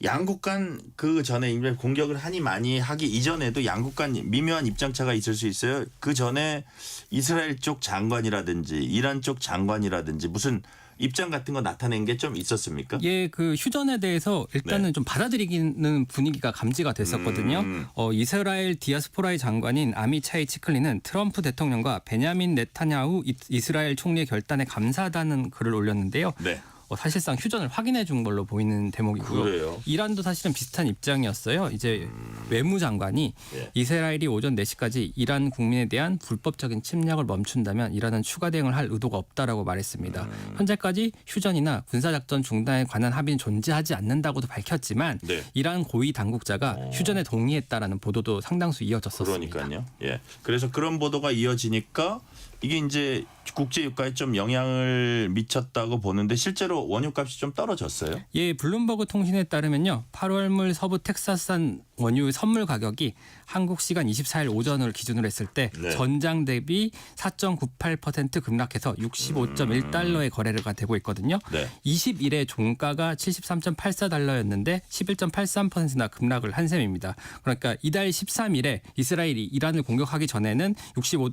양국 간 그 전에 이제 공격을 하니 많이 하기 이전에도 양국 간 미묘한 입장차가 있을 수 있어요. 그 전에 이스라엘 쪽 장관이라든지 이란 쪽 장관이라든지 무슨 입장 같은 거 나타낸 게 좀 있었습니까? 예, 그 휴전에 대해서 일단은 네. 좀 받아들이는 분위기가 감지가 됐었거든요. 이스라엘 디아스포라의 장관인 아미차이 치클리는 트럼프 대통령과 베냐민 네타냐후 이스라엘 총리의 결단에 감사하다는 글을 올렸는데요. 네. 사실상 휴전을 확인해 준 걸로 보이는 대목이고요. 그래요? 이란도 사실은 비슷한 입장이었어요. 이제 외무장관이 예. 이스라엘이 오전 4시까지 이란 국민에 대한 불법적인 침략을 멈춘다면 이란은 추가 대응을 할 의도가 없다라고 말했습니다. 현재까지 휴전이나 군사작전 중단에 관한 합의는 존재하지 않는다고도 밝혔지만 네. 이란 고위 당국자가 휴전에 동의했다라는 보도도 상당수 이어졌었습니다. 그러니까요. 예. 그래서 그런 보도가 이어지니까 이게 이제 국제 유가에 좀 영향을 미쳤다고 보는데 실제로 원유값이 좀 떨어졌어요? 예, 블룸버그 통신에 따르면요. 8월물 서부 텍사스산 원유 선물 가격이 한국 시간 24일 오전을 기준으로 했을 때 네. 전장 대비 4.98% 급락해서 65.1달러의 거래가 되고 있거든요. 네. 20일에 종가가 73.84달러였는데 11.83%나 급락을 한 셈입니다. 그러니까 이달 13일에 이스라엘이 이란을 공격하기 전에는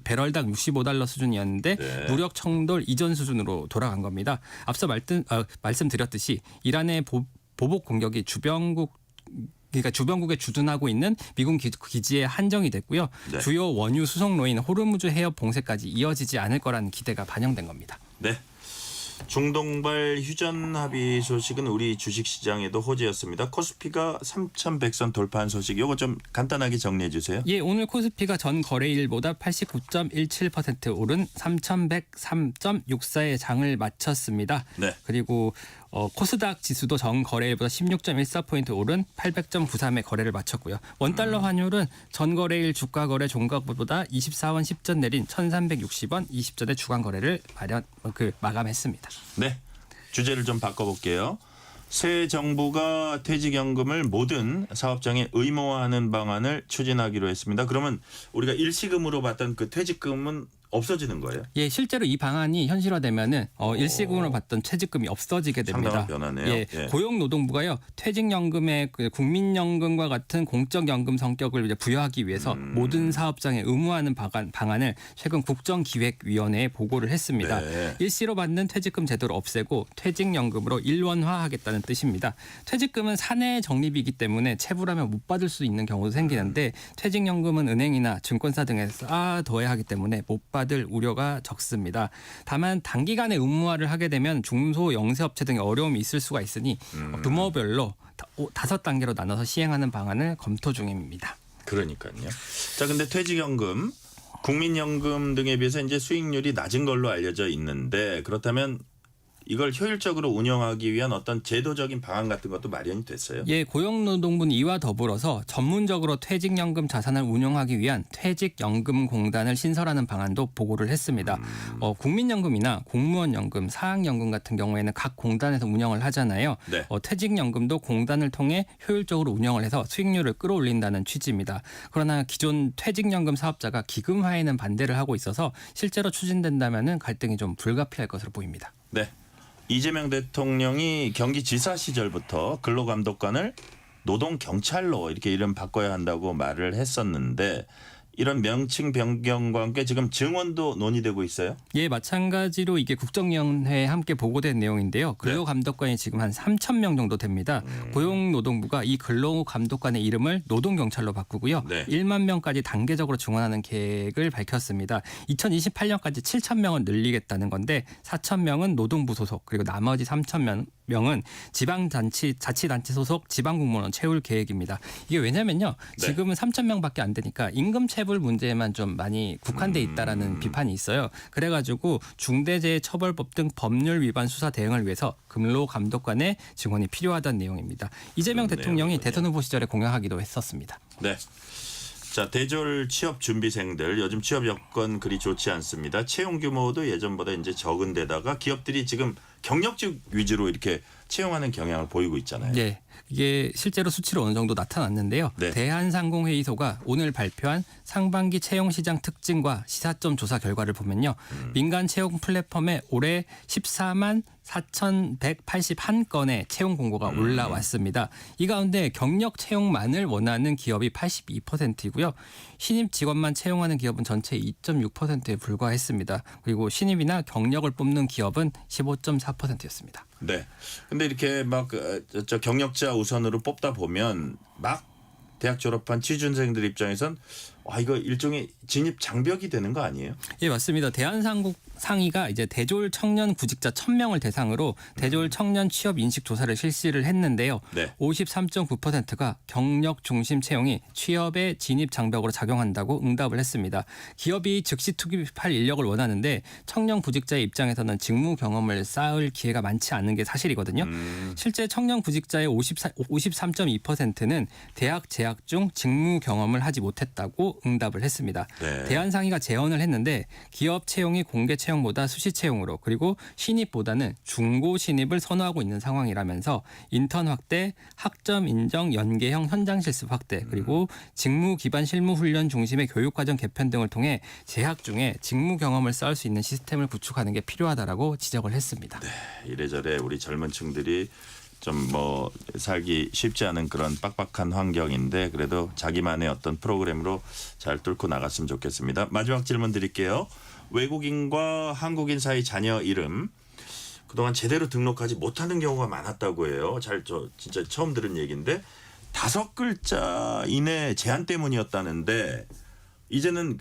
배럴당 65달러 수준이었는데 네. 무력 청돌 이전 수준으로 돌아간 겁니다. 앞서 말씀드렸듯이 이란의 보복 공격이 주변국에 주둔하고 있는 미군 기지에 한정이 됐고요. 네. 주요 원유 수송로인 호르무즈 해협 봉쇄까지 이어지지 않을 거라는 기대가 반영된 겁니다. 네. 중동발 휴전 합의 소식은 우리 주식시장에도 호재였습니다. 코스피가 3,100선 돌파한 소식 이거 좀 간단하게 정리해 주세요. 예, 오늘 코스피가 전 거래일보다 89.17% 오른 3,103.64의 장을 마쳤습니다. 네. 그리고 코스닥 지수도 전 거래일보다 16.14포인트 오른 800.93의 거래를 마쳤고요. 원달러 환율은 전 거래일 주가 거래 종가보다 24원 10전 내린 1,360원 20전의 주간 거래를 마감했습니다. 네. 주제를 좀 바꿔볼게요. 새 정부가 퇴직연금을 모든 사업장에 의무화하는 방안을 추진하기로 했습니다. 그러면 우리가 일시금으로 받던 그 퇴직금은 없어지는 거예요? 예, 실제로 이 방안이 현실화되면은 일시금으로 받던 퇴직금이 없어지게 됩니다. 상당한 변화네요. 예, 예. 고용노동부가요 퇴직연금의 그 국민연금과 같은 공적연금 성격을 이제 부여하기 위해서 모든 사업장에 의무화하는 방안을 최근 국정기획위원회에 보고를 했습니다. 네. 일시로 받는 퇴직금 제도를 없애고 퇴직연금으로 일원화하겠다는 뜻입니다. 퇴직금은 사내 적립이기 때문에 체불하면 못 받을 수 있는 경우도 생기는데 퇴직연금은 은행이나 증권사 등에서 쌓아둬야 하기 때문에 못 받을 우려가 적습니다. 다만 단기간에 의무화를 하게 되면 중소 영세업체 등의 어려움이 있을 수가 있으니 규모별로 5단계로 나눠서 시행하는 방안을 검토 중입니다. 그러니까요. 자, 근데 퇴직연금, 국민연금 등에 비해서 이제 수익률이 낮은 걸로 알려져 있는데 그렇다면 이걸 효율적으로 운영하기 위한 어떤 제도적인 방안 같은 것도 마련이 됐어요? 예, 고용노동부는 이와 더불어서 전문적으로 퇴직연금 자산을 운영하기 위한 퇴직연금공단을 신설하는 방안도 보고를 했습니다. 국민연금이나 공무원연금, 사학연금 같은 경우에는 각 공단에서 운영을 하잖아요. 네. 퇴직연금도 공단을 통해 효율적으로 운영을 해서 수익률을 끌어올린다는 취지입니다. 그러나 기존 퇴직연금 사업자가 기금화에는 반대를 하고 있어서 실제로 추진된다면 갈등이 좀 불가피할 것으로 보입니다. 네. 이재명 대통령이 경기지사 시절부터 근로감독관을 노동경찰로 이렇게 이름 바꿔야 한다고 말을 했었는데 이런 명칭 변경과 함께 지금 증원도 논의되고 있어요? 예, 마찬가지로 이게 국정위원회에 함께 보고된 내용인데요. 근로감독관이 지금 한 3,000명 정도 됩니다. 고용노동부가 이 근로감독관의 이름을 노동경찰로 바꾸고요. 네. 1만 명까지 단계적으로 증원하는 계획을 밝혔습니다. 2028년까지 7,000명을 늘리겠다는 건데 4,000명은 노동부 소속 그리고 나머지 3,000명은 자치단체 소속 지방공무원 채울 계획입니다. 이게 왜냐면요. 지금은 3,000명밖에 안 되니까 임금체불 문제에만 좀 많이 국한돼 있다라는 비판이 있어요. 그래가지고 중대재해처벌법 등 법률 위반 수사 대응을 위해서 근로감독관의 증원이 필요하다는 내용입니다. 이재명 대통령이 대선 후보 시절에 공약하기도 했었습니다. 네. 자, 대졸 취업 준비생들 요즘 취업 여건 그리 좋지 않습니다. 채용 규모도 예전보다 이제 적은 데다가 기업들이 지금 경력직 위주로 이렇게 채용하는 경향을 보이고 있잖아요. 네. 이게 실제로 수치로 어느 정도 나타났는데요. 네. 대한상공회의소가 오늘 발표한 상반기 채용시장 특징과 시사점 조사 결과를 보면요. 민간 채용 플랫폼에 올해 14만 4,181건의 채용 공고가 올라왔습니다. 이 가운데 경력 채용만을 원하는 기업이 82%이고요. 신입 직원만 채용하는 기업은 전체 2.6%에 불과했습니다. 그리고 신입이나 경력을 뽑는 기업은 15.4%였습니다. 네. 근데 이렇게 막 경력자 우선으로 뽑다 보면 막 대학 졸업한 취준생들 입장에선 이거 일종의 진입 장벽이 되는 거 아니에요? 예, 맞습니다. 대한상의가 이제 대졸 청년 구직자 1,000명을 대상으로 대졸 청년 취업 인식 조사를 실시를 했는데요. 네. 53.9%가 경력 중심 채용이 취업의 진입 장벽으로 작용한다고 응답을 했습니다. 기업이 즉시 투입할 인력을 원하는데 청년 구직자의 입장에서는 직무 경험을 쌓을 기회가 많지 않은 게 사실이거든요. 실제 청년 구직자의 53.2%는 대학 재학 중 직무 경험을 하지 못했다고 없다라고 응답을 했습니다. 네. 대한상의가 재원을 했는데 기업 채용이 공개 채용보다 수시 채용으로 그리고 신입보다는 중고 신입을 선호하고 있는 상황이라면서 인턴 확대, 학점 인정 연계형 현장 실습 확대 그리고 직무 기반 실무 훈련 중심의 교육과정 개편 등을 통해 재학 중에 직무 경험을 쌓을 수 있는 시스템을 구축하는 게 필요하다라고 지적을 했습니다. 네, 이래저래 우리 젊은 층들이 좀 뭐 살기 쉽지 않은 그런 빡빡한 환경인데 그래도 자기만의 어떤 프로그램으로 잘 뚫고 나갔으면 좋겠습니다. 마지막 질문 드릴게요. 외국인과 한국인 사이 자녀 이름 그동안 제대로 등록하지 못하는 경우가 많았다고 해요. 진짜 처음 들은 얘기인데 5글자 이내 제한 때문이었다는데 이제는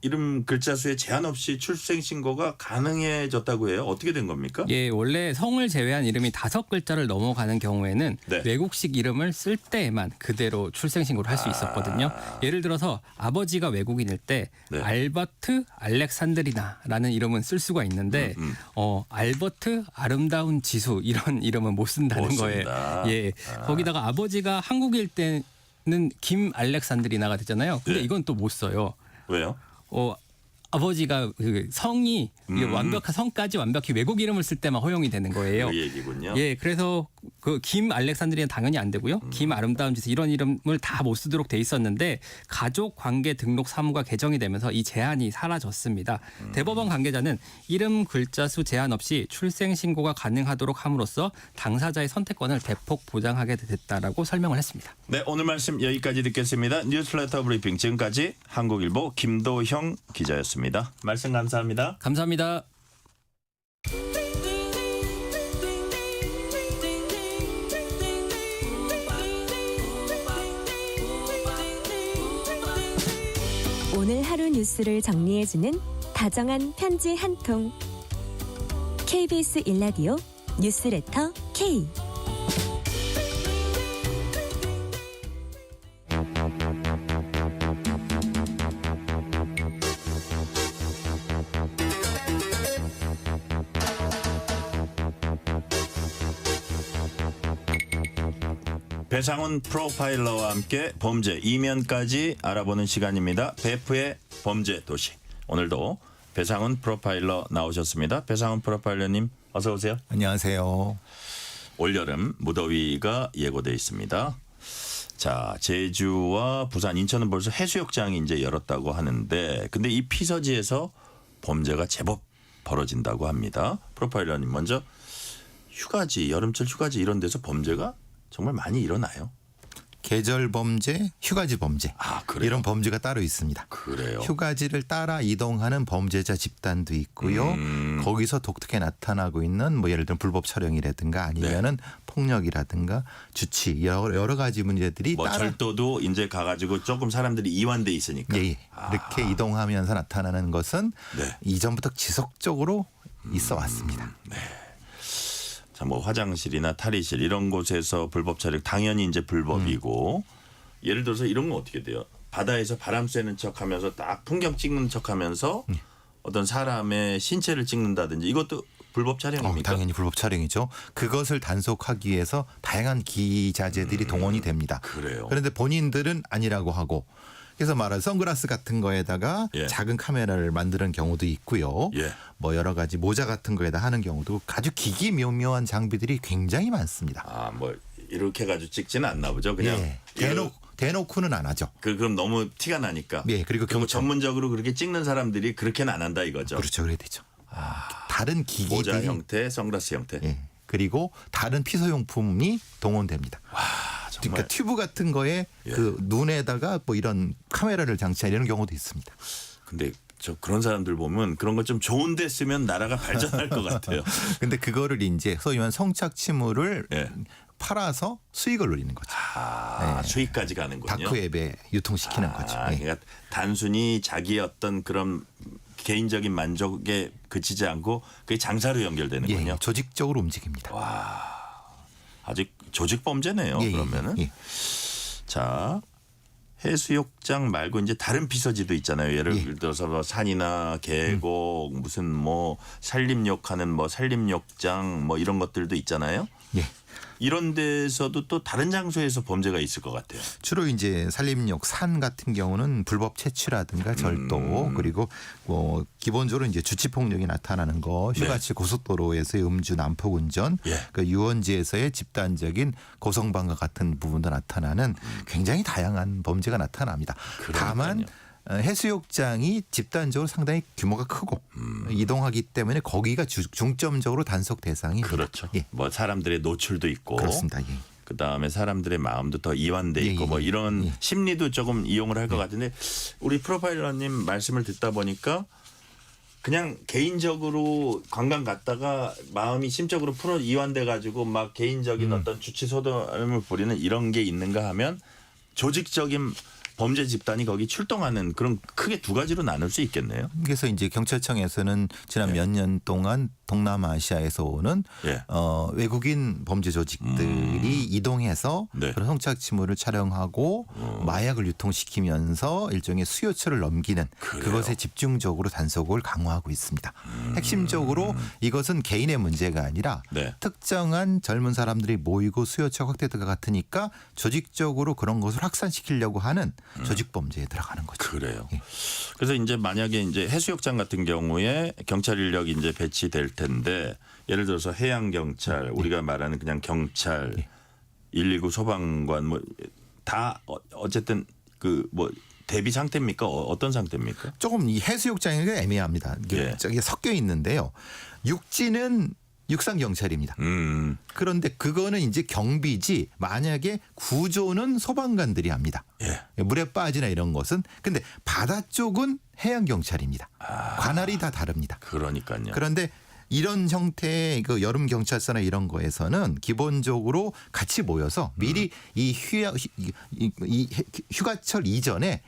이름 글자 수에 제한 없이 출생 신고가 가능해졌다고 해요. 어떻게 된 겁니까? 예, 원래 성을 제외한 이름이 5글자를 넘어가는 경우에는 네. 외국식 이름을 쓸 때에만 그대로 출생 신고를 할 수 있었거든요. 예를 들어서 아버지가 외국인일 때 네. 알버트 알렉산드리나라는 이름은 쓸 있을 수가 있는데 알버트 아름다운 지수 이런 이름은 못 쓴다는 못 거예요. 쓴다. 예, 거기다가 아버지가 한국일 때는 김 알렉산드리나가 되잖아요. 근데 네. 이건 또 못 써요. 왜요? 아버지가 그 성이 완벽한 성까지 완벽히 외국 이름을 쓸 때만 허용이 되는 거예요. 그 얘기군요. 예, 그래서 그 김 알렉산드리는 당연히 안 되고요. 김 아름다운 지수 이런 이름을 다 못 쓰도록 돼 있었는데 가족 관계 등록 사무가 개정이 되면서 이 제한이 사라졌습니다. 대법원 관계자는 이름 글자 수 제한 없이 출생 신고가 가능하도록 함으로써 당사자의 선택권을 대폭 보장하게 됐다라고 설명을 했습니다. 네, 오늘 말씀 여기까지 듣겠습니다. 뉴스레터 브리핑 지금까지 한국일보 김도형 기자였습니다. 말씀 감사합니다. 감사합니다. 오늘 하루 뉴스를 정리해주는 다정한 편지 한 통. KBS 1라디오 뉴스레터 K. 배상훈 프로파일러와 함께 범죄 이면까지 알아보는 시간입니다. 베프의 범죄 도시. 오늘도 배상훈 프로파일러 나오셨습니다. 배상훈 프로파일러님 어서 오세요. 안녕하세요. 올여름 무더위가 예고돼 있습니다. 자, 제주와 부산, 인천은 벌써 해수욕장이 이제 열었다고 하는데 근데 이 피서지에서 범죄가 제법 벌어진다고 합니다. 프로파일러님 먼저 휴가지, 여름철 휴가지 이런 데서 범죄가 정말 많이 일어나요. 계절 범죄, 휴가지 범죄. 그래요? 이런 범죄가 따로 있습니다. 그래요. 휴가지를 따라 이동하는 범죄자 집단도 있고요. 거기서 독특하게 나타나고 있는 뭐 예를 들면 불법 촬영이라든가 아니면은 폭력이라든가 주치 여러 가지 문제들이 뭐 따라 절도도 이제 가가지고 조금 사람들이 이완돼 있으니까. 예. 이렇게 이동하면서 나타나는 것은 이전부터 지속적으로 있어 왔습니다. 네. 자, 뭐 화장실이나 탈의실 이런 곳에서 불법 촬영 당연히 이제 불법이고 예를 들어서 이런 건 어떻게 돼요? 바다에서 바람 쐬는 척하면서 딱 풍경 찍는 척하면서 어떤 사람의 신체를 찍는다든지 이것도 불법 촬영입니까? 당연히 불법 촬영이죠. 그것을 단속하기 위해서 다양한 기자재들이 동원이 됩니다. 그래요. 그런데 본인들은 아니라고 하고 그래서 말하는 선글라스 같은 거에다가 작은 카메라를 만드는 경우도 있고요. 뭐 여러 가지 모자 같은 거에다 하는 경우도 아주 기기묘묘한 장비들이 굉장히 많습니다. 뭐 이렇게 가지고 찍지는 않나 보죠. 그냥 대놓고는 안 하죠. 그럼 너무 티가 나니까. 그리고 전문적으로 그렇게 찍는 사람들이 그렇게는 안 한다 이거죠. 그렇죠. 그래야 되죠. 다른 기기들이 모자 형태, 선글라스 형태. 그리고 다른 피서용품이 동원됩니다. 그러니까 튜브 같은 거에 그 눈에다가 뭐 이런 카메라를 장치하는 경우도 있습니다. 근데 저 그런 사람들 보면 그런 걸 좀 좋은 데 쓰면 나라가 발전할 것 같아요. 근데 그거를 이제 소위 말하는 성착취물을 팔아서 수익을 노리는 거죠. 수익까지 가는군요. 다크웹에 유통시키는 거죠. 그러니까 단순히 자기의 어떤 그런 개인적인 만족에 그치지 않고 그게 장사로 연결되는군요. 조직적으로 움직입니다. 아직 조직 범죄네요. 그러면은. 자, 해수욕장 말고 이제 다른 피서지도 있잖아요. 예를 들어서 뭐 산이나 계곡 무슨 뭐 산림욕하는 뭐 산림욕장 뭐 이런 것들도 있잖아요. 이런 데서도 또 다른 장소에서 범죄가 있을 것 같아요. 주로 이제 산림욕, 산 같은 경우는 불법 채취라든가 절도 그리고 뭐 기본적으로 이제 주치폭력이 나타나는 거, 휴가철 고속도로에서의 음주, 난폭 운전, 그 유원지에서의 집단적인 고성방과 같은 부분도 나타나는 굉장히 다양한 범죄가 나타납니다. 다만 해수욕장이 집단적으로 상당히 규모가 크고 이동하기 때문에 거기가 중점적으로 단속 대상이 그렇죠. 뭐 사람들의 노출도 있고 그렇습니다. 그다음에 사람들의 마음도 더 이완돼 있고 뭐 이런 심리도 조금 이용을 할 것 같은데 우리 프로파일러님 말씀을 듣다 보니까 그냥 개인적으로 관광 갔다가 마음이 심적으로 풀어 이완돼 가지고 막 개인적인 어떤 주치소돔을 부리는 이런 게 있는가 하면 조직적인 범죄 집단이 거기 출동하는 그런 크게 두 가지로 나눌 수 있겠네요. 그래서 이제 경찰청에서는 지난 몇 년 동안 동남아시아에서 오는 외국인 범죄 조직들이 이동해서 그런 성착 침울을 촬영하고 마약을 유통시키면서 일종의 수요처를 넘기는 그것에 집중적으로 단속을 강화하고 있습니다. 핵심적으로 이것은 개인의 문제가 아니라 특정한 젊은 사람들이 모이고 수요처가 확대가 같으니까 조직적으로 그런 것을 확산시키려고 하는 조직 범죄에 들어가는 거죠. 그래요. 그래서 이제 만약에 이제 해수욕장 같은 경우에 경찰 인력이 이제 배치될 텐데 예를 들어서 해양 경찰, 우리가 말하는 그냥 경찰, 119 소방관 뭐 다 어쨌든 그 뭐 대비 상태입니까? 어떤 상태입니까? 조금 이 해수욕장이 애매합니다. 저기 섞여 있는데요. 육지는 육상경찰입니다. 그런데 그거는 이제 경비지 만약에 구조는 소방관들이 합니다. 물에 빠지나 이런 것은. 근데 바다 쪽은 해양경찰입니다. 관할이 다 다릅니다. 그러니까요. 그런데 이런 형태의 그 여름 경찰서나 이런 거에서는 기본적으로 같이 모여서 미리 이 휴가철 이전에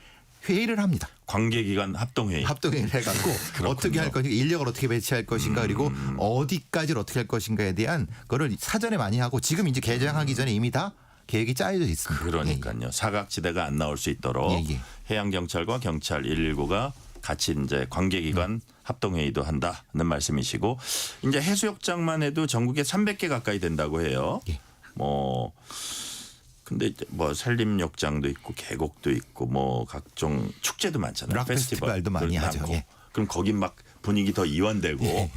회의를 합니다. 관계기관 합동회의. 합동회의를 해갖고 어떻게 할 것인가, 인력을 어떻게 배치할 것인가, 그리고 어디까지를 어떻게 할 것인가에 대한 거를 사전에 많이 하고 지금 이제 개장하기 전에 이미 다 계획이 짜여져 있습니다. 그러니까요. 사각지대가 안 나올 수 있도록 해양경찰과 경찰 119가 같이 이제 관계기관 합동회의도 한다는 말씀이시고 이제 해수욕장만 해도 전국에 300개 가까이 된다고 해요. 뭐 근데 이제 뭐 산림욕장도 있고 계곡도 있고 뭐 각종 축제도 많잖아요. 락 페스티벌도 많이 하죠. 그럼 거긴 막 분위기 더 이완되고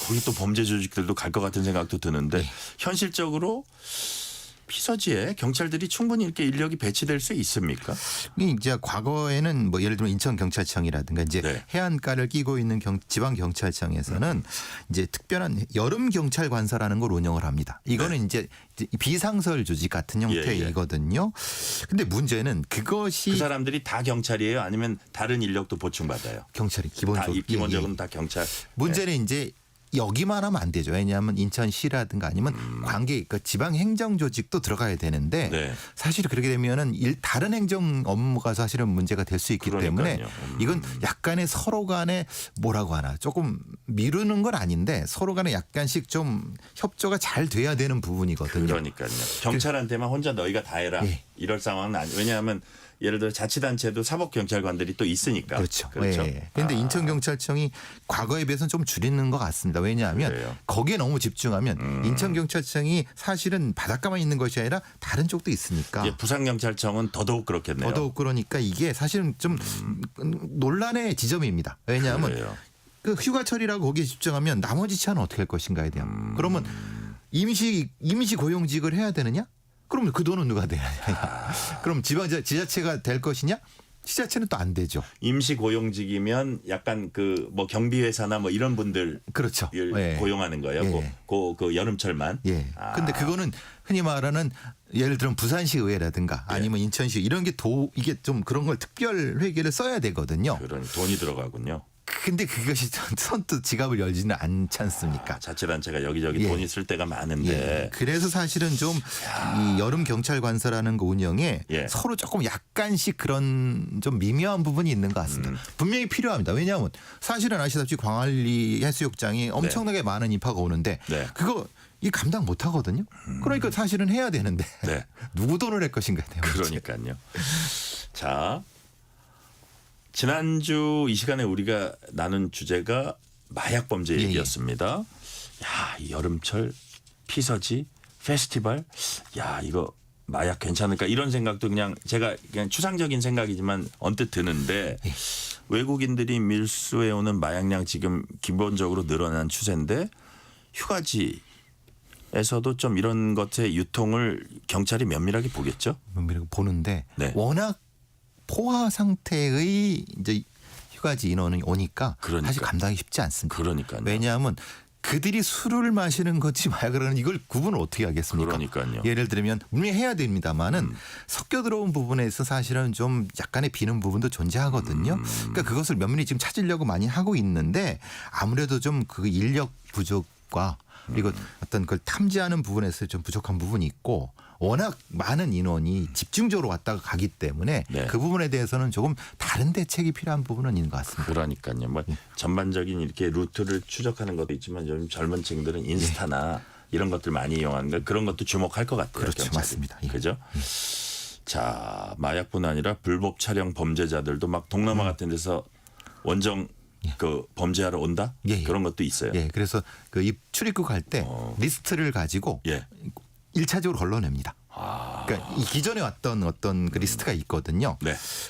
거기 또 범죄 조직들도 갈 것 같은 생각도 드는데 현실적으로 피서지에 경찰들이 충분히 이렇게 인력이 배치될 수 있습니까? 이제 과거에는 뭐 예를 들면 인천경찰청이라든가 이제 해안가를 끼고 있는 지방경찰청에서는 이제 특별한 여름경찰관서라는 걸 운영을 합니다. 이거는 이제 비상설 조직 같은 형태이거든요. 근데 문제는 그것이 그 사람들이 다 경찰이에요? 아니면 다른 인력도 보충받아요? 경찰이 기본적으로 다 경찰. 문제는 이제 여기만 하면 안 되죠. 왜냐하면 인천시라든가 아니면 관계 지방 행정 조직도 들어가야 되는데 사실 그렇게 되면은 다른 행정 업무가 사실은 문제가 될 수 있기 때문에 이건 약간의 서로 간에 뭐라고 하나 조금 미루는 건 아닌데 서로 간에 약간씩 좀 협조가 잘 돼야 되는 부분이거든요. 그러니까요. 경찰한테만 혼자 너희가 다 해라 이럴 상황은 아니에요. 왜냐하면 예를 들어 자치단체도 사법경찰관들이 또 있으니까. 그렇죠. 그런데 인천경찰청이 과거에 비해서는 좀 줄이는 것 같습니다. 왜냐하면 거기에 너무 집중하면 인천경찰청이 사실은 바닷가만 있는 것이 아니라 다른 쪽도 있으니까. 부산경찰청은 더더욱 그렇겠네요. 더더욱 그러니까 이게 사실은 좀 논란의 지점입니다. 왜냐하면 그 휴가철이라고 거기에 집중하면 나머지 차는 어떻게 할 것인가에 대한. 그러면 임시 고용직을 해야 되느냐? 그럼 그 돈은 누가 내야 되냐? 그럼 지자체가 될 것이냐? 지자체는 또 안 되죠. 임시 고용직이면 약간 그 뭐 경비회사나 뭐 이런 분들 그렇죠. 고용하는 거예요. 그 여름철만. 근데 그거는 흔히 말하는 예를 들면 부산시 의회라든가 아니면 인천시 이런 게 이게 좀 그런 걸 특별 회계를 써야 되거든요. 그런 돈이 들어가군요. 근데 그것이 선뜻 지갑을 열지는 않지 않습니까? 자치단체가 여기저기 돈이 쓸 때가 많은데. 그래서 사실은 좀 이 여름 경찰관서라는 거 운영에 서로 조금 약간씩 그런 좀 미묘한 부분이 있는 것 같습니다. 분명히 필요합니다. 왜냐하면 사실은 아시다시피 광안리 해수욕장이 엄청나게 많은 인파가 오는데 그거 이 감당 못 하거든요. 그러니까 사실은 해야 되는데 누구 돈을 할 것인가. 그러니까요. 자. 지난주 이 시간에 우리가 나눈 주제가 마약 범죄 얘기였습니다. 야, 이 여름철 피서지 페스티벌? 야, 이거 마약 괜찮을까? 이런 생각도 그냥 제가 그냥 추상적인 생각이지만 언뜻 드는데 외국인들이 밀수해오는 마약량 지금 기본적으로 늘어난 추세인데 휴가지에서도 좀 이런 것의 유통을 경찰이 면밀하게 보겠죠? 면밀하게 보는데 네. 워낙 포화 상태의 이제 휴가지 인원이 오니까 사실 감당이 쉽지 않습니다. 그러니까요. 왜냐하면 그들이 술을 마시는 건지 마약을 하는 이걸 구분을 어떻게 하겠습니까? 그러니까요. 예를 들면 분명히 해야 됩니다만은 섞여 들어온 부분에서 사실은 좀 약간의 비는 부분도 존재하거든요. 그러니까 그것을 면밀히 지금 찾으려고 많이 하고 있는데 아무래도 좀 그 인력 부족과 그리고 어떤 그걸 탐지하는 부분에서 좀 부족한 부분이 있고 워낙 많은 인원이 집중적으로 왔다가 가기 때문에 네. 그 부분에 대해서는 조금 다른 대책이 필요한 부분은 있는 것 같습니다. 그러니까요. 뭐 전반적인 이렇게 루트를 추적하는 것도 있지만 요즘 젊은 층들은 인스타나 이런 것들 많이 이용하는 거 그런 것도 주목할 것 같아요. 그렇죠. 경찰이. 맞습니다. 예. 그죠? 자, 마약뿐 아니라 불법 촬영 범죄자들도 막 동남아 같은 데서 원정 그 범죄하러 온다? 그런 것도 있어요. 예, 그래서 그 입 출입국 할 때 리스트를 가지고 예. 1차적으로 걸러냅니다. 그러니까 이 기존에 왔던 어떤 그 리스트가 있거든요.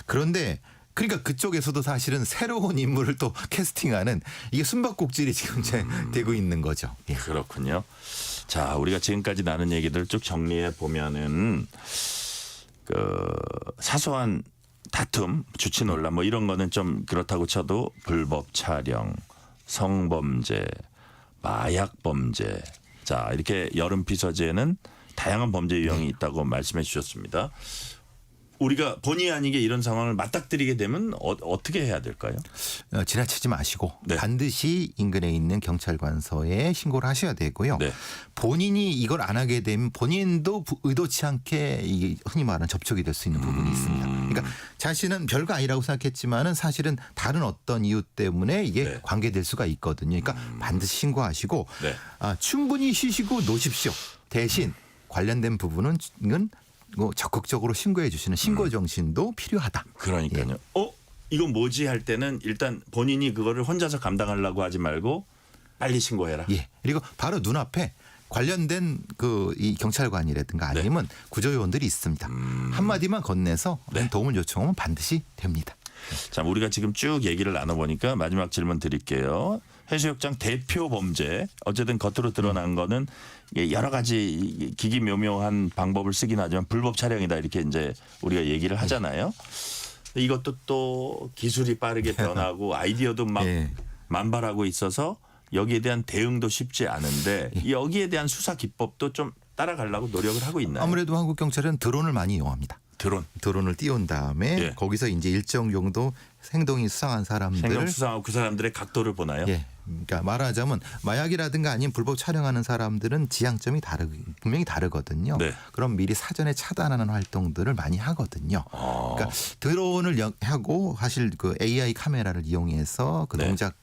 그런데 그러니까 그쪽에서도 사실은 새로운 인물을 또 캐스팅하는 이게 숨바꼭질이 지금 이제 되고 있는 거죠. 예. 그렇군요. 자, 우리가 지금까지 나눈 얘기들 쭉 정리해 보면은 그 사소한 다툼, 주치 논란 뭐 이런 거는 좀 그렇다고 쳐도 불법 촬영, 성범죄, 마약 범죄. 자, 이렇게 여름 피서지에는 다양한 범죄 유형이 있다고 말씀해 주셨습니다. 우리가 본의 아니게 이런 상황을 맞닥뜨리게 되면 어떻게 해야 될까요? 지나치지 마시고 반드시 인근에 있는 경찰관서에 신고를 하셔야 되고요. 본인이 이걸 안 하게 되면 본인도 의도치 않게 이 흔히 말하는 접촉이 될 수 있는 부분이 있습니다. 그러니까 자신은 별거 아니라고 생각했지만은 사실은 다른 어떤 이유 때문에 이게 관계될 수가 있거든요. 그러니까 반드시 신고하시고 충분히 쉬시고 노십시오. 대신 관련된 부분은 적극적으로 신고해 주시는 신고 정신도 필요하다. 그러니까요. 이건 뭐지 할 때는 일단 본인이 그거를 혼자서 감당하려고 하지 말고 빨리 신고해라. 예. 그리고 바로 눈앞에 관련된 그 이 경찰관이라든가 아니면 구조요원들이 있습니다. 한마디만 건네서 도움을 요청하면 반드시 됩니다. 자, 우리가 지금 쭉 얘기를 나눠보니까 마지막 질문 드릴게요. 해수욕장 대표 범죄 어쨌든 겉으로 드러난 거는 여러 가지 기기묘묘한 방법을 쓰긴 하지만 불법 촬영이다 이렇게 이제 우리가 얘기를 하잖아요. 이것도 또 기술이 빠르게 변하고 아이디어도 막 만발하고 있어서 여기에 대한 대응도 쉽지 않은데 여기에 대한 수사 기법도 좀 따라가려고 노력을 하고 있나요? 아무래도 한국 경찰은 드론을 많이 이용합니다. 드론을 띄운 다음에 거기서 이제 일정 정도 행동이 수상한 사람들 행동 수상하고 그 사람들의 각도를 보나요? 예. 그러니까 말하자면 마약이라든가 아니면 불법 촬영하는 사람들은 지향점이 분명히 다르거든요. 그럼 미리 사전에 차단하는 활동들을 많이 하거든요. 그러니까 드론을 하고 사실 그 AI 카메라를 이용해서 그 동작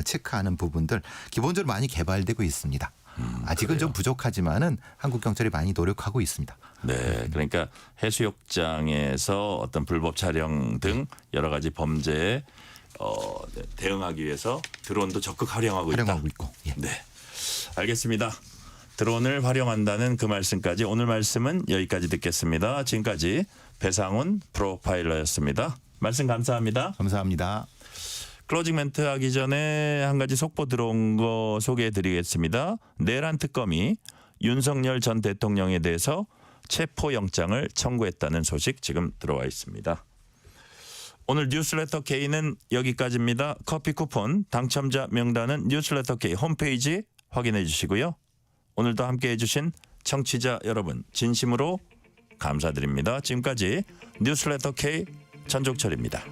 체크하는 부분들 기본적으로 많이 개발되고 있습니다. 아직은 좀 부족하지만은 한국 경찰이 많이 노력하고 있습니다. 네, 그러니까 해수욕장에서 어떤 불법 촬영 등 여러 가지 범죄에 대응하기 위해서 드론도 적극 활용하고 있고. 네, 알겠습니다. 드론을 활용한다는 그 말씀까지 오늘 말씀은 여기까지 듣겠습니다. 지금까지 배상훈 프로파일러였습니다. 말씀 감사합니다. 감사합니다. 클로징 멘트 하기 전에 한 가지 속보 들어온 거 소개해 드리겠습니다. 내란 특검이 윤석열 전 대통령에 대해서 체포영장을 청구했다는 소식 지금 들어와 있습니다. 오늘 뉴스레터 K는 여기까지입니다. 커피 쿠폰 당첨자 명단은 뉴스레터 K 홈페이지 확인해 주시고요. 오늘도 함께해 주신 청취자 여러분 진심으로 감사드립니다. 지금까지 뉴스레터 K 전종철입니다.